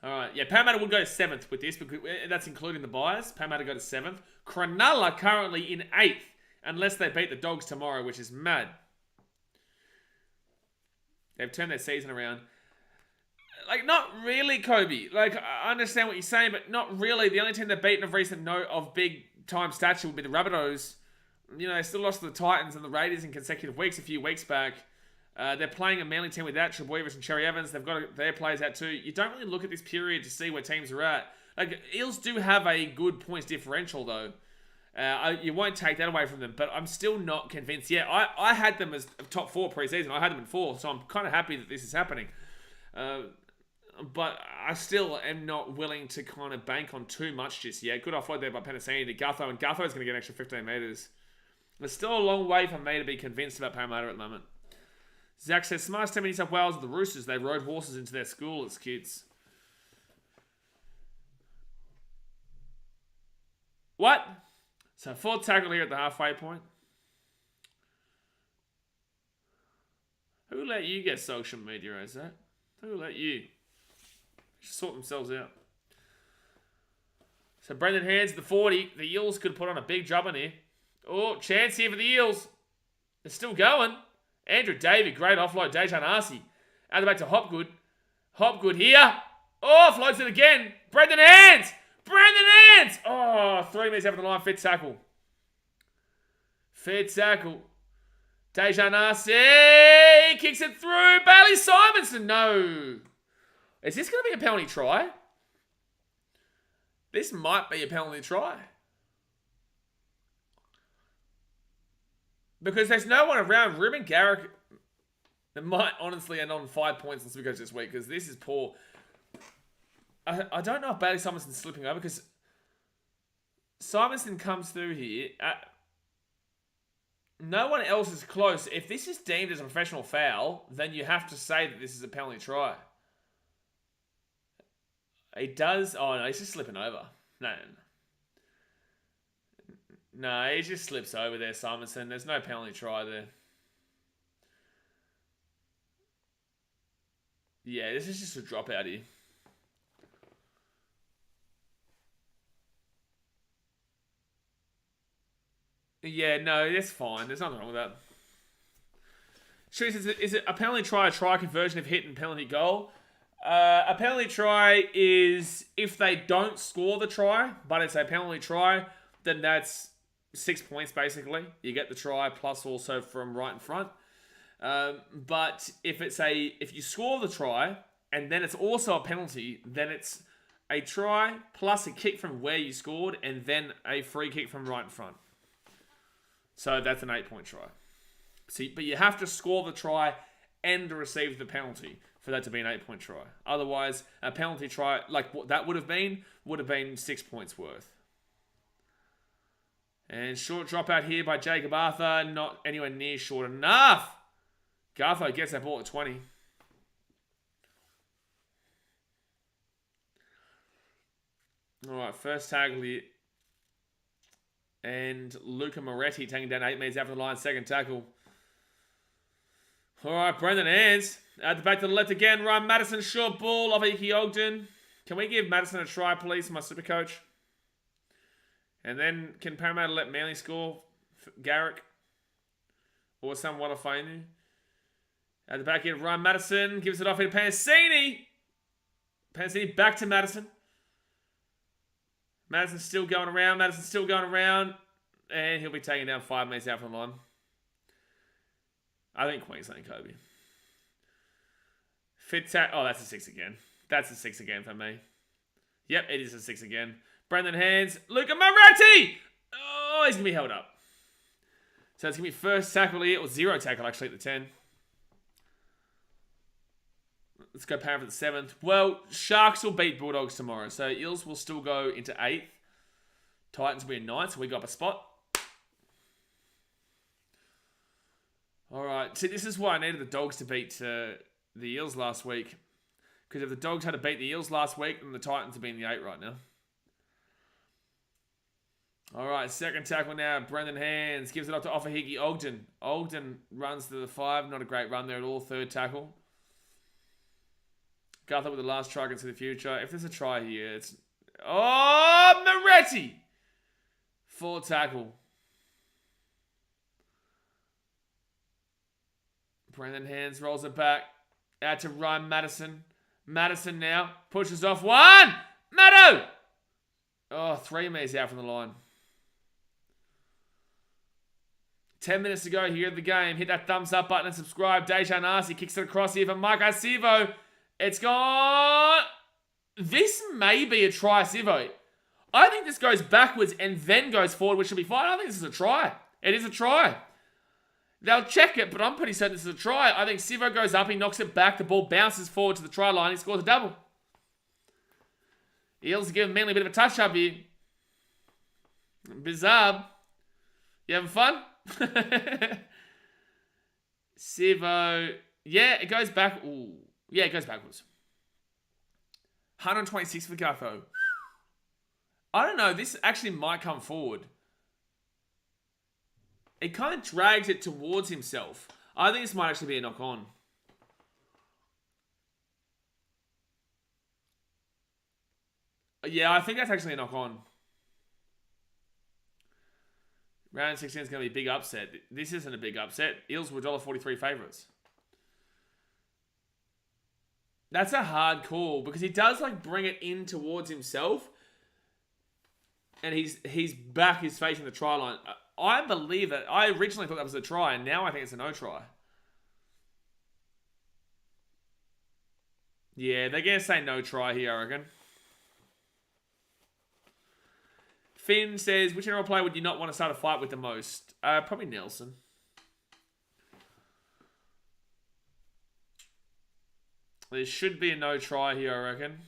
Alright, yeah, Parramatta would go to 7th with this, because that's including the buyers. Parramatta go to 7th. Cronulla currently in 8th, unless they beat the Dogs tomorrow, which is mad. They've turned their season around. Like, not really, Kobe. Like, I understand what you're saying, but not really. The only team they've beaten of recent note of big-time stature would be the Rabbitohs. You know, they still lost to the Titans and the Raiders in consecutive weeks a few weeks back. They're playing a Manly team without Trebojevic and Cherry Evans. They've got their players out too. You don't really look at this period to see where teams are at. Like, Eels do have a good points differential, though. You won't take that away from them, but I'm still not convinced. Yeah, I had them as top 4 preseason. I had them in 4, so I'm kind of happy that this is happening. But I still am not willing to kind of bank on too much just yet. Good offload there by Penasini to Gutho, and Gutho's going to get an extra 15 metres. There's still a long way for me to be convinced about Parramatta at the moment. Zach says, smartest team in New South Wales are the Roosters. They rode horses into their school as kids. What? So 4th tackle here at the halfway point. Who let you get social media, is that? Who let you? Just sort themselves out. So Brendan Hands at the 40. The Eels could put on a big job in here. Oh, chance here for the Eels. They're still going. Andrew David, great offload. Dejan Arce. Out the back to Hopgood. Hopgood here. Oh, floats it again. Brendan Hands. Brendan Hands. Oh, 3 minutes after the line. Fair tackle. Fair tackle. Dejan Arce kicks it through. Bailey Simonson. No. Is this going to be a penalty try? This might be a penalty try. Because there's no one around. Ruben Garrick might honestly end on 5 points in Supercoach this week because this is poor. I don't know if Bailey Simonson's slipping over because Simonson comes through here. No one else is close. If this is deemed as a professional foul, then you have to say that this is a penalty try. He does... Oh, no, he's just slipping over. No, he just slips over there, Simonson. There's no penalty try there. Yeah, this is just a dropout here. Yeah, no, that's fine. There's nothing wrong with that. Is it a penalty try, a try conversion if hit and penalty goal? A penalty try is if they don't score the try, but it's a penalty try, then that's 6 points basically. You get the try plus also from right in front. But if you score the try and then it's also a penalty, then it's a try plus a kick from where you scored and then a free kick from right in front. So that's an 8-point try. See, but you have to score the try and receive the penalty for that to be an 8-point try. Otherwise, a penalty try, like what that would have been 6 points worth. And short dropout here by Jacob Arthur. Not anywhere near short enough. Gartho gets that ball at 20. All right, first tackle here. And Luca Moretti taking down 8 meters after the line. Second tackle. All right, Brendan Hands. At the back to the left again. Ryan Madison, short ball off Iki Ogden. Can we give Madison a try, please, my super coach? And then can Parramatta let Manly score? Garrick. Or some Wadafainu. At the back here, Ryan Madison gives it off into Pansini. Pansini back to Madison. Madison's still going around. And he'll be taking down 5 meters out from the line. I think Queensland, Kobe. Oh, that's a 6 again. That's a 6 again for me. Yep, it is a 6 again. Brendan Hands. Luca Moretti! Oh, he's going to be held up. So it's going to be first tackle here. Or 0 tackle, actually, at the 10. Let's go Parramatta for the 7th. Well, Sharks will beat Bulldogs tomorrow. So Eels will still go into 8th. Titans will be in 9th, so we got a spot. Alright, see, this is why I needed the Dogs to beat the Eels last week. Because if the Dogs had to beat the Eels last week, then the Titans would be in the 8 right now. Alright, second tackle now. Brendan Hands gives it up to Ofahiki Ogden. Ogden runs to the 5. Not a great run there at all. Third tackle. Gutho with the last try against the future. If there's a try here, it's... Oh, Moretti! Fourth tackle. Brendan Hands rolls it back. Out to Ryan Madison. Madison now pushes off 1! Maddo! Oh, 3 meters out from the line. 10 minutes to go here in the game. Hit that thumbs up button and subscribe. Dejan Arce kicks it across here for Marco Sivo. It's gone. This may be a try, Sivo. I think this goes backwards and then goes forward, which should be fine. I think this is a try. It is a try. They'll check it, but I'm pretty certain this is a try. I think Sivo goes up, he knocks it back, the ball bounces forward to the try line, he scores a double. Eels give Manly a bit of a touch-up here. Bizarre. You having fun? Sivo. Yeah, it goes back. Ooh. Yeah, it goes backwards. 126 for Gutho. I don't know. This actually might come forward. It kind of drags it towards himself. I think this might actually be a knock-on. Yeah, I think that's actually a knock-on. Round 16 is going to be a big upset. This isn't a big upset. Eels were $1.43 favourites. That's a hard call because he does like bring it in towards himself. And he's back, he's facing the try line. I believe that. I originally thought that was a try, and now I think it's a no try. Yeah, they're going to say no try here, I reckon. Finn says, which NRL player would you not want to start a fight with the most? Probably Nelson. There should be a no try here, I reckon.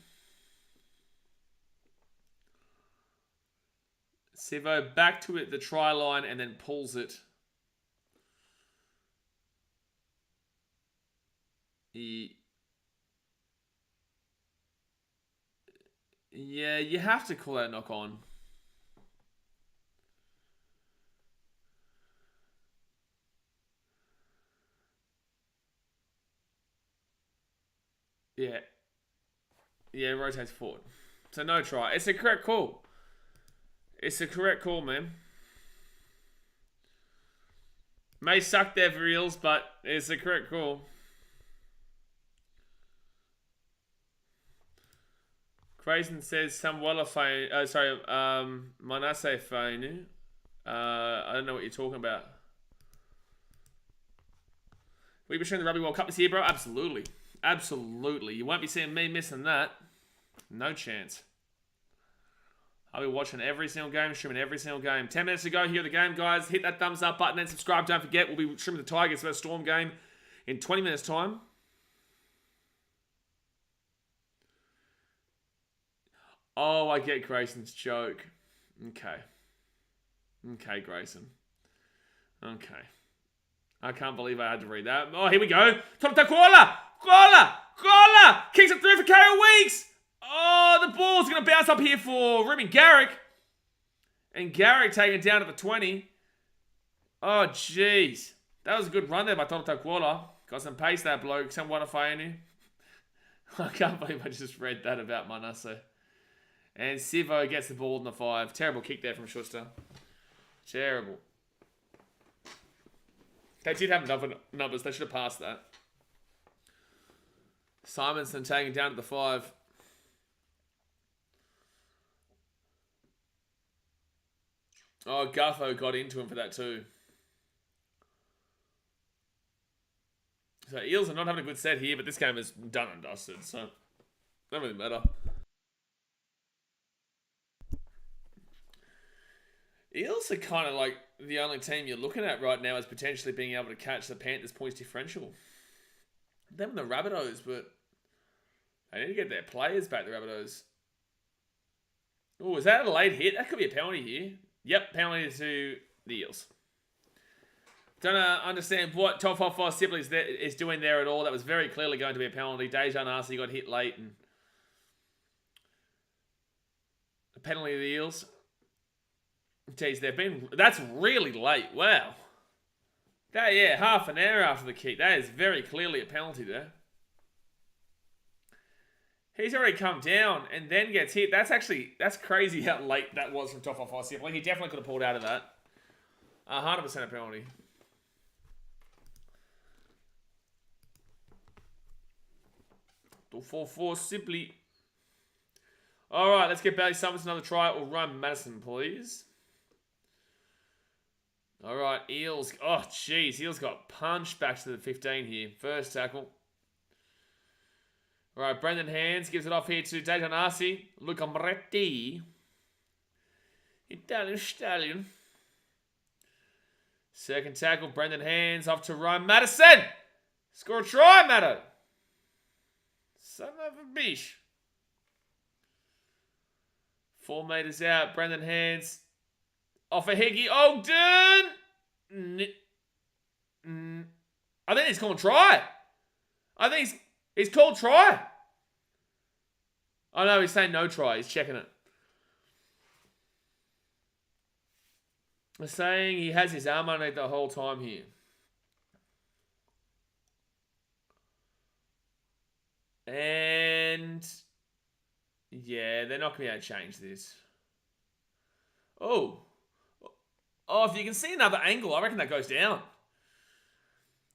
Sivo back to it, the try line, and then pulls it. Yeah, you have to call that a knock on. Yeah. Yeah, rotates forward. So no try. It's a correct call. It's a correct call, man. May suck there for Eels, but it's a correct call. Grayson says Samwala Fainu. Manase Fainu. I don't know what you're talking about. Will you be showing the Rugby World Cup this year, bro? Absolutely. Absolutely. You won't be seeing me missing that. No chance. I'll be watching every single game, streaming every single game. 10 minutes to go here at the game, guys. Hit that thumbs up button and subscribe. Don't forget, we'll be streaming the Tigers for a Storm game in 20 minutes' time. Oh, I get Grayson's joke. Okay. Okay, Grayson. Okay. I can't believe I had to read that. Oh, here we go. Kola! Kicks it through for KO Weeks! Oh, the ball's going to bounce up here for Reuben Garrick. And Garrick taken down at the 20. Oh, jeez. That was a good run there by Toto Kuala. Got some pace, that bloke. Some Wanafainu. I can't believe I just read that about Manasseh. And Sivo gets the ball in the 5. Terrible kick there from Schuster. Terrible. They did have numbers. They should have passed that. Simonson taking down to the 5. Oh, Gutho got into him for that too. So Eels are not having a good set here, but this game is done and dusted, so don't really matter. Eels are kind of like the only team you're looking at right now as potentially being able to catch the Panthers' points differential. Them and the Rabbitohs, but they need to get their players back, the Rabbitohs. Oh, is that a late hit? That could be a penalty here. Yep, penalty to the Eels. Don't understand what Top 5 Sibley's is doing there at all. That was very clearly going to be a penalty. Dejan Arce got hit late. And a penalty to the Eels. Jeez, that's really late. Wow. Yeah, half an hour after the kick. That is very clearly a penalty there. He's already come down and then gets hit. That's crazy how late that was from Top 5 Sibley. He definitely could have pulled out of that. 100% a penalty. Top 4 Sibley. Alright, let's get Bailey Summers another try. Or Ryan Madison, please. All right, Eels. Oh, jeez. Eels got punched back to the 15 here. First tackle. All right, Brendan Hands gives it off here to Dejan Arce. Luca Moretti. Italian stallion. Second tackle, Brendan Hands off to Ryan Madison. Score a try, Matto. Son of a bitch. 4 meters out, Brendan Hands. Off a Higgy Ogden. I think he's called try. I think he's called try. Oh no, he's saying no try. He's checking it. They're saying he has his arm on it the whole time here. And yeah, they're not going to be able to change this. Oh, if you can see another angle, I reckon that goes down.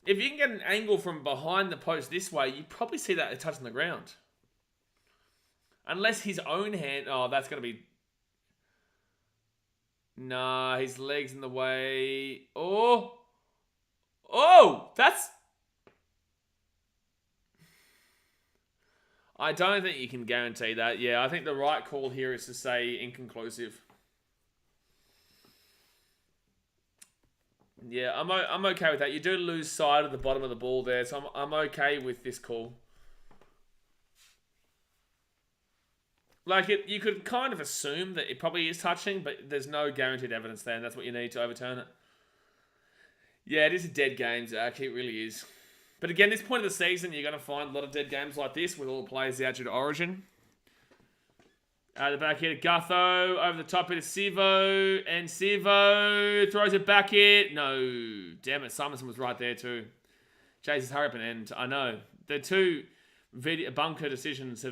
If you can get an angle from behind the post this way, you probably see that touching the ground. Unless his own hand... Oh, that's going to be... Nah, his leg's in the way. Oh, that's... I don't think you can guarantee that. Yeah, I think the right call here is to say inconclusive. Yeah, I'm okay with that. You do lose sight of the bottom of the ball there, so I'm okay with this call. Like, you could kind of assume that it probably is touching, but there's no guaranteed evidence there, and that's what you need to overturn it. Yeah, it is a dead game, Zach. It really is. But again, this point of the season, you're going to find a lot of dead games like this with all the players out due to Origin. The back here to Gutho. Over the top here to Sivo. And Sivo throws it back here. No. Damn it. Simonson was right there too. Jesus, hurry up and end. I know. The two bunker decisions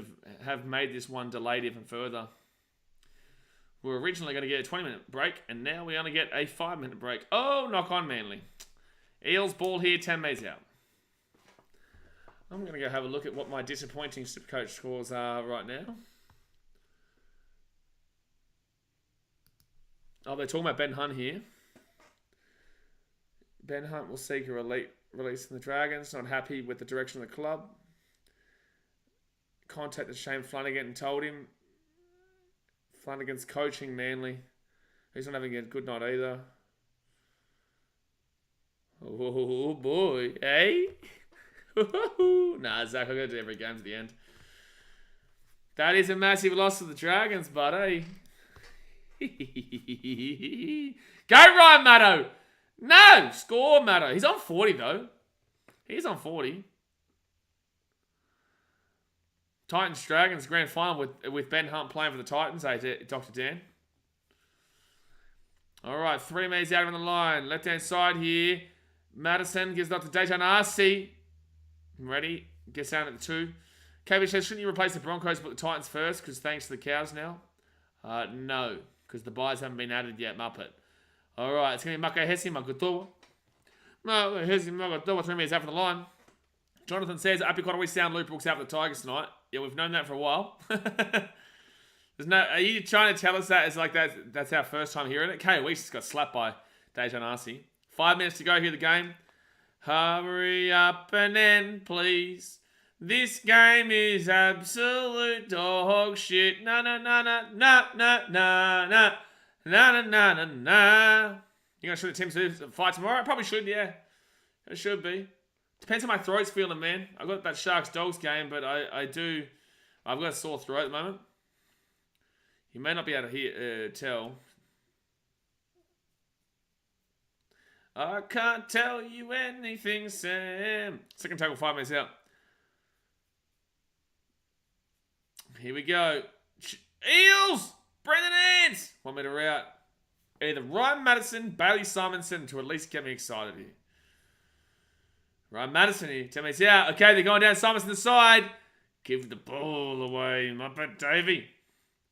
have made this one delayed even further. We were originally going to get a 20-minute break, and now we only get a 5-minute break. Oh, knock on Manly. Eels ball here, 10 metres out. I'm going to go have a look at what my disappointing Supercoach scores are right now. Oh, they're talking about Ben Hunt here. Ben Hunt will seek a release from the Dragons. Not happy with the direction of the club. Contacted Shane Flanagan and told him Flanagan's coaching Manly. He's not having a good night either. Oh boy, eh? Nah, Zach, I'll go to every game to the end. That is a massive loss to the Dragons, but eh? Go Ryan Matto! No! Score Matto. He's on 40 though. He's on 40. Titans Dragons grand final with Ben Hunt playing for the Titans, Dr. Dan. Alright, 3 metres out on the line. Left hand side here. Madison gives it up to Dejan Arce. Ready? Gets down at the 2. KB says, shouldn't you replace the Broncos but the Titans first? Because thanks to the Cows now. No. Because the buys haven't been added yet, Muppet. Alright, it's going to be Maka Hesi Makutoa. Maka Hesi Makutoa, 3 metres out from the line. Jonathan says, Apicot always sound Luke Brooks out for the Tigers tonight. Yeah, we've known that for a while. Are you trying to tell us that it's like that's our first time hearing it? KO Weeks just got slapped by Dejan Arce. 5 minutes to go here, the game. Hurry up and end, please. This game is absolute dog shit. Na na na na na na na na na na na na. You gonna show the team to fight tomorrow? I probably should, yeah. It should be. Depends how my throat's feeling, man. I got that Sharks Dogs game, but I've got a sore throat at the moment. You may not be able to tell. I can't tell you anything, Sam. Second tackle, 5 minutes out. Here we go. Eels! Brendan Hands! 1 metre out. Either Ryan Madison, Bailey Simonson to at least get me excited here. Ryan Madison here. 10 minutes out. Okay, they're going down. Simonson the side. Give the ball away. Muppet Davey.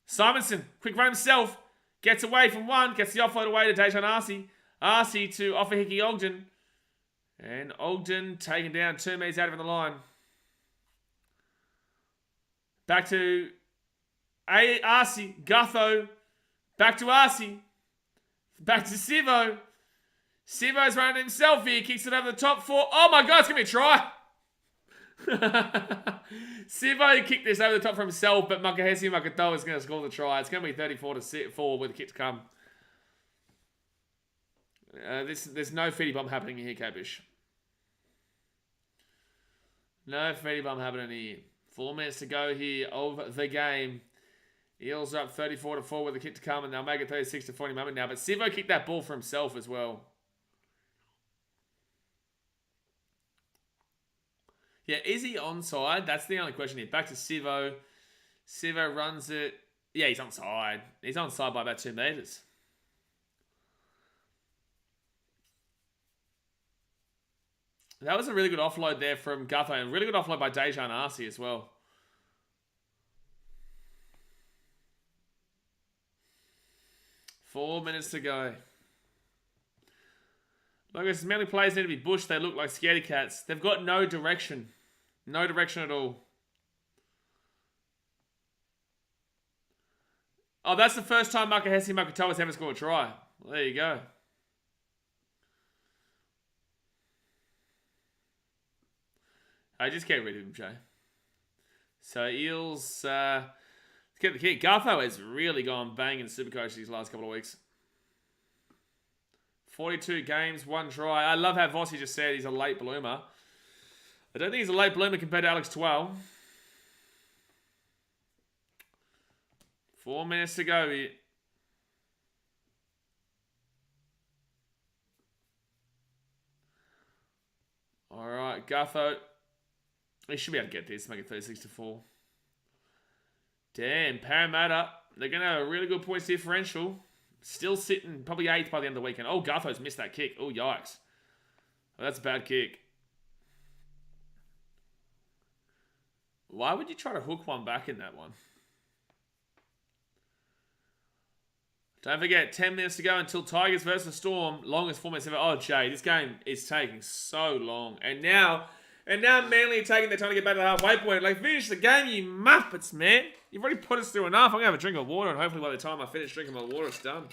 Simonson, quick run himself. Gets away from one. Gets the offload away to Dejan Arce. Arce to Ofahiki Ogden. And Ogden taken down 2 metres out of the line. Back to Arce. Gutho. Back to Arce. Back to Sivo. Sivo's running himself here. Kicks it over the top 4. Oh my God, it's going to be a try. Sivo kicked this over the top for himself, but Makahesi Makatoa is going to score the try. It's going to be 34-4 with the kick to come. There's no feedy bomb happening here, Capish. No feedy bomb happening here. 4 minutes to go here of the game. Eels are up 34-4 with the kick to come, and they'll make it 36-40 moment now. But Sivo kicked that ball for himself as well. Yeah, is he onside? That's the only question here. Back to Sivo. Sivo runs it. Yeah, he's onside. He's onside by about 2 meters. That was a really good offload there from Gutho, and really good offload by Dejan Arce as well. Four minutes to go. Look, as many players need to be bushed. They look like scaredy cats. They've got no direction. No direction at all. Oh, that's the first time Makahesi Makatoa has ever scored a try. Well, there you go. I just get rid of him, Jay. So Eels get the kick. Gutho has really gone bang in Supercoach these last couple of weeks. 42 games, 1 try. I love how Vossi just said he's a late bloomer. I don't think he's a late bloomer compared to Alex Twell. 4 minutes to go here. Alright, Gutho. He should be able to get this, make it 36-4. Damn, Parramatta. They're going to have a really good points differential. Still sitting probably 8th by the end of the weekend. Oh, Gutho's missed that kick. Oh, yikes. Oh, that's a bad kick. Why would you try to hook one back in that one? Don't forget, 10 minutes to go until Tigers versus Storm. Longest 4 minutes ever. Oh, Jay, this game is taking so long. And now Manly are taking their time to get back to the halfway point. Like, finish the game, you muppets, man. You've already put us through enough. I'm going to have a drink of water, and hopefully by the time I finish drinking my water, it's done.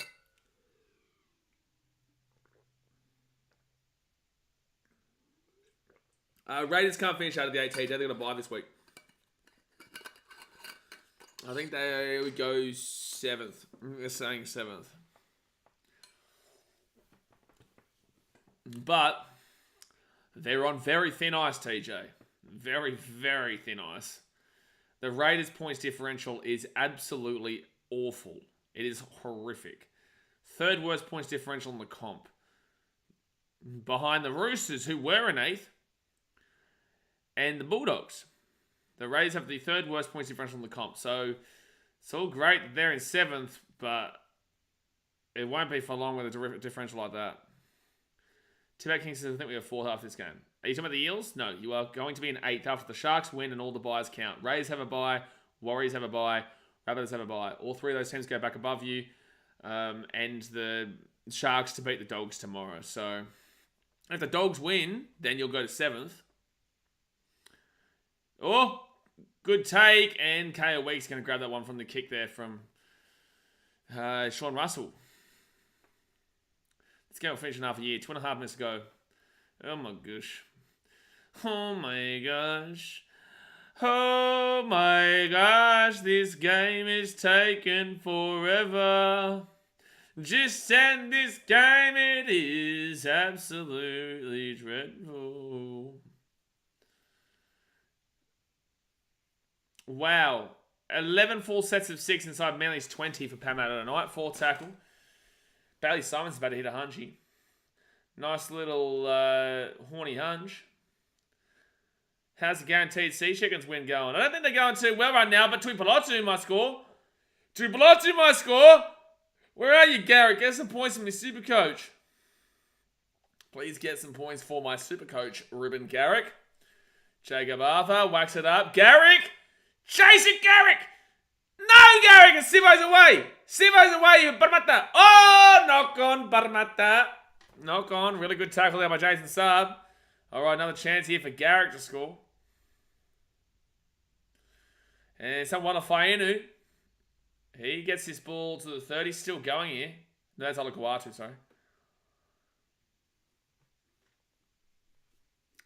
Raiders can't finish out of the AT. They're going to buy this week. I think they would go 7th. They're saying 7th. But they're on very thin ice, TJ. Very, very thin ice. The Raiders' points differential is absolutely awful. It is horrific. 3rd worst points differential in the comp. Behind the Roosters, who were in 8th, and the Bulldogs. The Raiders have the 3rd worst points differential in the comp. So it's all great that they're in 7th, but it won't be for long with a differential like that. Tibet King says, I think we have 4th after this game. Are you talking about the Eels? No, you are going to be in 8th after the Sharks win and all the buys count. Rays have a bye, Warriors have a bye, Rabbitohs have a bye. All 3 of those teams go back above you, and the Sharks to beat the Dogs tomorrow. So if the Dogs win, then you'll go to 7th. Oh, good take, and KO Week's going to grab that one from the kick there from Sean Russell. This game will finish in half a year. 2.5 minutes to go. Oh my gosh. Oh my gosh. Oh my gosh. This game is taking forever. Just end this game. It is absolutely dreadful. Wow. 11 full sets of 6 inside Manly's 20 for Parramatta tonight. 4 tackle. Bailey Simon's about to hit a hunchy. Nice little horny hunch. How's the guaranteed Sea Chickens win going? I don't think they're going too well right now, but Tuipulotu might score. Tuipulotu might score. Where are you, Garrett? Get some points from your Supercoach. Please get some points for my Supercoach, Ruben Garrick. Jacob Arthur, wax it up. Garrick! Chase it, Garrick! No, Garrick! And Sivo's away! Sivo's away, Parramatta! Oh, knock on, Parramatta. Knock on. Really good tackle there by Jason Saab. Alright, another chance here for Garrick to score. And someone of Fainu. He gets this ball to the 30. Still going here. No, that's Alakuatu, sorry.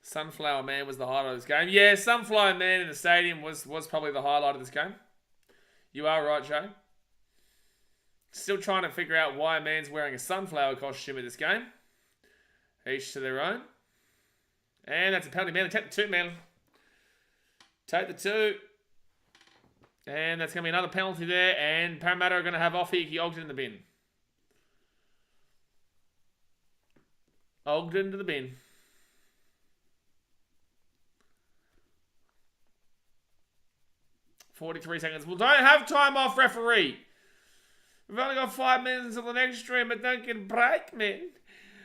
Sunflower Man was the highlight of this game. Yeah, Sunflower Man in the stadium was probably the highlight of this game. You are right, Joe. Still trying to figure out why a man's wearing a sunflower costume in this game. Each to their own. And that's a penalty, Manly. Take the 2, Manly. Take the 2. And that's going to be another penalty there. And Parramatta are going to have Offie Ogden in the bin. Ogden to the bin. $43 seconds. Well, don't have time off, referee. We've only got 5 minutes until the next stream, but don't get a break, man.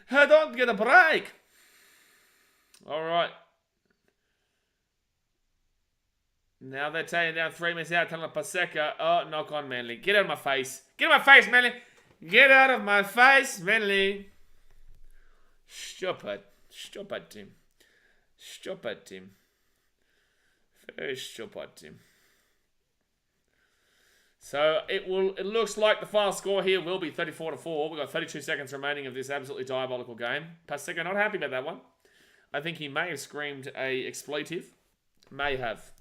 I don't get a break. All right. Now they're taking down 3 minutes out, telling Paseka, oh, knock on Manly. Get out of my face. Get out of my face, Manly. Get out of my face, Manly. Stupid. Stupid, Tim. Stupid, Tim. Very stupid, Tim. So it looks like the final score here will be 34-4. We've got 32 seconds remaining of this absolutely diabolical game. Paseka not happy about that one. I think he may have screamed a expletive. May have.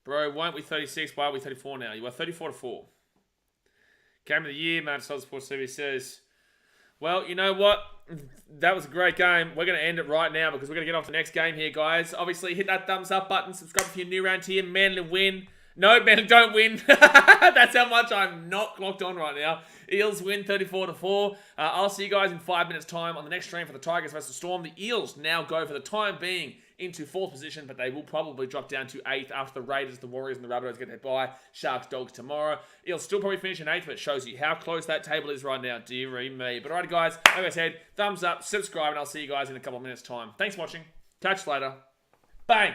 Bro, won't we 36? Why are we 34 now? You are 34-4. Game of the year, Manchester Sports TV says, well, you know what? That was a great game. We're going to end it right now because we're going to get off to the next game here, guys. Obviously, hit that thumbs up button. Subscribe if you're new around here. Manly win. No, Manly don't win. That's how much I'm not clocked on right now. Eels win 34-4. I'll see you guys in 5 minutes' time on the next stream for the Tigers versus Storm. The Eels now go for the time being into 4th position, but they will probably drop down to 8th after the Raiders, the Warriors, and the Rabbitohs get their bye. Sharks, Dogs tomorrow. Eels still probably finish in 8th, but it shows you how close that table is right now. Dear me. But alright, guys, like I said, thumbs up, subscribe, and I'll see you guys in a couple of minutes' time. Thanks for watching. Catch you later. Bang!